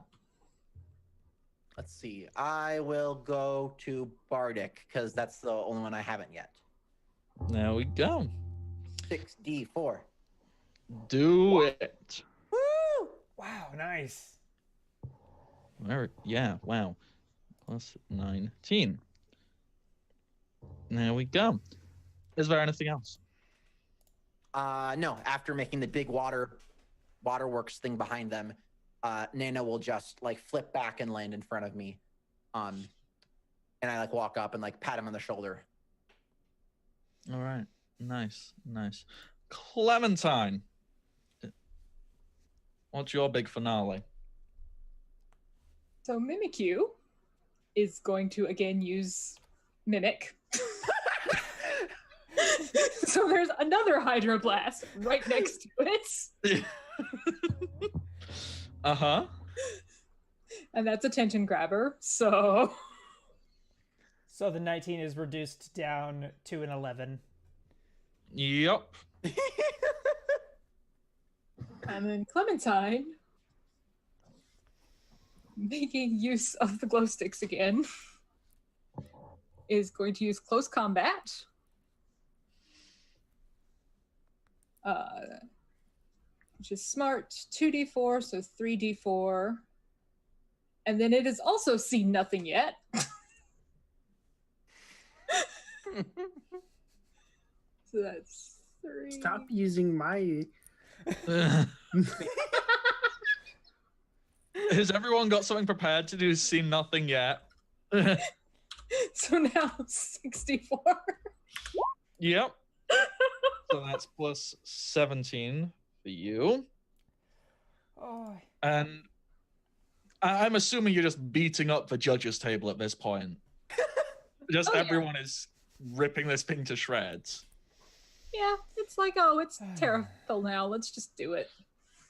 see. I will go to Bardic because that's the only one I haven't yet. There we go. 6d4. Do it. Woo! Wow, nice. Yeah, wow. Plus 19. There we go. Is there anything else? No. After making the big waterworks thing behind them, Nana will just like flip back and land in front of me, and I like walk up and like pat him on the shoulder. All right. Nice. Clementine. What's your big finale? So Mimikyu is going to again use Mimic. So there's another Hydroblast right next to it. Uh-huh. And that's a tension grabber, so... So the 19 is reduced down to an 11. Yup. And then Clementine, making use of the glow sticks again, is going to use close combat. Which is smart, 2d4, so 3d4. And then it has also seen nothing yet. So that's 3. Stop using my. Has everyone got something prepared to do? See nothing yet. So now 64. Yep. So that's plus 17 for you. Oh. And I'm assuming you're just beating up the judges' table at this point. Just everyone is ripping this thing to shreds. Yeah, it's like, oh, it's Terrafil now. Let's just do it.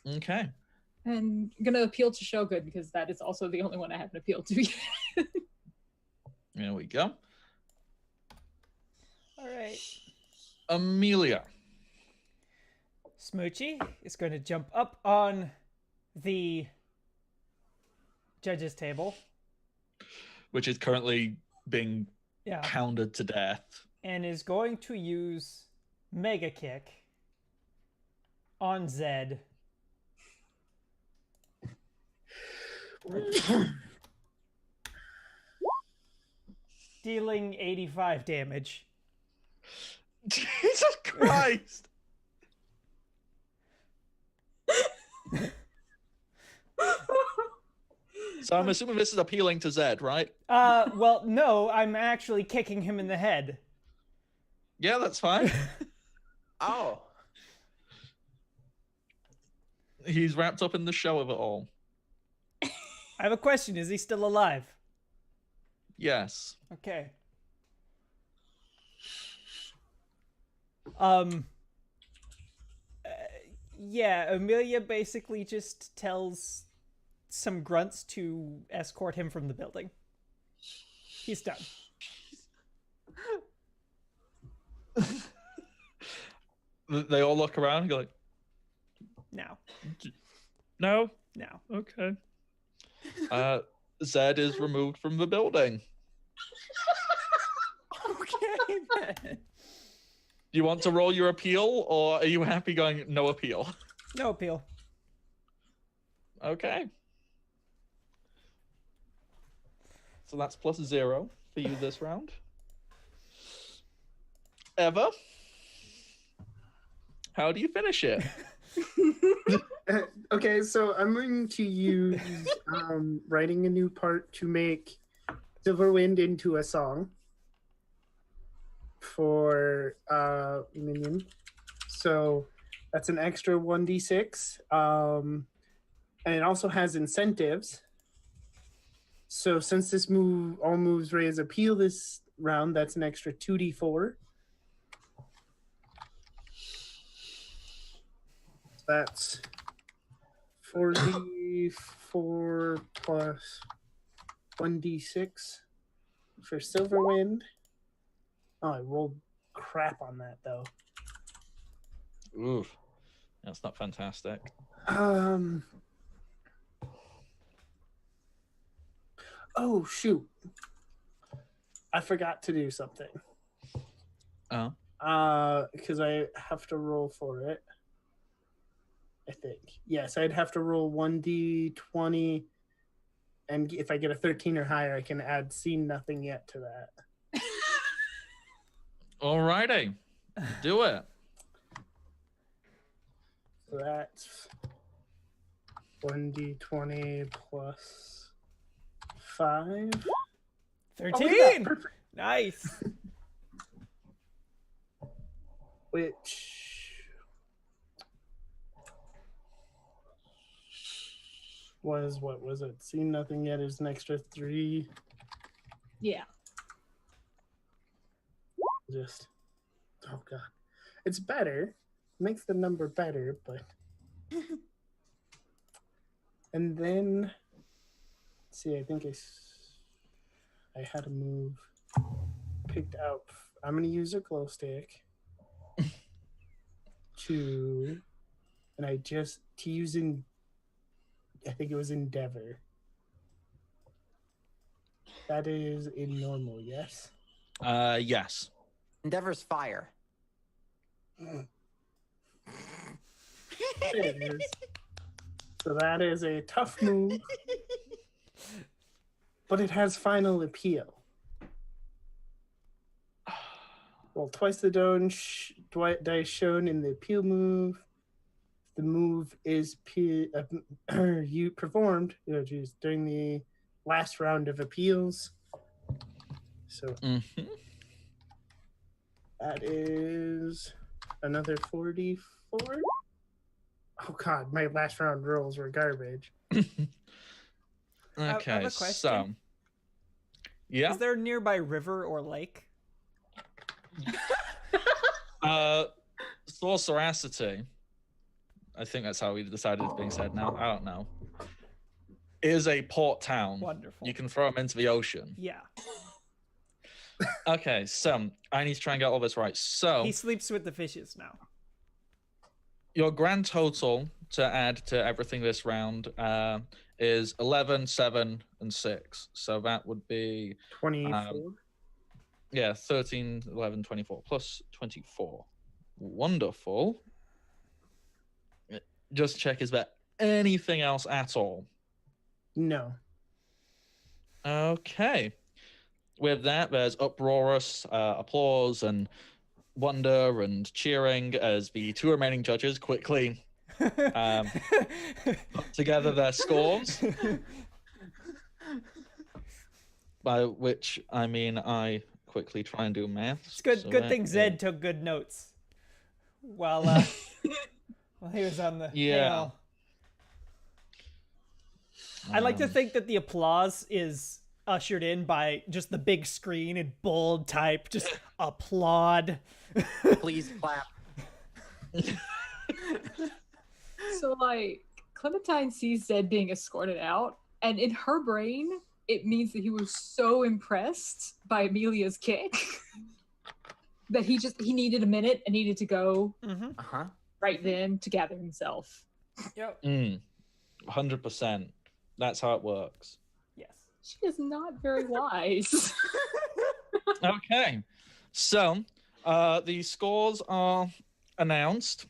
Okay. And I'm going to appeal to Shogun because that is also the only one I haven't appealed to yet. There we go. All right. Amelia. Smoochie is going to jump up on the judge's table. Which is currently being pounded to death. And is going to use Mega Kick on Zed. Dealing 85 damage. Jesus Christ! So I'm assuming this is appealing to Zed, right? Well, no, I'm actually kicking him in the head. Yeah, that's fine. Oh. He's wrapped up in the show of it all. I have a question. Is he still alive? Yes. Okay. Yeah, Amelia basically just tells some grunts to escort him from the building. He's done. They all look around and go like, Now. no? Now. Okay. Zed is removed from the building. Okay, then. Do you want to roll your appeal, or are you happy going no appeal? No appeal. Okay. So that's +0 for you this round. Eva, how do you finish it? Okay, so I'm going to use writing a new part to make Silverwind into a song for minion. So that's an extra 1d6. And it also has incentives. So since this move, all moves raise appeal this round, that's an extra 2d4. That's 4d4 plus 1d6 for Silverwind. Oh, I rolled crap on that though. Oof. That's not fantastic. Oh shoot. I forgot to do something. Oh. Because I have to roll for it. I think. Yes, I'd have to roll 1d20, and if I get a 13 or higher, I can add seen nothing yet to that. Alrighty. Do it. So that's 1d20 plus 5. 13! Perfect. Nice. Which was, what was it? Seen nothing yet is an extra 3. Yeah. Just, oh god. It's better. Makes the number better, but. And then, let's see, I think I had a move picked out. I'm going to use a glow stick to use I think it was Endeavor. That is in normal, yes? Yes. Endeavor's fire. It is. So that is a tough move. But it has final appeal. Roll twice the dice shown in the appeal move. The move is you performed during the last round of appeals. So that is another 44. Oh god, my last round rolls were garbage. Okay, I have a question. so yeah. Is there a nearby river or lake? Sorceracity, I think that's how we decided it's being said now. I don't know. Is a port town. Wonderful. You can throw them into the ocean. Yeah. Okay, so I need to try and get all this right. So He sleeps with the fishes now. your grand total to add to everything this round is 11, 7, and 6. So that would be 24. yeah, 13, 11, 24 plus 24. Wonderful. Just check, is there anything else at all? No. Okay. With that, there's uproarious applause and wonder and cheering as the two remaining judges quickly put together their scores. By which I mean I quickly try and do math. It's good. Good thing Zed took good notes while while he was on the panel. I like to think that the applause is ushered in by just the big screen in bold type. Just applaud. Please clap. So, like, Clementine sees Zed being escorted out, and in her brain, it means that he was so impressed by Amelia's kick that he needed a minute and needed to go right then to gather himself. Yep. 100%. That's how it works. Yes. She is not very wise. Okay. So, the scores are announced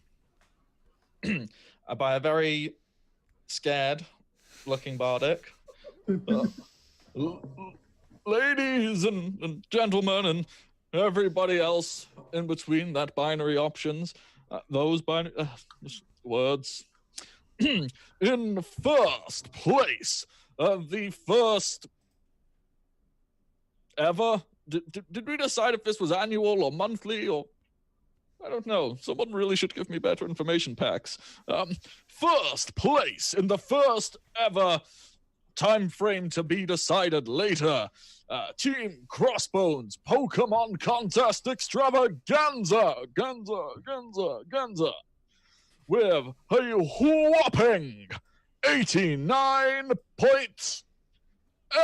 by a very scared-looking Bardic. Ladies and gentlemen and everybody else in between that binary options, those binary words. In first place, the first ever. Did we decide if this was annual or monthly or? I don't know. Someone really should give me better information packs. First place in the first ever time frame to be decided later. Team Crossbones Pokemon Contest Extravaganza. Ganza. With a whopping 89 points.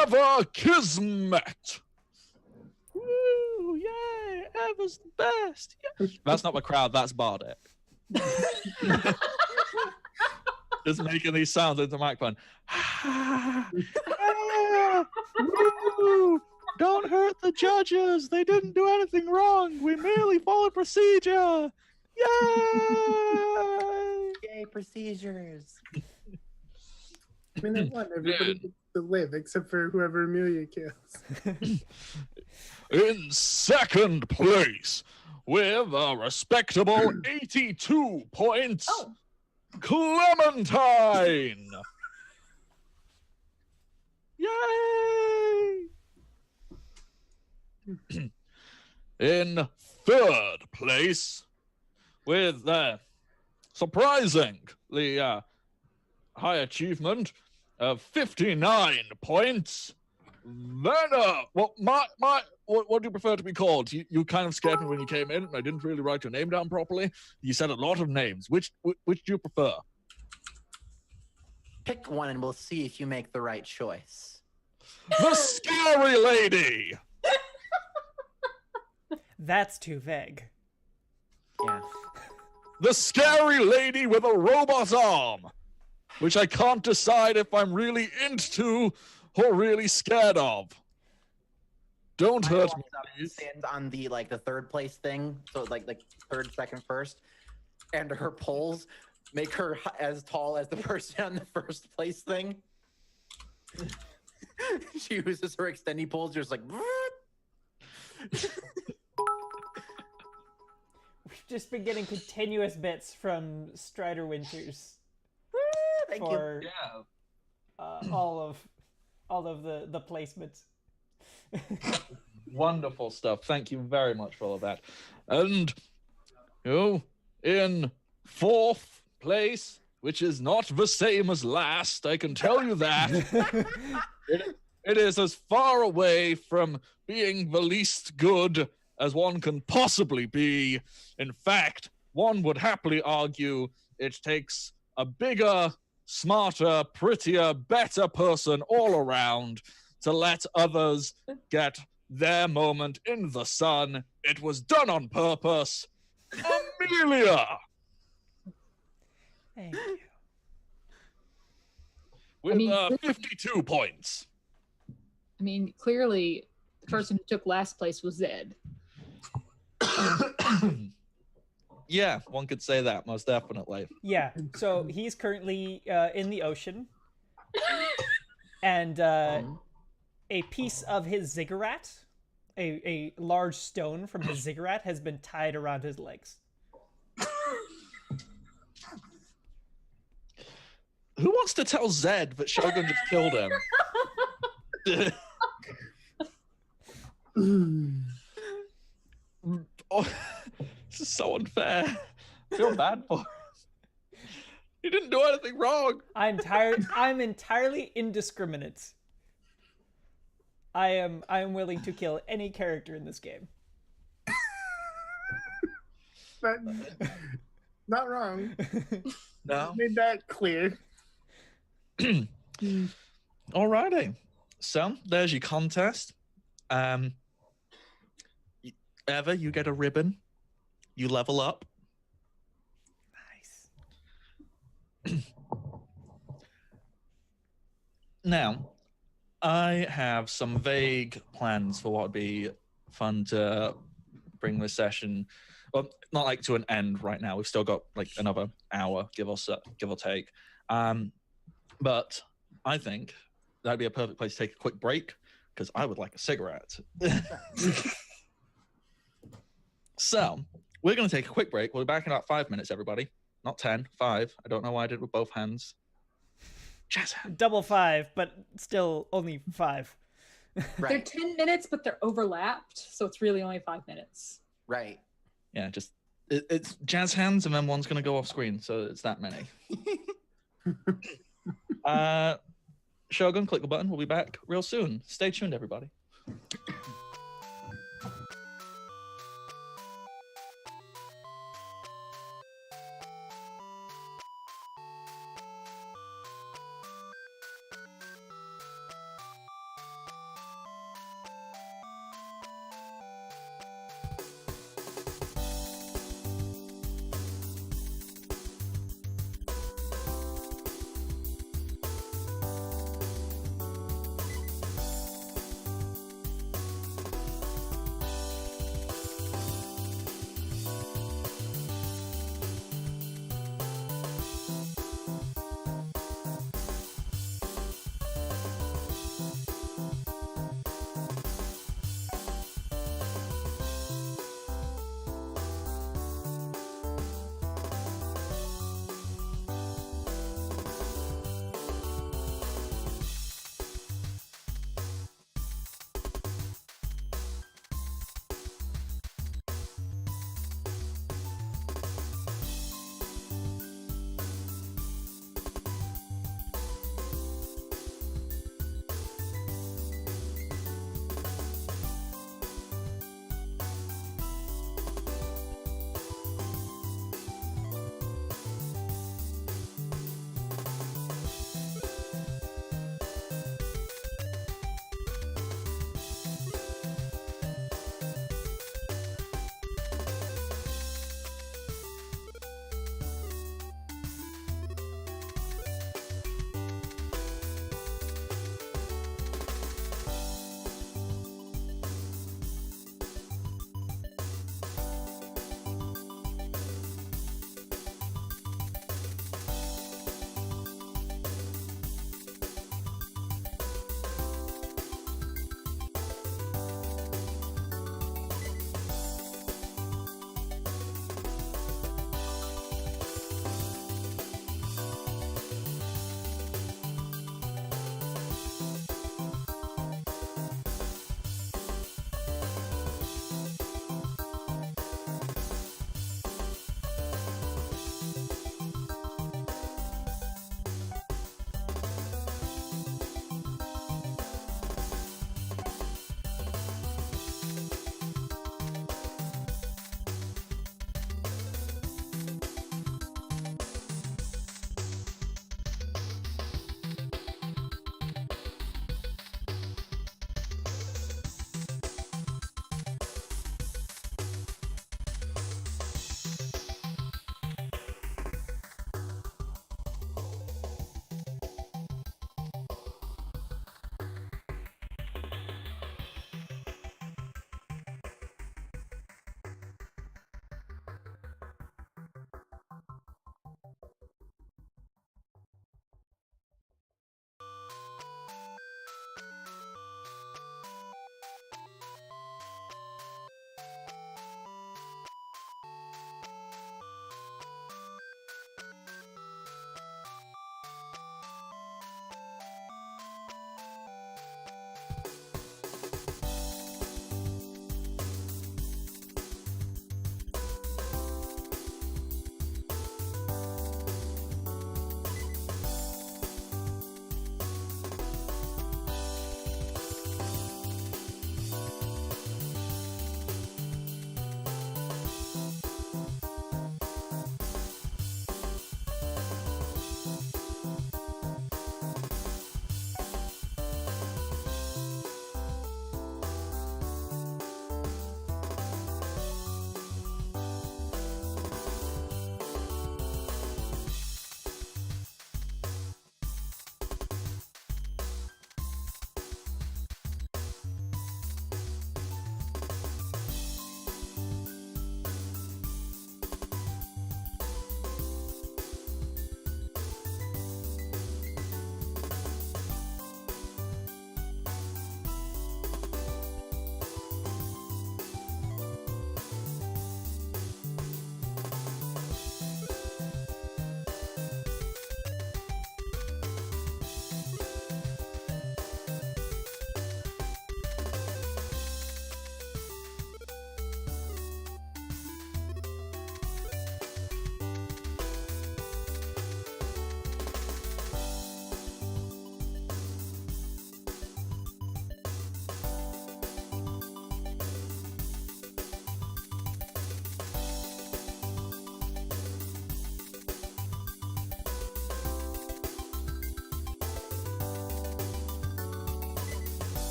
Ever Kismet. Woo, yay, Ever's the best. Yeah. That's not my crowd, that's Bardic. Just making these sounds into the microphone. Woo, don't hurt the judges. They didn't do anything wrong. We merely followed procedure. Yay! Yay, procedures. I mean, they won. Everybody gets to live except for whoever Amelia kills. In second place, with a respectable 82 points, Clementine! Yay! In third place, with surprisingly high achievement of 59 points, Vanna. Well, what do you prefer to be called? You kind of scared me when you came in, and I didn't really write your name down properly. You said a lot of names. Which do you prefer? Pick one, and we'll see if you make the right choice. The Scary Lady. That's too vague. Yeah. The Scary Lady with a robot arm, which I can't decide if I'm really into or really scared of. Don't hurt me, please. Stands on the third place thing, so like third, second, first, and her poles make her as tall as the person on the first place thing. She uses her extending poles, just like. We've just been getting continuous bits from Strider Winters for all of the placements. Wonderful stuff. Thank you very much for all of that. And in fourth place, which is not the same as last, I can tell you that. It is as far away from being the least good as one can possibly be. In fact, one would happily argue it takes a bigger, smarter, prettier, better person all around to let others get their moment in the sun. It was done on purpose. Amelia! Thank you. With 52 points. I mean, clearly, the person who took last place was Zed. Yeah, one could say that, most definitely. Yeah, so he's currently in the ocean. And a piece of his ziggurat, a large stone from his ziggurat, has been tied around his legs. Who wants to tell Zed that Shogun just killed him? Oh, this is so unfair. I feel bad for him. He didn't do anything wrong. I'm entirely indiscriminate. I am willing to kill any character in this game. But not wrong. No. Made that clear. Alrighty. So there's your contest. Eva, you get a ribbon. You level up. Nice. Now, I have some vague plans for what would be fun to bring this session. Well, not like to an end right now. We've still got like another hour, give or take. But I think that'd be a perfect place to take a quick break because I would like a cigarette. So we're going to take a quick break. We'll be back in about 5 minutes, everybody. Not 10, 5. I don't know why I did it with both hands. Jazz hand. Double 5, but still only 5. They're Right. 10 minutes, but they're overlapped, so it's really only 5 minutes. Right. Yeah, just it's jazz hands, and then one's going to go off screen, so it's that many. Shogun, click the button. We'll be back real soon. Stay tuned, everybody.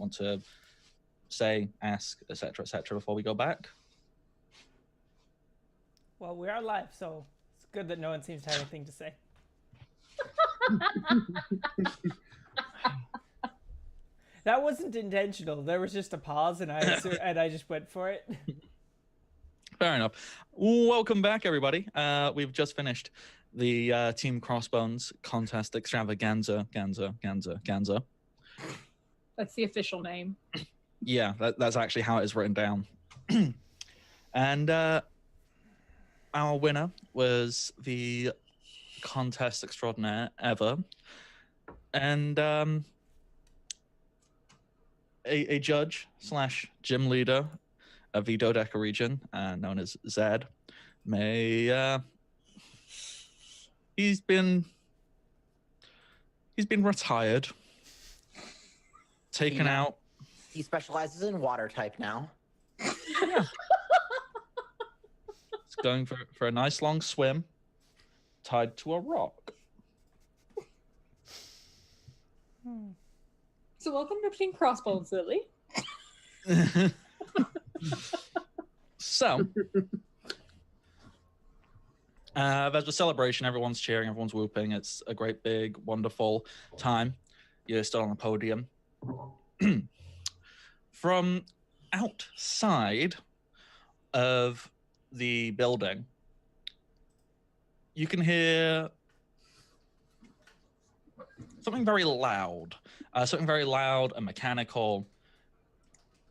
want to say, ask, etc., before we go back? Well, we are live, so it's good that no one seems to have anything to say. That wasn't intentional. There was just a pause, and I just went for it. Fair enough. Welcome back, everybody. We've just finished the Team Crossbones contest extravaganza. Ganza. That's the official name. Yeah, that's actually how it is written down. And our winner was the contest extraordinaire ever, and a judge / gym leader of the Dodeca region, known as Zed. He's been retired, taken out. He specializes in water type now. Yeah. He's going for a nice long swim, tied to a rock. So welcome to Team Crossbones, Lily. So, there's a celebration. Everyone's cheering. Everyone's whooping. It's a great, big, wonderful time. You're still on the podium. From outside of the building, you can hear something very loud. Something very loud and mechanical.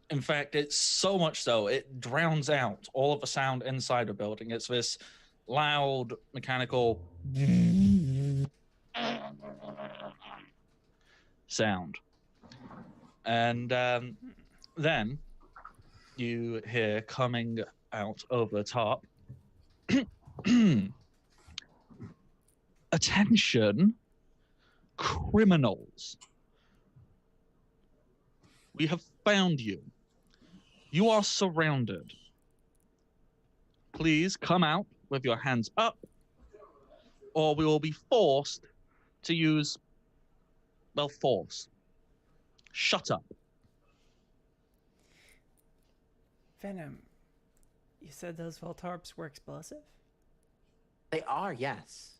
In fact, it's so much so, it drowns out all of the sound inside the building. It's this loud, mechanical sound. And then you hear coming out over the top, attention, criminals. We have found you. You are surrounded. Please come out with your hands up, or we will be forced to use, well, force. Shut up. Venom, you said those Voltarps were explosive? They are, yes.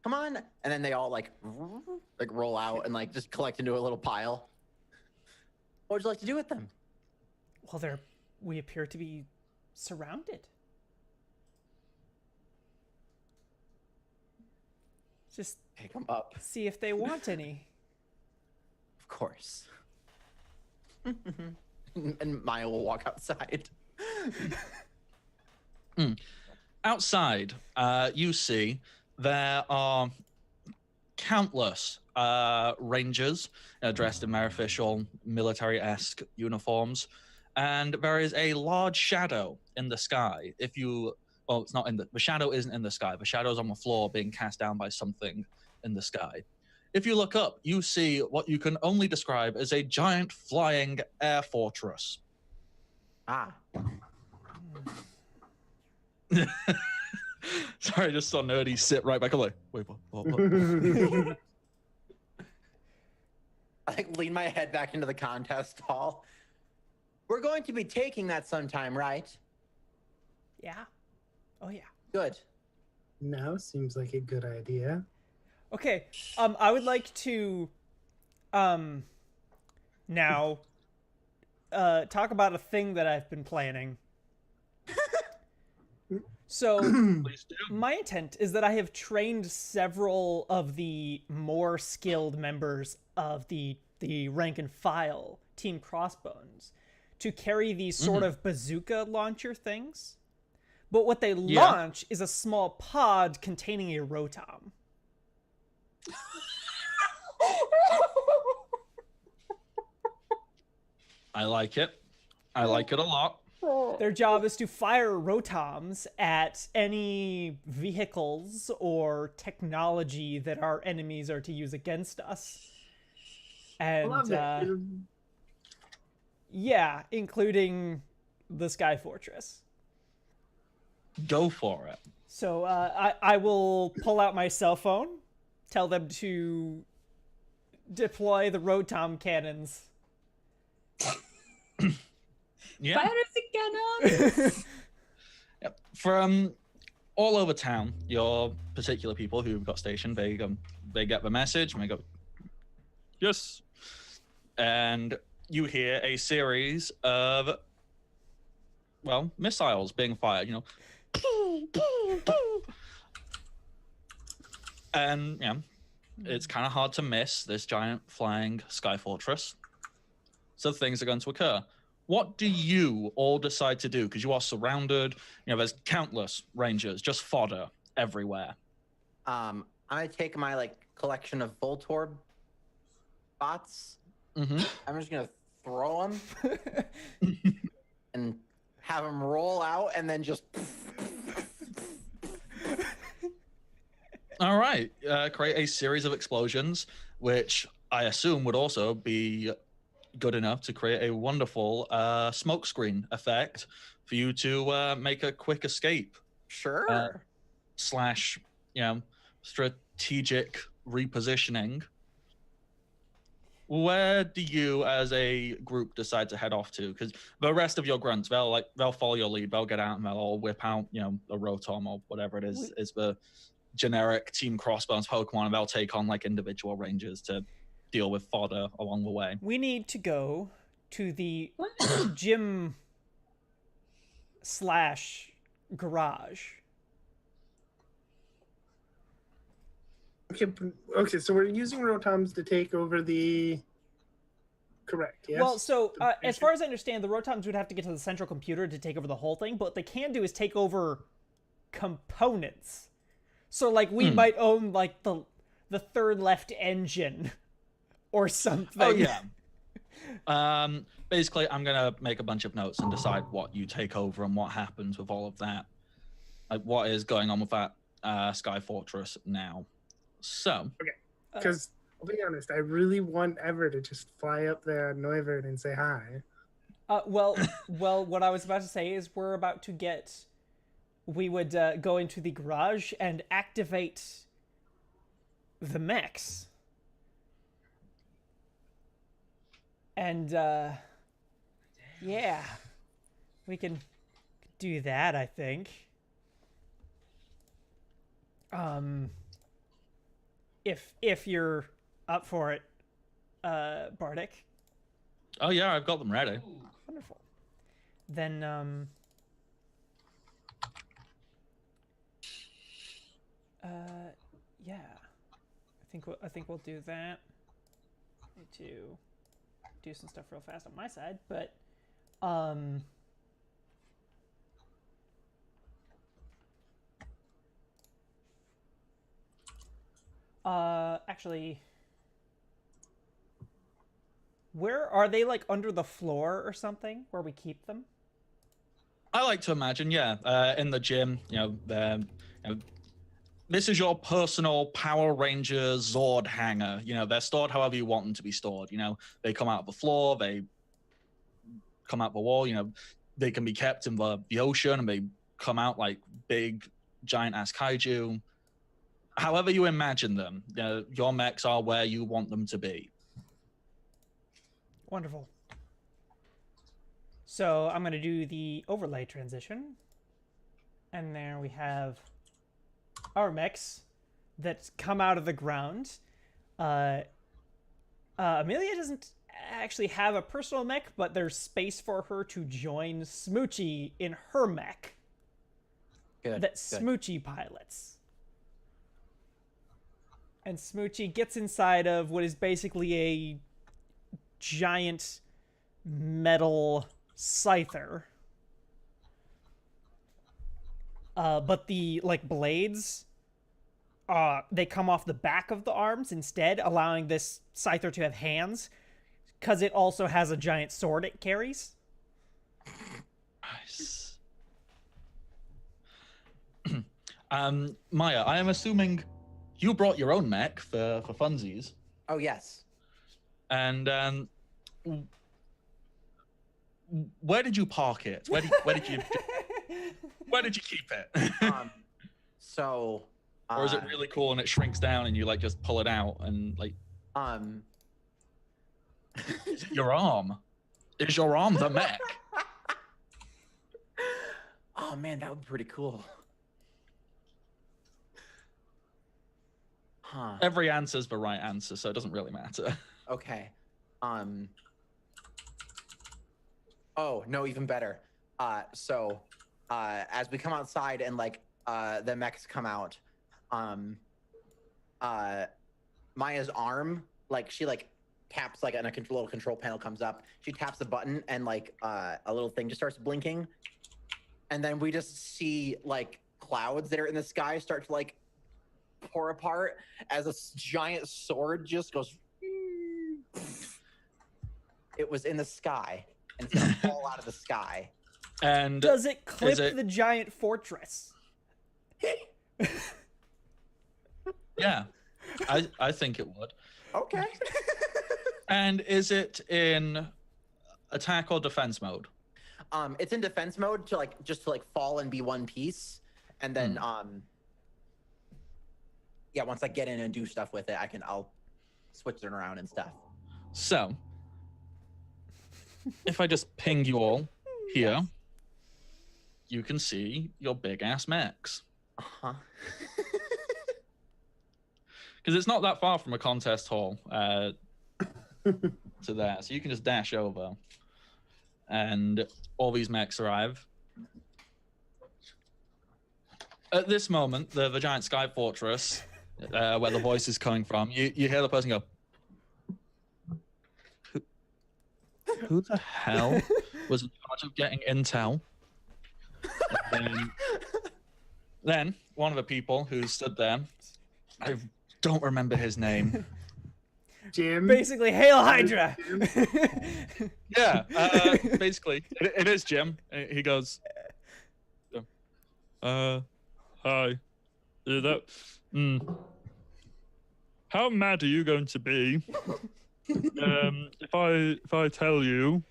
Come on. And then they all like roll out and like just collect into a little pile. What would you like to do with them? Well, we appear to be surrounded. Just Pick them up. see if they want any. Of course. And Maya will walk outside. Outside, you see there are countless rangers dressed in their official military-esque uniforms, and there is a large shadow in the sky. Well, it's not the shadow isn't in the sky. The shadow's on the floor being cast down by something in the sky. If you look up, you see what you can only describe as a giant flying air fortress. Ah. Sorry, I just saw Nerdy sit right back. I'm like, wait, what? I like lean my head back into the contest hall. We're going to be taking that sometime, right? Yeah. Oh, yeah. Good. Now seems like a good idea. Okay, I would like to, now, talk about a thing that I've been planning. So, my intent is that I have trained several of the more skilled members of the rank and file Team Crossbones to carry these sort of bazooka launcher things. But what they launch is a small pod containing a rotom. I like it. I like it a lot. Their job is to fire rotoms at any vehicles or technology that our enemies are to use against us. And Love it. yeah, including the Sky Fortress. Go for it. So I will pull out my cell phone, tell them to deploy the Rotom cannons. Yeah. Fire cannons! Yep. From all over town, your particular people who've got stationed, they get the message and they go, yes. And you hear a series of, well, missiles being fired, And, it's kind of hard to miss this giant flying sky fortress. So things are going to occur. What do you all decide to do? Because you are surrounded, there's countless rangers, just fodder everywhere. I'm gonna take my collection of Voltorb bots. Mm-hmm. I'm just gonna throw them and have them roll out, and then just. All right. Create a series of explosions, which I assume would also be good enough to create a wonderful smoke screen effect for you to make a quick escape. Sure. Slash, strategic repositioning. Where do you, as a group, decide to head off to? Because the rest of your grunts, they'll follow your lead. They'll get out and they'll all whip out, a Rotom or whatever it is the generic Team Crossbones Pokemon, and they'll take on individual rangers to deal with fodder along the way. We need to go to the gym / garage. Okay, so we're using Rotoms to take over the... Correct, yes? Well, so as far as I understand, the Rotoms would have to get to the central computer to take over the whole thing, but what they can do is take over components. So, we might own, the third left engine or something. Oh, yeah. Basically, I'm going to make a bunch of notes and decide what you take over and what happens with all of that. What is going on with that Sky Fortress now. So. Okay, because I'll be honest, I really want Ever to just fly up there on Noivern and say hi. Well, what I was about to say is we would go into the garage and activate the mechs. And, yeah, we can do that, I think. If you're up for it, Bardic. Oh, yeah, I've got them ready. Wonderful. Then, yeah, I think we'll do that. Need to do some stuff real fast on my side, but actually, where are they? Under the floor or something where we keep them? I like to imagine, in the gym, this is your personal Power Ranger Zord hanger. They're stored however you want them to be stored. They come out of the floor, they come out the wall. They can be kept in the ocean, and they come out like big, giant-ass kaiju. However you imagine them, your mechs are where you want them to be. Wonderful. So I'm going to do the overlay transition. And there we have our mechs that come out of the ground. Amelia doesn't actually have a personal mech, but there's space for her to join Smoochie in her mech. That Smoochie pilots. And Smoochie gets inside of what is basically a giant metal scyther. But the blades, they come off the back of the arms instead, allowing this scyther to have hands, because it also has a giant sword it carries. Nice. Maya, I am assuming you brought your own mech for funsies. Oh, yes. And where did you park it? Where did you keep it? So. Or is it really cool and it shrinks down and you just pull it out and Is it your arm? Is your arm the mech? Oh man, that would be pretty cool. Huh. Every answer's the right answer, so it doesn't really matter. Okay. Oh no, even better. So as we come outside and like the mechs come out, Maya's arm, like she like taps like and a little control panel comes up. She taps the button and like a little thing just starts blinking, and then we just see like clouds that are in the sky start to like pour apart as a giant sword just goes. It was in the sky and it's gonna fall out of the sky. And Does it clip the giant fortress? yeah, I think it would. Okay. And is it in attack or defense mode? It's in defense mode to like just to like fall and be one piece, and then yeah, once I get in and do stuff with it, I'll switch it around and stuff. So, if I just ping you all here, you can see your big ass mechs. Uh-huh. Because it's not that far from a contest hall to there, so you can just dash over, and all these mechs arrive. At this moment, the giant sky fortress, where the voice is coming from, you hear the person go, who the hell was in charge of getting intel? Then one of the people who stood there, I don't remember his name. Jim. Basically, Hail Hydra! Yeah, basically, it is Jim. He goes, hi. How mad are you going to be if I tell you?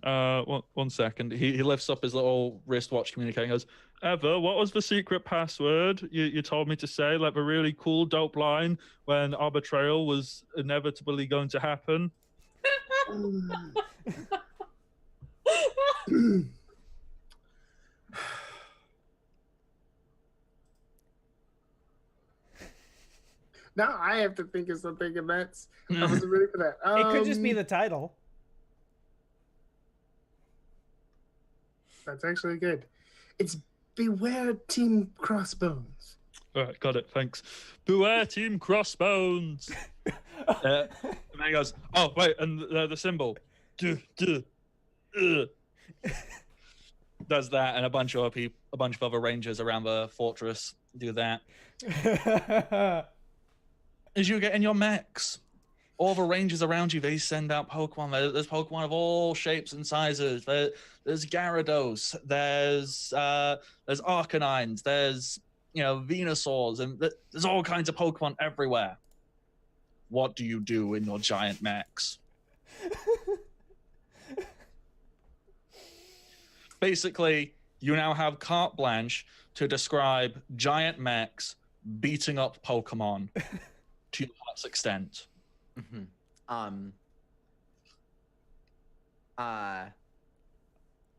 One second. He lifts up his little wristwatch communicator and goes, Eva, what was the secret password you told me to say? Like the really cool, dope line when our betrayal was inevitably going to happen? Now I have to think of something, and I wasn't ready for that. It could just be the title. That's actually good. It's Beware Team Crossbones. All right, got it. Thanks. Beware Team Crossbones. And then he goes, oh, wait, and the symbol. Does that, and a bunch of other rangers around the fortress do that. As you get in your mechs, all the rangers around you, they send out Pokemon. There's Pokemon of all shapes and sizes. There's Gyarados. There's Arcanines. There's Venusaurs, and there's all kinds of Pokemon everywhere. What do you do in your giant mechs? Basically, you now have carte blanche to describe giant mechs beating up Pokemon to your heart's extent. Mm-hmm.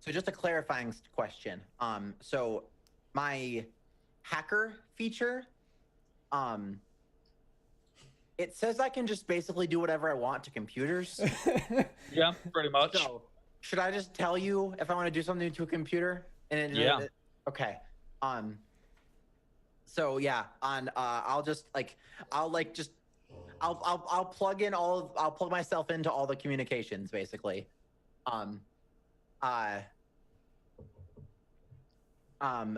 So just a clarifying question. So my hacker feature, it says I can just basically do whatever I want to computers. Yeah, pretty much. So should I just tell you if I want to do something to a computer? Yeah. Okay. So yeah, I'll plug myself into all the communications basically.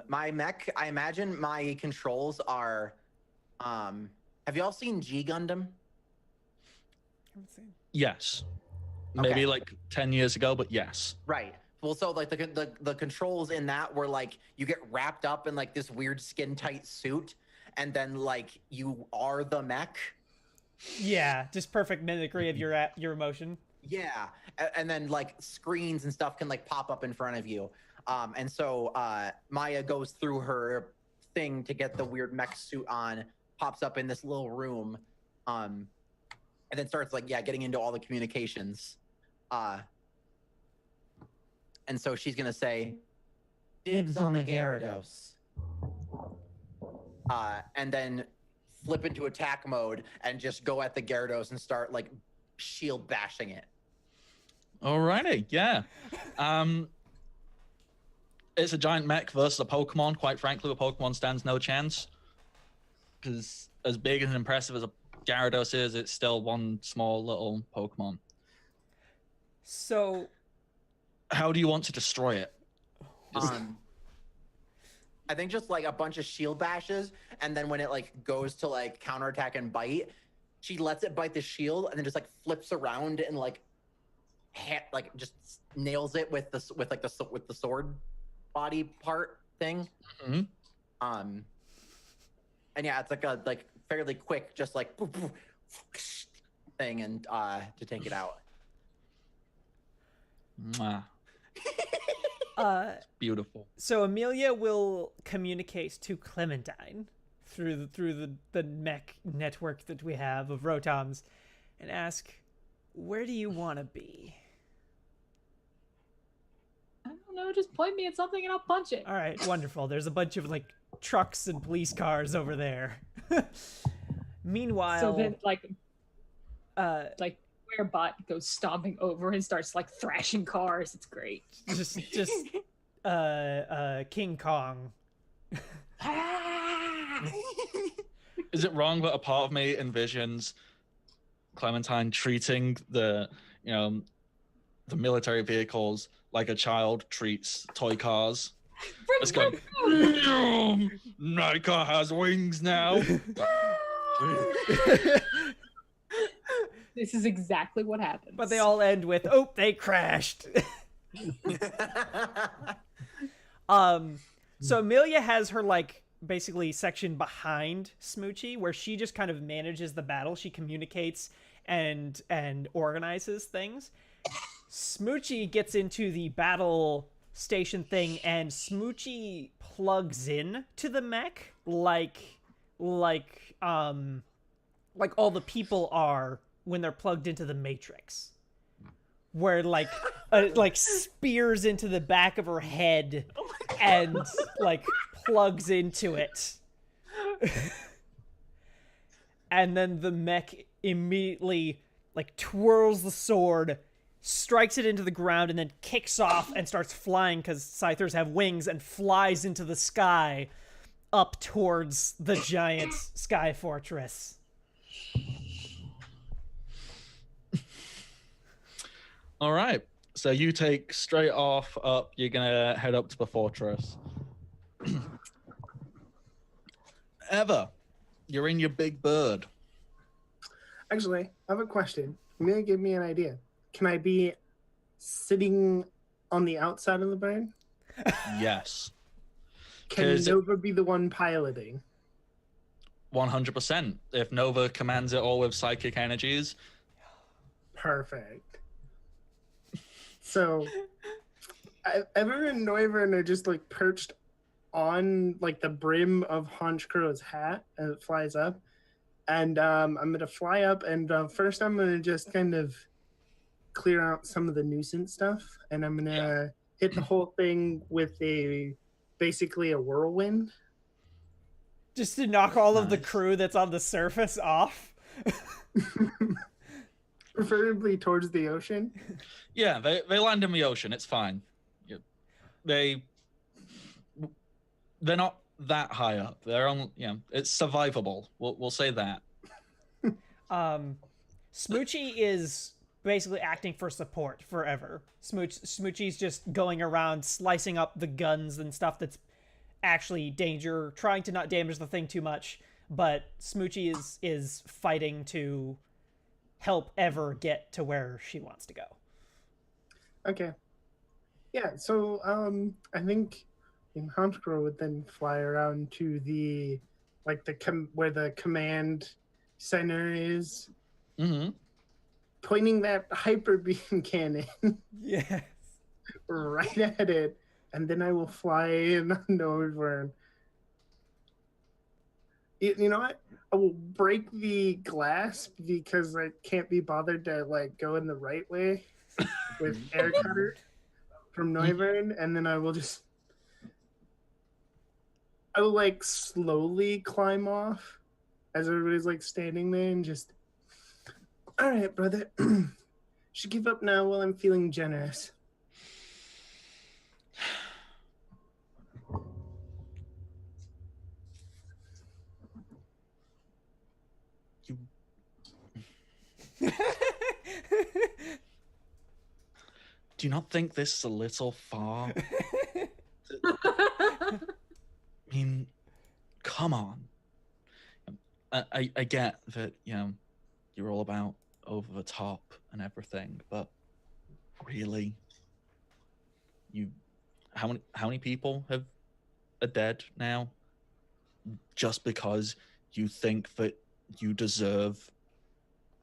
My mech, I imagine my controls are, have you all seen G Gundam? Yes. Maybe Okay. like 10 years ago, but yes. Right. Well, so like the controls in that were like you get wrapped up in like this weird skin tight suit, and then like you are the mech. Yeah, just perfect mimicry of your emotion. Yeah, and then like screens and stuff can like pop up in front of you, and so Maya goes through her thing to get the weird mech suit on, pops up in this little room, and then starts like getting into all the communications. And so she's gonna say, Dibs on the Gyarados. and then flip into attack mode and just go at the Gyarados and start like shield bashing it. Alrighty, yeah. It's a giant mech versus a Pokemon. Quite frankly, a Pokemon stands no chance. Because as big and impressive as a Gyarados is, it's still one small little Pokemon. So, how do you want to destroy it? I think just like a bunch of shield bashes, and then when it like goes to like counterattack and bite, she lets it bite the shield, and then just like flips around and like just nails it with the sword body part thing. Mm-hmm. And yeah, it's like a fairly quick, just like poof, poof, thing, and to take it out. Mwah. Beautiful. So Amelia will communicate to Clementine through the mech network that we have of Rotoms, and ask, "Where do you want to be?" I don't know. Just point me at something and I'll punch it. All right, wonderful. There's a bunch of like trucks and police cars over there. Meanwhile, So then, like Werebot goes stomping over and starts like thrashing cars. It's great. just King Kong. Is it wrong that a part of me envisions Clementine treating the military vehicles like a child treats toy cars? It's going, my car has wings now. This is exactly what happens. But they all end with, "Oh, they crashed." So Amelia has her like basically section behind Smoochie where she just kind of manages the battle. She communicates and organizes things. Smoochie gets into the battle station thing, and Smoochie plugs in to the mech like all the people are when they're plugged into the Matrix, where like spears into the back of her head and like plugs into it. And then the mech immediately like twirls the sword, strikes it into the ground, and then kicks off and starts flying because Scythers have wings, and flies into the sky up towards the giant sky fortress. All right. So you take straight off up. You're going to head up to the fortress. Eva, you're in your big bird. Actually, I have a question. Amelia gave me an idea. Can I be sitting on the outside of the bird? Yes. Can Nova be the one piloting? 100%. If Nova commands it all with psychic energies. Perfect. So, Ever and Neuver are just like perched on like the brim of Honchkro's hat as it flies up. And I'm going to fly up, and first I'm going to just kind of clear out some of the nuisance stuff. And I'm going to hit the whole thing with basically a whirlwind. Just to knock all of the crew that's on the surface off. Preferably towards the ocean. Yeah, they land in the ocean. It's fine. They're not that high up. They're on. It's survivable. We'll say that. Smoochie is basically acting for support forever. Smoochie's just going around slicing up the guns and stuff that's actually danger, trying to not damage the thing too much. But Smoochie is fighting to help Ever get to where she wants to go. Okay. Yeah, so I think Honchkro would then fly around to the where the command center is, pointing that hyper beam cannon Yes. right at it, and then I will fly in over. You know what? I will break the glass because I can't be bothered to like go in the right way with air cutter from Neuvern, and then I will like slowly climb off as everybody's like standing there and just, all right, brother, should give up now while I'm feeling generous. Do you not think this is a little far? I mean, come on. I get that, you know, you're all about over the top and everything, but really, how many people are dead now just because you think that you deserve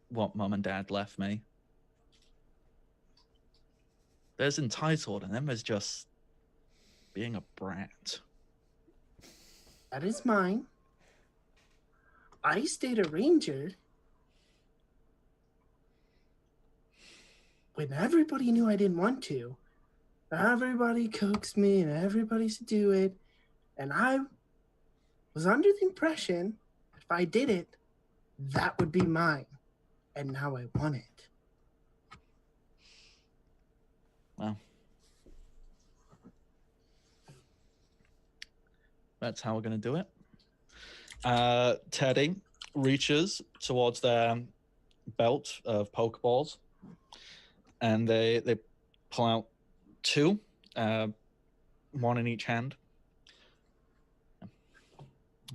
what mum and dad left me? There's entitled, and then there's just being a brat. That is mine. I stayed a ranger when everybody knew I didn't want to. Everybody coaxed me and everybody said do it. And I was under the impression if I did it, that would be mine. And now I want it. Well, that's how we're going to do it. Teddy reaches towards their belt of Pokeballs, and they pull out two, one in each hand.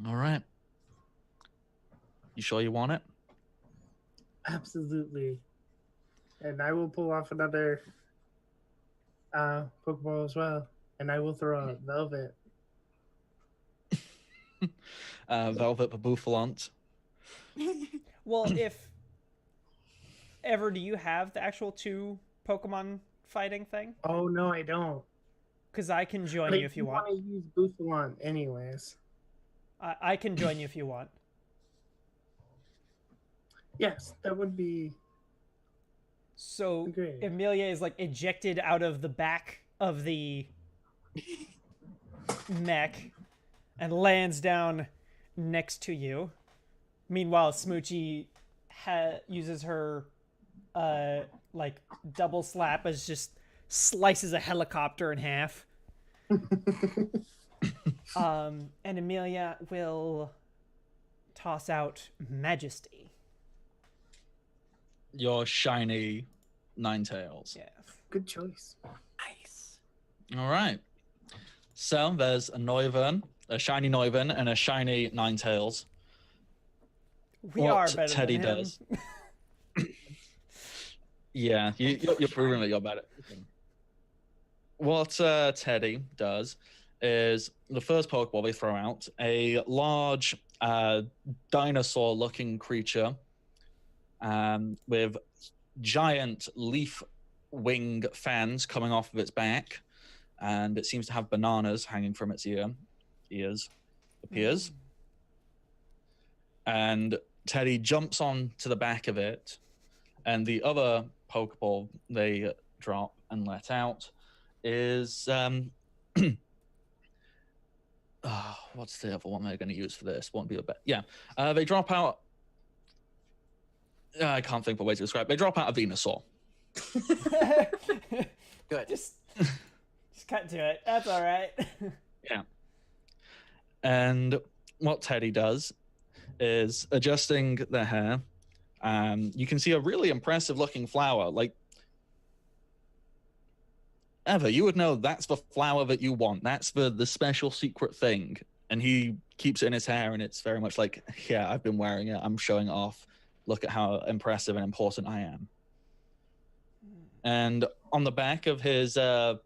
All right. You sure you want it? Absolutely. And I will pull off another Pokeball as well. And I will throw a Velvet. Velvet Baboufalant. Well, if ever, do you have the actual 2 Pokemon fighting thing? Oh, no, I don't. Because I can join you if you want. I want to use Bouffalant anyways. I can join you if you want. Yes, that would be... So great. Amelia is like ejected out of the back of the mech and lands down next to you. Meanwhile, Smoochie uses her like double slap as just slices a helicopter in half. And Amelia will toss out Majesty. Your shiny Ninetales. Yeah. Good choice. Nice. All right. So there's a Noivern, a shiny Noivern, and a shiny Ninetales. We What are better Teddy than him. does. Yeah, you're proving that you're better. What Teddy does is the first Pokeball they throw out, a large dinosaur-looking creature with giant leaf wing fans coming off of its back, and it seems to have bananas hanging from its ears, appears. And Teddy jumps on to the back of it, and the other Pokeball they drop and let out is what's the other one they're going to use for this? Won't be a bet. Yeah, they drop out. I can't think of a way to describe it. They drop out a Venusaur. Good. Just cut to it. That's all right. Yeah. And what Teddy does is adjusting the hair. You can see a really impressive looking flower. Like, Eva, you would know that's the flower that you want. That's the special secret thing. And he keeps it in his hair, and it's very much like, yeah, I've been wearing it. I'm showing it off. Look at how impressive and important I am. And on the back of his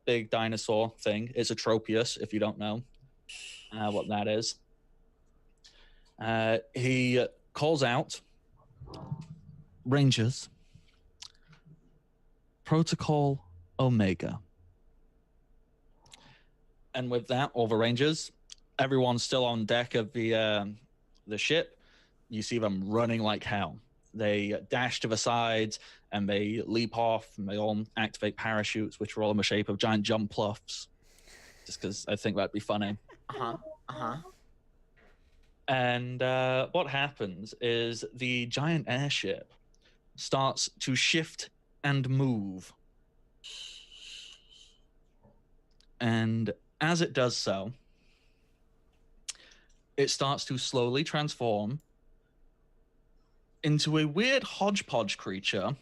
big dinosaur thing is a Tropius, if you don't know what that is. He calls out, Rangers, Protocol Omega. And with that, all the Rangers, everyone's still on deck of the the ship, you see them running like hell. They dash to the sides and they leap off, and they all activate parachutes, which are all in the shape of giant jump pluffs. Just because I think that'd be funny. And what happens is the giant airship starts to shift and move. And as it does so, it starts to slowly transform into a weird hodgepodge creature.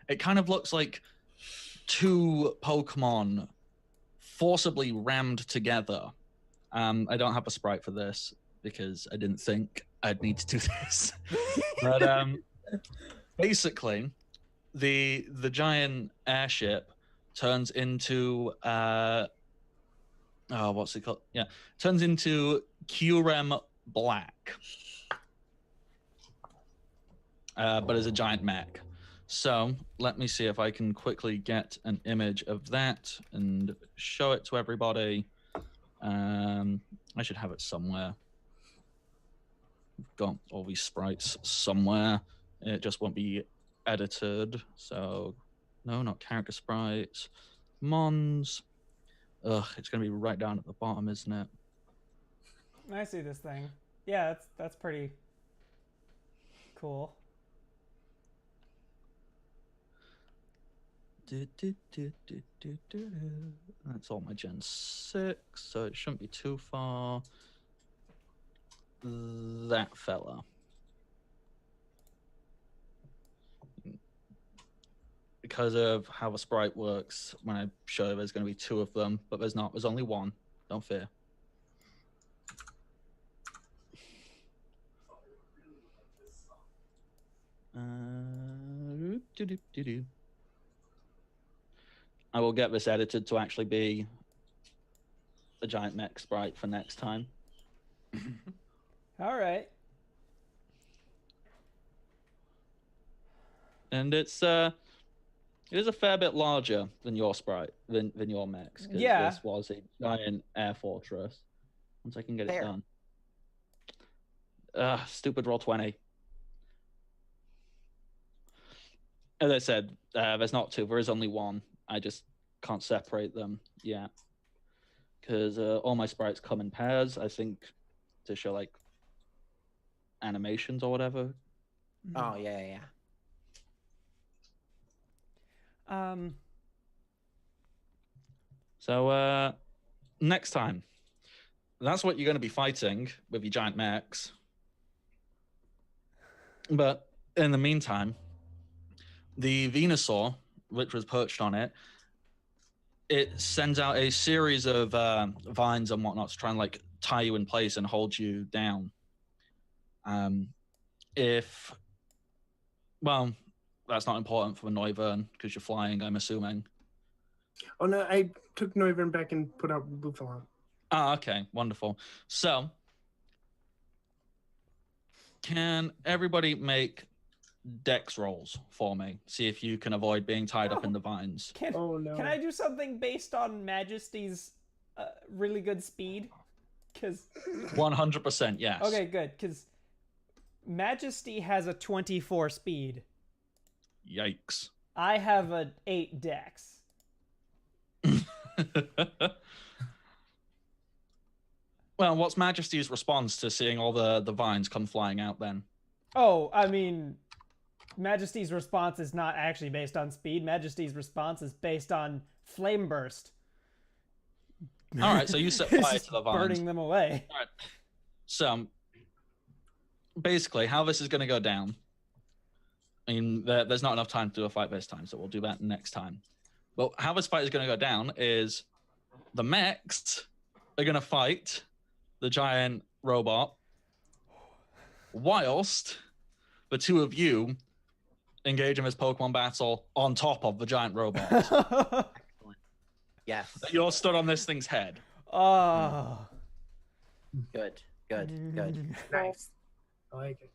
It kind of looks like two Pokemon forcibly rammed together. I don't have a sprite for this because I didn't think I'd need to do this. But basically, the giant airship turns into what's it called? Yeah, turns into Qrem Black, but as a giant mech. So let me see if I can quickly get an image of that and show it to everybody. I should have it somewhere. We've got all these sprites somewhere. It just won't be edited. So no, not character sprites. Mons. Ugh, it's gonna be right down at the bottom, isn't it? I see this thing. Yeah, that's pretty cool. That's all my Gen 6, so it shouldn't be too far. That fella. Because of how the sprite works, when I show there's going to be two of them, but there's not. There's only one. Don't fear. I will get this edited to actually be a giant mech sprite for next time. All right. And it is a fair bit larger than your sprite, than your mechs. Yeah. This was a giant air fortress. Once I can get it done. Stupid roll 20. As I said, there's not two. There is only one. I just can't separate them yet. Because all my sprites come in pairs, I think, to show, like, animations or whatever. Oh, yeah. So, next time, that's what you're going to be fighting with your giant mechs. But in the meantime, the Venusaur, which was perched on it, it sends out a series of vines and whatnot to try and like tie you in place and hold you down. Well, that's not important for Noivern because you're flying, I'm assuming. Oh no, I took Noivern back and put out Bufalon. Ah, okay, wonderful. So, can everybody make dex rolls for me? See if you can avoid being tied up in the vines. Can I do something based on Majesty's really good speed? 100%, yes. Okay, good. Because Majesty has a 24 speed. Yikes. I have an 8 dex. Well, what's Majesty's response to seeing all the vines come flying out then? Oh, I mean, Majesty's response is not actually based on speed. Majesty's response is based on flame burst. All right, so you set fire to the vines. Burning them away. All right. So, basically, how this is going to go down, I mean, there's not enough time to do a fight this time, so we'll do that next time. But how this fight is going to go down is the mechs are going to fight the giant robot whilst the two of you engage in this Pokemon battle on top of the giant robot. Excellent. Yes. You're stood on this thing's head. Oh. Good. Nice. I like it.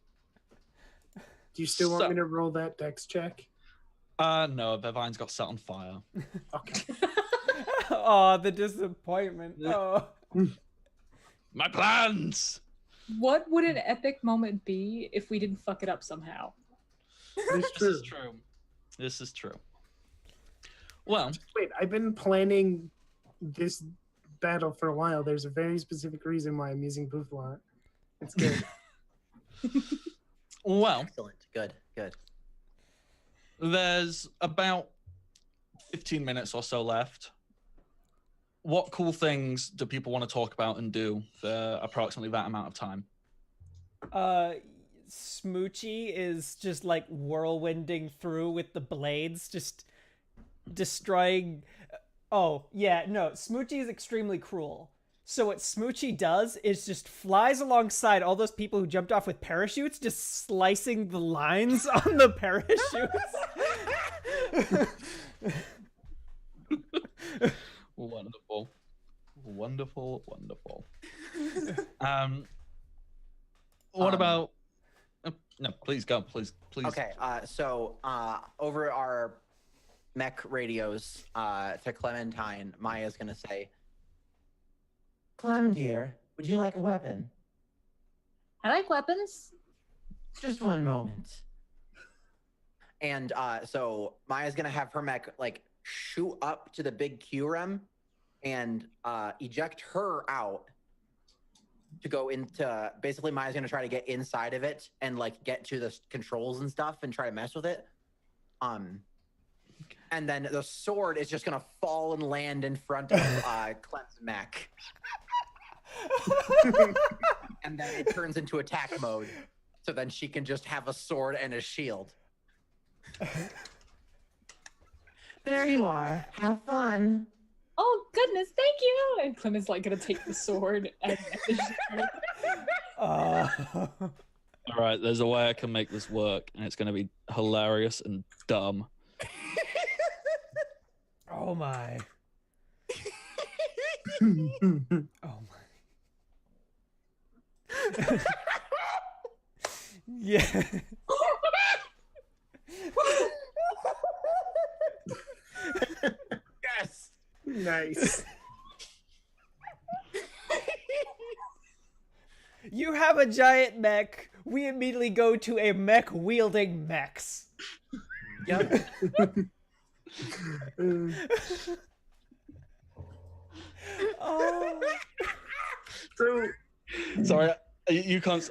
Do you still want me to roll that dex check? No, the vines got set on fire. Okay. Oh, the disappointment. Oh. My plans! What would an epic moment be if we didn't fuck it up somehow? It's This true. is true. This is true. Well, Wait, I've been planning this battle for a while. There's a very specific reason why I'm using Booth a lot. It's good. well, Excellent. Good. Good. there's about 15 minutes or so left. What cool things do people want to talk about and do for approximately that amount of time? Smoochie is just like whirlwinding through with the blades, just destroying. Oh, yeah, no, Smoochie is extremely cruel. So what Smoochie does is just flies alongside all those people who jumped off with parachutes, just slicing the lines on the parachutes. Wonderful. Wonderful. What about... no, please go. Please. Okay. So over our mech radios to Clementine, Maya's gonna say, Clem, dear, would you like a weapon? I like weapons. Just one moment. and so Maya's gonna have her mech like shoot up to the big QREM and eject her out to go into. Basically, Maya's gonna try to get inside of it and like get to the controls and stuff and try to mess with it. And then the sword is just gonna fall and land in front of Clem's mech. And then it turns into attack mode. So then she can just have a sword and a shield. There you are. Have fun. Oh goodness, thank you! And Clem is like gonna take the sword and All right, there's a way I can make this work, and it's going to be hilarious and dumb. Oh my. Oh my. Yeah. Yes. Nice. You have a giant mech. We immediately go to a mech wielding mechs. Yep. Oh. So Sorry, you can't.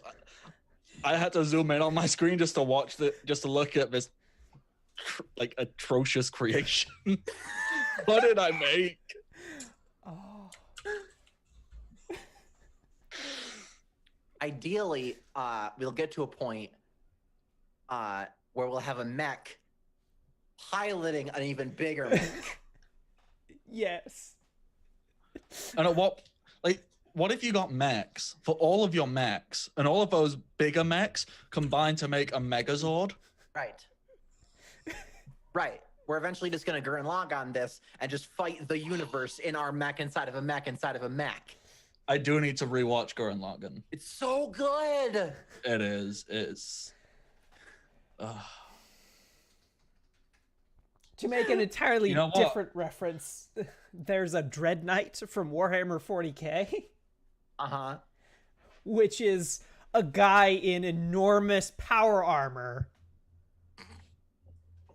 I had to zoom in on my screen just to watch just to look at this like atrocious creation. What did I make? Oh. Ideally, we'll get to a point where we'll have a mech piloting an even bigger mech. Yes. And at what if you got mechs for all of your mechs and all of those bigger mechs combined to make a Megazord? Right. Right. We're eventually just going to Gurren log on this and just fight the universe in our mech inside of a mech inside of a mech. I do need to rewatch Gurren Lagann. It's so good. It is. It's. To make an entirely You know what? different reference, there's a Dread Knight from Warhammer 40k, Uh-huh. which is a guy in enormous power armor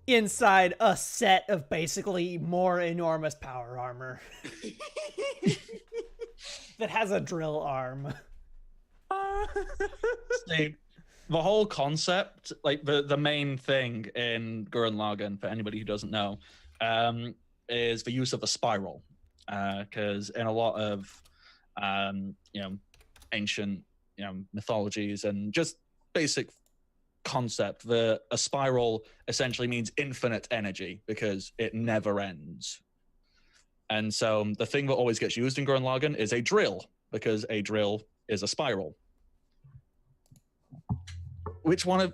inside a set of basically more enormous power armor that has a drill arm. See, the whole concept, like the main thing in Gurren Lagann, for anybody who doesn't know, is the use of a spiral. Because in a lot of, ancient, mythologies and just basic concept, a spiral essentially means infinite energy because it never ends. And so the thing that always gets used in Gurren Lagann is a drill, because a drill is a spiral. Which one of,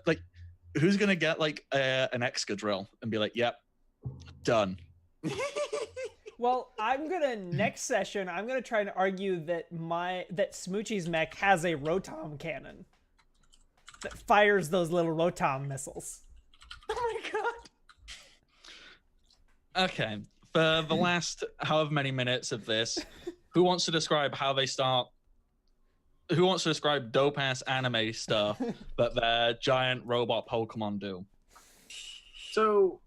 who's going to get, an Excadrill and be like, yep, done. Well, next session, I'm gonna try and argue that Smoochie's mech has a Rotom cannon that fires those little Rotom missiles. Oh my god. Okay, for the last however many minutes of this, who wants to describe how they start who wants to describe dope ass anime stuff that their giant robot Pokemon do? So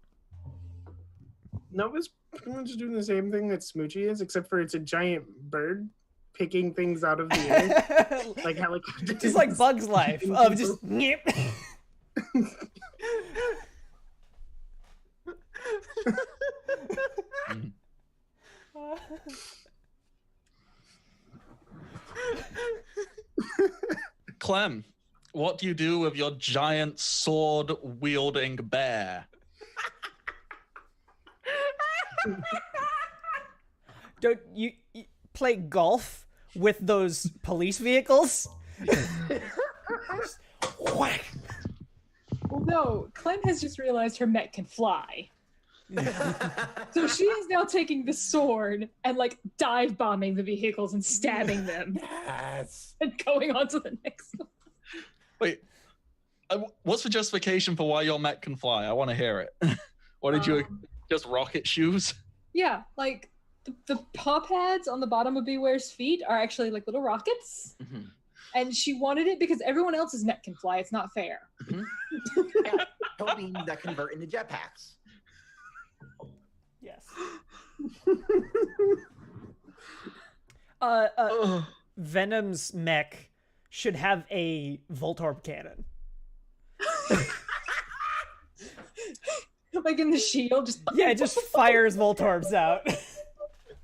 Nova's pretty much doing the same thing that Smoochie is, except for it's a giant bird picking things out of the air, like helicopters. Just like Bug's Life of just. Nyeh. Clem, what do you do with your giant sword-wielding bear? Don't you play golf with those police vehicles? Whack. Well, no, Clem has just realized her mech can fly. So she is now taking the sword and like dive bombing the vehicles and stabbing them Yes. and going on to the next one. Wait, what's the justification for why your mech can fly? I want to hear it. What did you just rocket shoes? Yeah, like the paw pads on the bottom of Beware's feet are actually like little rockets. Mhm. And she wanted it because everyone else's mech can fly. It's not fair. Yeah, tow beams that convert into jetpacks. Yes. Ugh. Venom's mech should have a Voltorb cannon. Like in the shield, just Yeah, it just fires Voltorbs out.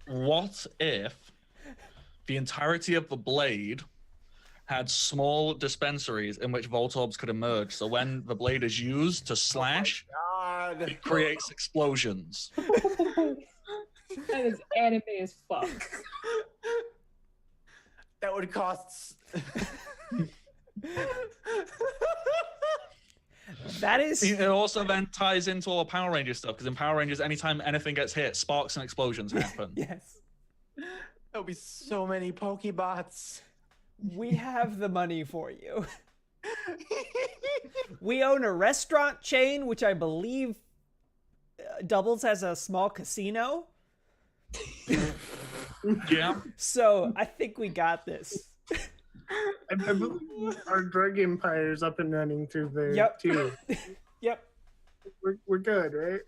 What if the entirety of the blade had small dispensaries in which Voltorbs could emerge, so when the blade is used to slash, God. it creates explosions? that is anime as fuck. That would cost. That is It also then ties into all the Power Ranger stuff, because in Power Rangers, anytime anything gets hit, sparks and explosions happen. yes. That would be so many Pokebots. We have the money for you. We own a restaurant chain, which I believe doubles as a small casino. Yeah. So I think we got this. I believe our drug empire is up and running through there Yep. too. Yep. We're good, right?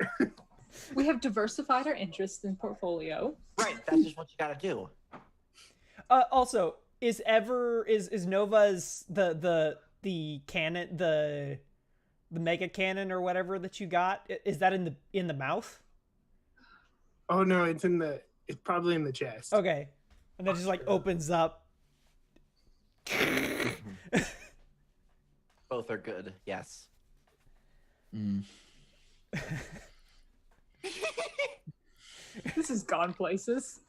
We have diversified our interests in portfolio. Right, that's just what you gotta do. Also, is Nova's the cannon the mega cannon or whatever that you got? Is that in the mouth? Oh no, it's probably in the chest. Okay, and that just like opens up. Both are good, yes. Mm. This has gone places.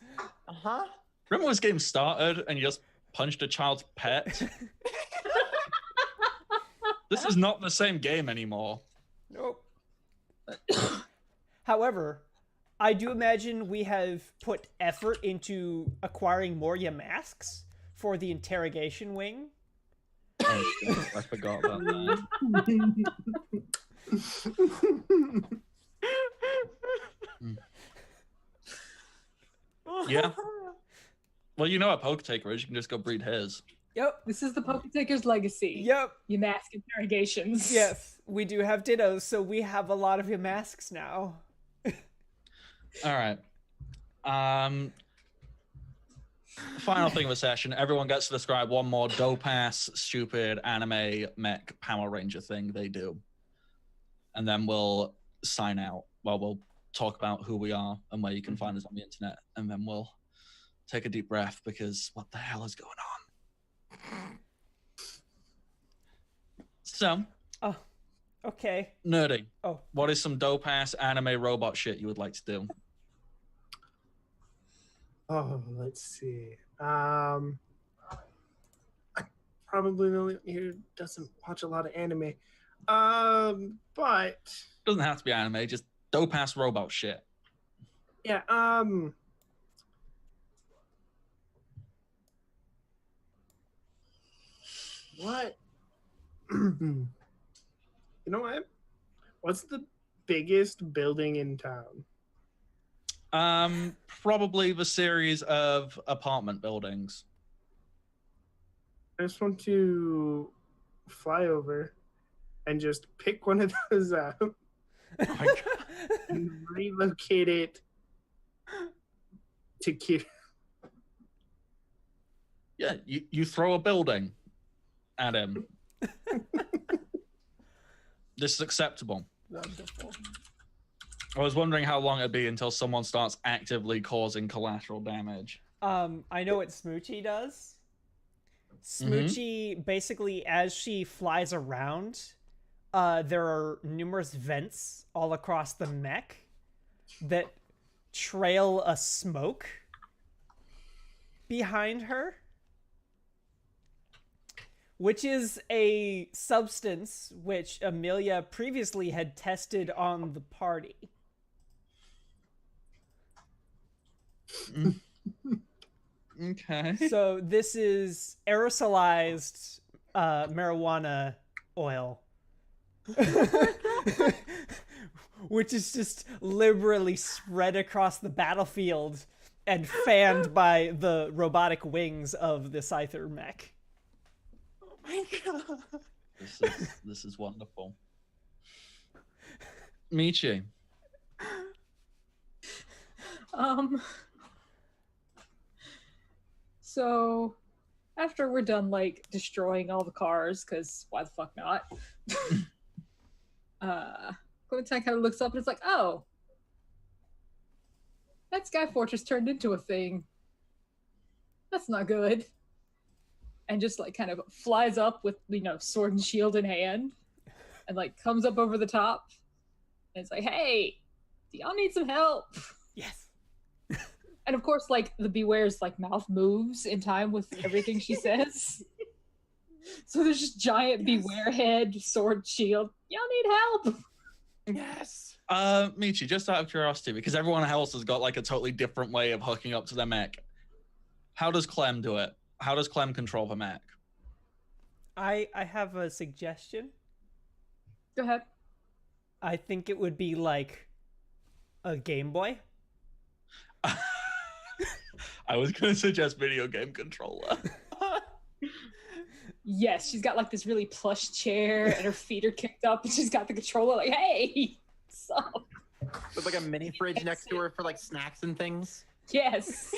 Uh-huh. Remember when this game started and you just punched a child's pet? This is not the same game anymore. Nope. However, I do imagine we have put effort into acquiring more Yamasks for the interrogation wing. Oh, shit, I forgot about that. Yeah. Well, you know what Poke Taker is. You can just go breed his. Yep. This is the Poketaker's legacy. Yep. You mask interrogations. Yes. We do have dittos, so we have a lot of Yamasks now. All right. Final thing of the session. Everyone gets to describe one more dope-ass, stupid anime mech Power Ranger thing they do. And then we'll sign out. Well, we'll talk about who we are and where you can find us on the internet. And then we'll take a deep breath because what the hell is going on? So, Oh, okay. Nerdy, Oh, what is some dope-ass anime robot shit you would like to do? Oh, let's see. I'm probably the only one here who doesn't watch a lot of anime. But Doesn't have to be anime, just dope-ass robot shit. yeah, what? You know what? What's the biggest building in town? Probably the series of apartment buildings. I just want to fly over and just pick one of those up Oh my God. and relocate it to Kira. Yeah, you throw a building at him. This is acceptable. Wonderful. I was wondering how long it'd be until someone starts actively causing collateral damage. I know what Smoochie does. Smoochie, basically, as she flies around, there are numerous vents all across the mech that trail a smoke behind her, which is a substance which Amelia previously had tested on the party. Okay. So this is aerosolized marijuana oil. Which is just liberally spread across the battlefield and fanned by the robotic wings of the Scyther mech. Oh my God. This is wonderful. Michi. So after we're done like destroying all the cars, because why the fuck not? Clementine kind of looks up and it's like, oh, that Sky Fortress turned into a thing. That's not good. And just like kind of flies up with, sword and shield in hand and like comes up over the top. And it's like, hey, do y'all need some help? Yes. And of course, like the Beware's like mouth moves in time with everything she says. So there's just giant Beware head, sword, shield. Y'all need help. Yes. Michi, just out of curiosity, because everyone else has got like a totally different way of hooking up to their mech. How does Clem do it? How does Clem control her mech? I have a suggestion. Go ahead. I think it would be like a Game Boy. I was going to suggest video game controller. Yes, she's got like this really plush chair and her feet are kicked up and she's got the controller like, hey, so. With like a mini fridge next to her for like snacks and things. Yes.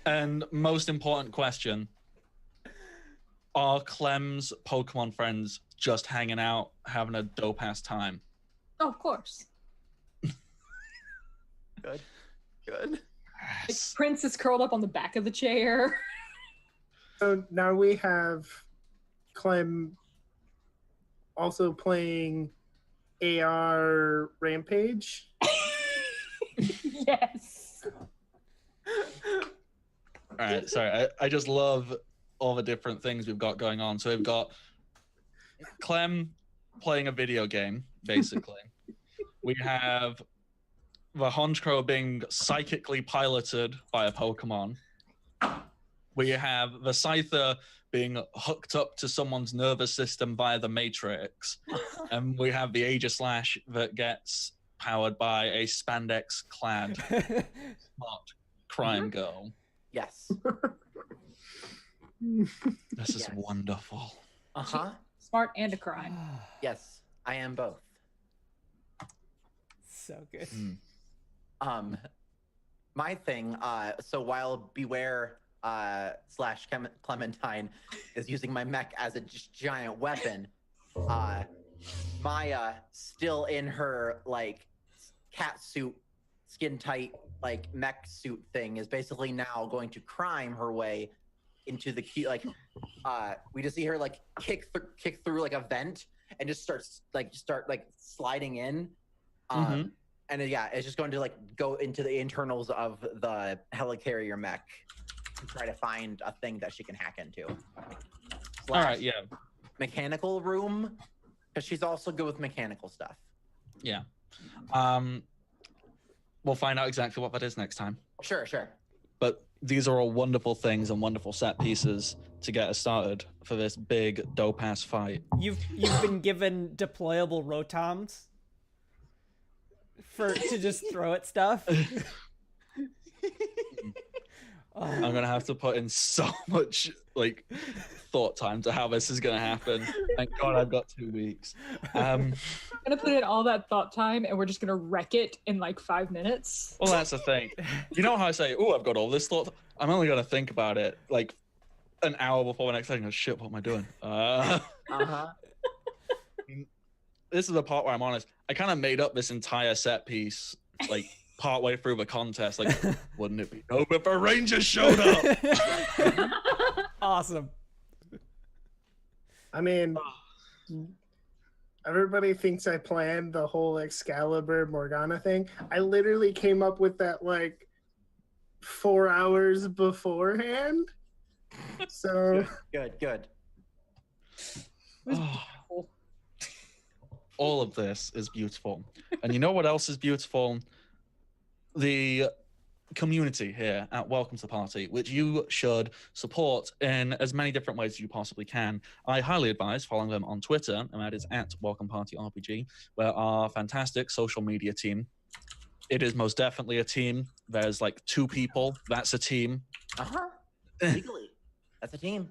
And most important question, are Clem's Pokemon friends just hanging out, having a dope-ass time? Oh, of course. Good. Good. Like, Prince is curled up on the back of the chair. So now we have Clem also playing AR Rampage. Yes. All right, sorry. I just love all the different things we've got going on. So we've got Clem playing a video game, basically. We have the Honchkrow being psychically piloted by a Pokemon. We have the Scyther being hooked up to someone's nervous system via the Matrix. And we have the Aegislash that gets powered by a spandex-clad smart crime girl. Yes. This is Yes. wonderful. Uh-huh. Smart and a crime. Yes, I am both. So good. My thing, so while Beware slash Clementine is using my mech as a giant weapon, Maya, still in her like cat suit, skin tight like mech suit thing, is basically now going to crime her way into the key. Like, we just see her like kick through like a vent and just start sliding in. And yeah, it's just going to like go into the internals of the helicarrier mech and try to find a thing that she can hack into. All right, yeah. Mechanical room, because she's also good with mechanical stuff. Yeah. We'll find out exactly what that is next time. Sure. But these are all wonderful things and wonderful set pieces to get us started for this big dope-ass fight. You've been given deployable rotoms to just throw at stuff. I'm gonna have to put in so much like thought time to how this is gonna happen. Thank God I've got 2 weeks. I'm gonna put in all that thought time, and we're just gonna wreck it in like 5 minutes. Well, that's the thing. You know how I say, "Oh, I've got all this thought." I'm only gonna think about it like an hour before the next thing. Shit, what am I doing? This is the part where I'm honest. I kind of made up this entire set piece like partway through the contest. Like, wouldn't it be dope if a ranger showed up? Awesome. I mean, everybody thinks I planned the whole Excalibur Morgana thing. I literally came up with that like 4 hours beforehand. So Good. All of this is beautiful. And you know what else is beautiful? The community here at Welcome to the Party, which you should support in as many different ways as you possibly can. I highly advise following them on Twitter, and that is at Welcome Party RPG, where our fantastic social media team. It is most definitely a team. There's like 2 people. That's a team. Legally, that's a team.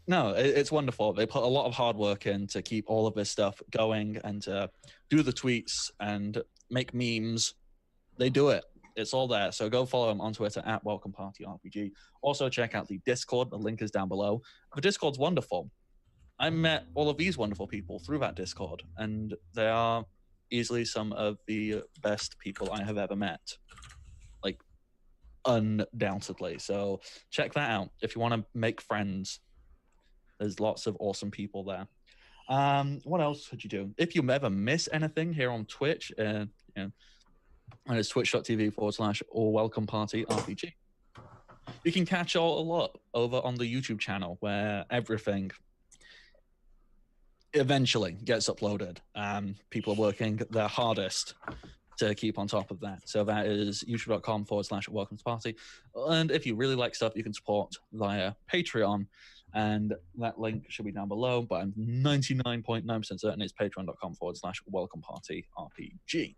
No, it's wonderful. They put a lot of hard work in to keep all of this stuff going and to do the tweets and make memes. They do it. It's all there. So go follow them on Twitter at Welcome Party RPG. Also check out the Discord. The link is down below. The Discord's wonderful. I met all of these wonderful people through that Discord, and they are easily some of the best people I have ever met. Like, undoubtedly. So check that out if you want to make friends. There's lots of awesome people there. What else could you do? If you ever miss anything here on Twitch, and it's twitch.tv/allwelcomepartyrpg. You can catch all up over on the YouTube channel where everything eventually gets uploaded. People are working their hardest to keep on top of that. So that is youtube.com/welcomeparty. And if you really like stuff, you can support via Patreon. And that link should be down below, but I'm 99.9% certain it's patreon.com/welcomepartyrpg.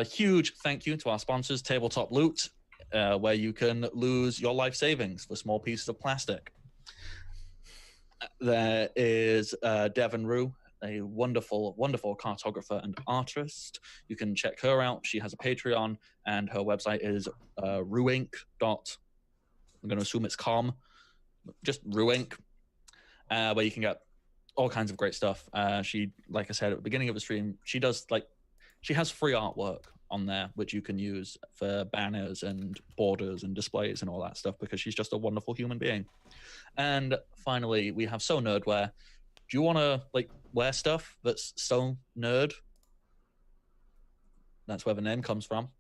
Huge thank you to our sponsors, Tabletop Loot, where you can lose your life savings for small pieces of plastic. There is Devon Rue, a wonderful, wonderful cartographer and artist. You can check her out. She has a Patreon, and her website is ruinc. I'm going to assume it's com. Just Ruinc, where you can get all kinds of great stuff. She, like I said at the beginning of the stream, she has free artwork on there, which you can use for banners and borders and displays and all that stuff, because she's just a wonderful human being. And finally, we have So Nerdwear. Do you want to wear stuff that's so nerd? That's where the name comes from.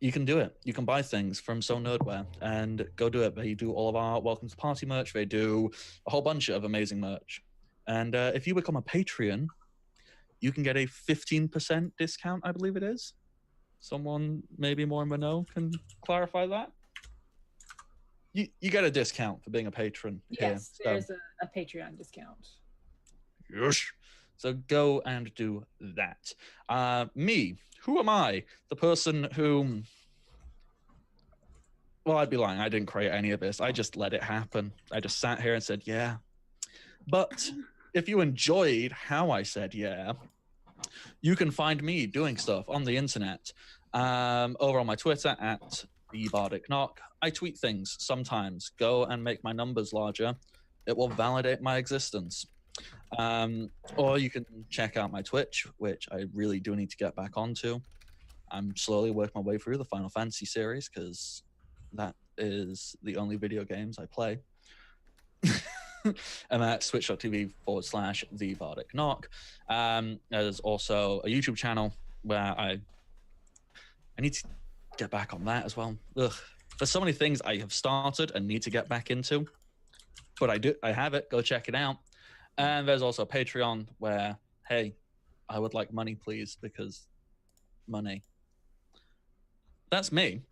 You can do it. You can buy things from So Nerdwear and go do it. They do all of our Welcome to Party merch. They do a whole bunch of amazing merch. And if you become a Patreon, you can get a 15% discount, I believe it is. Someone maybe more in the know can clarify that. You get a discount for being a patron. Yes, here, there's a Patreon discount. Yes. So go and do that. Me, who am I? The person who... Well, I'd be lying. I didn't create any of this. I just let it happen. I just sat here and said, yeah. But if you enjoyed how I said yeah, you can find me doing stuff on the internet. Over on my Twitter at @TheBardicKnock. I tweet things sometimes. Go and make my numbers larger. It will validate my existence. Or you can check out my Twitch, which I really do need to get back onto. I'm slowly working my way through the Final Fantasy series because that is the only video games I play. And that's twitch.tv/TheBardicKnock. There's also a YouTube channel where I need to get back on that as well. Ugh. There's so many things I have started and need to get back into, but I have it. Go check it out. And there's also Patreon where, hey, I would like money, please, because money. That's me.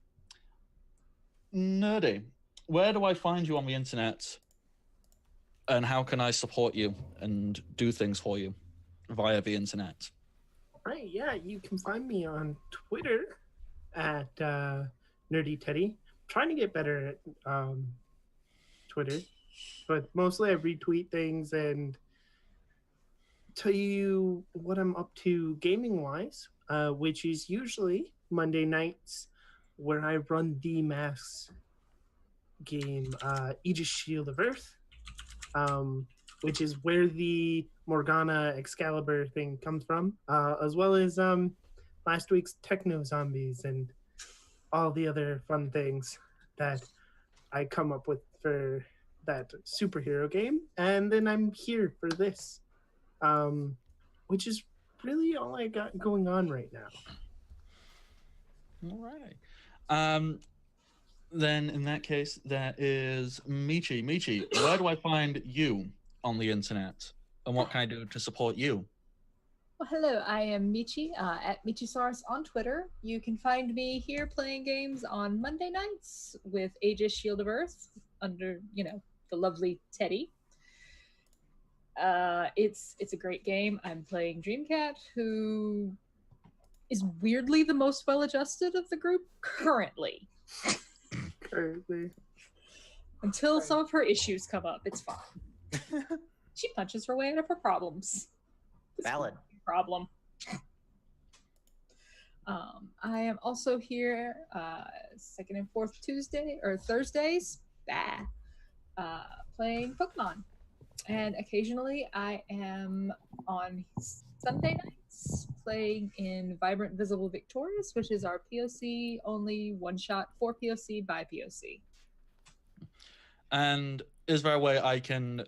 Nerdy, where do I find you on the internet? And how can I support you and do things for you via the internet? Right, yeah, you can find me on Twitter at Nerdy Teddy. Trying to get better at Twitter, but mostly I retweet things and tell you what I'm up to gaming wise, which is usually Monday nights where I run the mass game Aegis Shield of Earth, which is where the Morgana Excalibur thing comes from, as well as last week's Techno Zombies and all the other fun things that I come up with for that superhero game. And then I'm here for this, which is really all I got going on right now. All right. Then in that case, that is Michi. Michi, where do I find you on the internet, and what can I do to support you? Well, hello, I am Michi at Michisaurus on Twitter. You can find me here playing games on Monday nights with Aegis Shield of Earth under, the lovely Teddy. It's a great game. I'm playing Dreamcat, who is weirdly the most well-adjusted of the group currently. Until some of her issues come up, it's fine. She punches her way out of her problems. Valid. Problem. I am also here second and fourth Thursdays, playing Pokemon. And occasionally I am on Sunday nights playing in Vibrant Visible Victorious, which is our POC only one-shot for POC by POC. And is there a way I can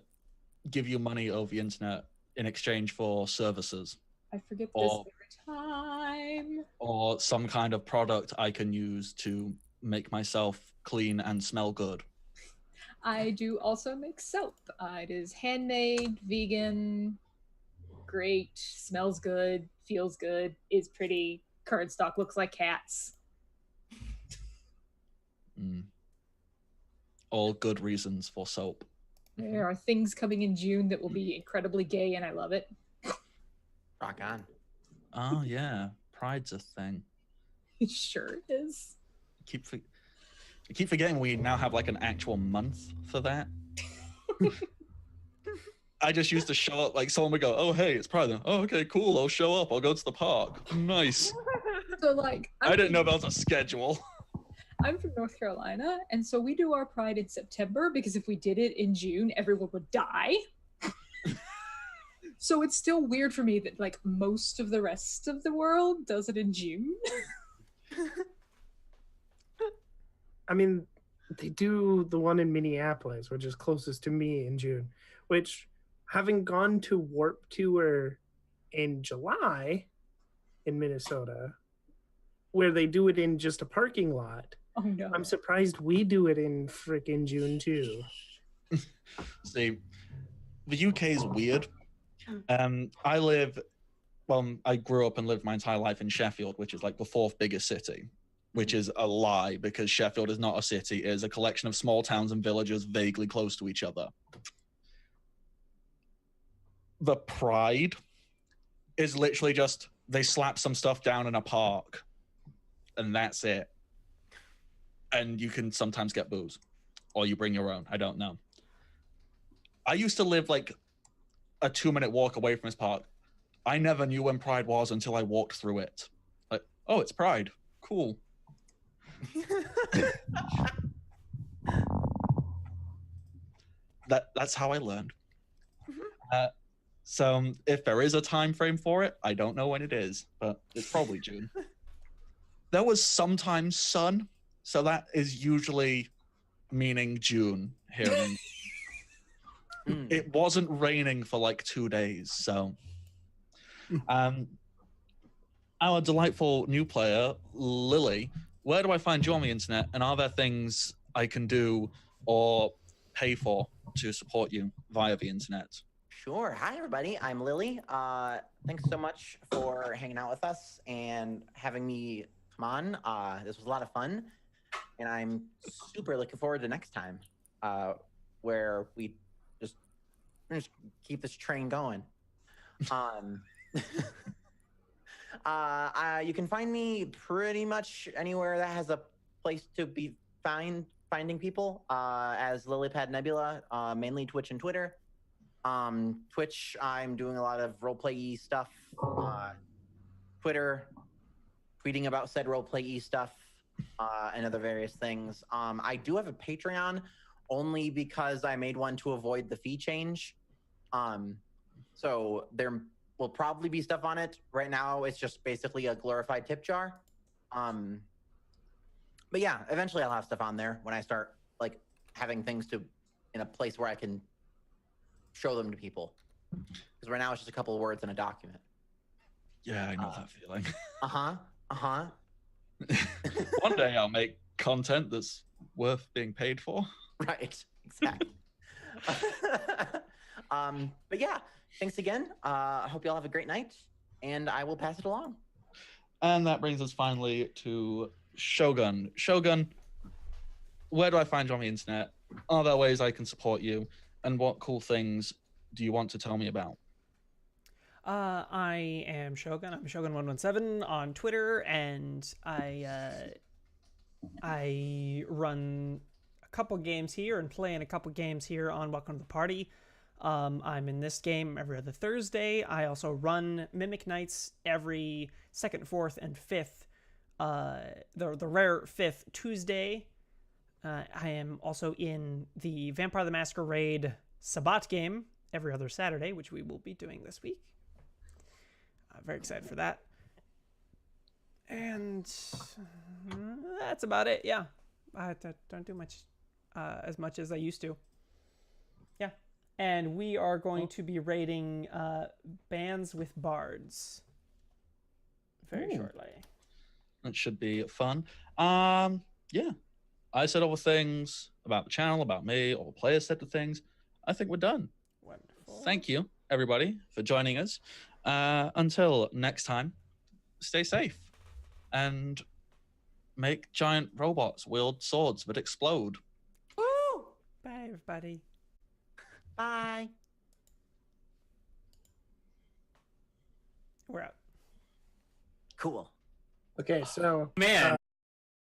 give you money over the internet in exchange for services? I forget this every time. Or some kind of product I can use to make myself clean and smell good? I do also make soap. It is handmade, vegan, great, smells good, feels good, is pretty. Current stock looks like cats. All good reasons for soap. There are things coming in June that will be incredibly gay, and I love it. Rock on. Oh, yeah. Pride's a thing. It sure is. I keep forgetting we now have like an actual month for that. I just used to show up, like someone would go, oh, hey, it's Pride. Oh, okay, cool. I'll show up. I'll go to the park. Nice. So, like, I didn't know that was a schedule. I'm from North Carolina, and so we do our Pride in September because if we did it in June, everyone would die. So it's still weird for me that like most of the rest of the world does it in June. I mean, they do the one in Minneapolis, which is closest to me in June, which having gone to Warp Tour in July in Minnesota, where they do it in just a parking lot. Oh no. I'm surprised we do it in frickin' June too. See, the UK is weird. I grew up and lived my entire life in Sheffield, which is like the fourth biggest city, which is a lie because Sheffield is not a city. It is a collection of small towns and villages vaguely close to each other. The Pride is literally just, they slap some stuff down in a park and that's it. And you can sometimes get booze or you bring your own. I don't know. I used to live like a 2-minute walk away from this park. I never knew when Pride was until I walked through it. Like, oh, it's Pride. Cool. That's how I learned. So if there is a time frame for it, I don't know when it is, but it's probably June. There was sometimes sun, so that is usually meaning June here in It wasn't raining for like 2 days, so our delightful new player, Lily, where do I find you on the internet, and are there things I can do or pay for to support you via the internet? Sure. Hi, everybody. I'm Lily. Thanks so much for hanging out with us and having me come on. This was a lot of fun, and I'm super looking forward to next time, where we just keep this train going. You can find me pretty much anywhere that has a place to be finding people, as Lilypad Nebula, mainly Twitch and Twitter. Twitch, I'm doing a lot of roleplay stuff. Twitter, tweeting about said roleplay stuff, and other various things. I do have a Patreon, only because I made one to avoid the fee change. So there will probably be stuff on it. Right now, it's just basically a glorified tip jar. But yeah, eventually I'll have stuff on there when I start like having things in a place where I can show them to people. Because right now it's just a couple of words in a document. Yeah, I know that feeling. One day I'll make content that's worth being paid for. Right, exactly. But yeah, thanks again. I hope you all have a great night, and I will pass it along. And that brings us finally to Shogun. Shogun, where do I find you on the internet? Are there ways I can support you? And what cool things do you want to tell me about? I am Shogun. I'm Shogun117 on Twitter, and I run a couple games here and play in a couple games here on Welcome to the Party. I'm in this game every other Thursday. I also run Mimic Nights every second, fourth, and fifth. The rare fifth Tuesday. I am also in the Vampire the Masquerade Sabbat game every other Saturday, which we will be doing this week. Very excited for that. And that's about it. Yeah, I don't do much as much as I used to. Yeah, and we are going to be rating bands with bards very shortly. That should be fun. Yeah, I said all the things about the channel, about me, all the players said the things. I think we're done. Wonderful. Thank you, everybody, for joining us. Until next time, stay safe and make giant robots wield swords that explode. Woo! Bye, everybody. Bye. We're out. Cool. Okay, so Man.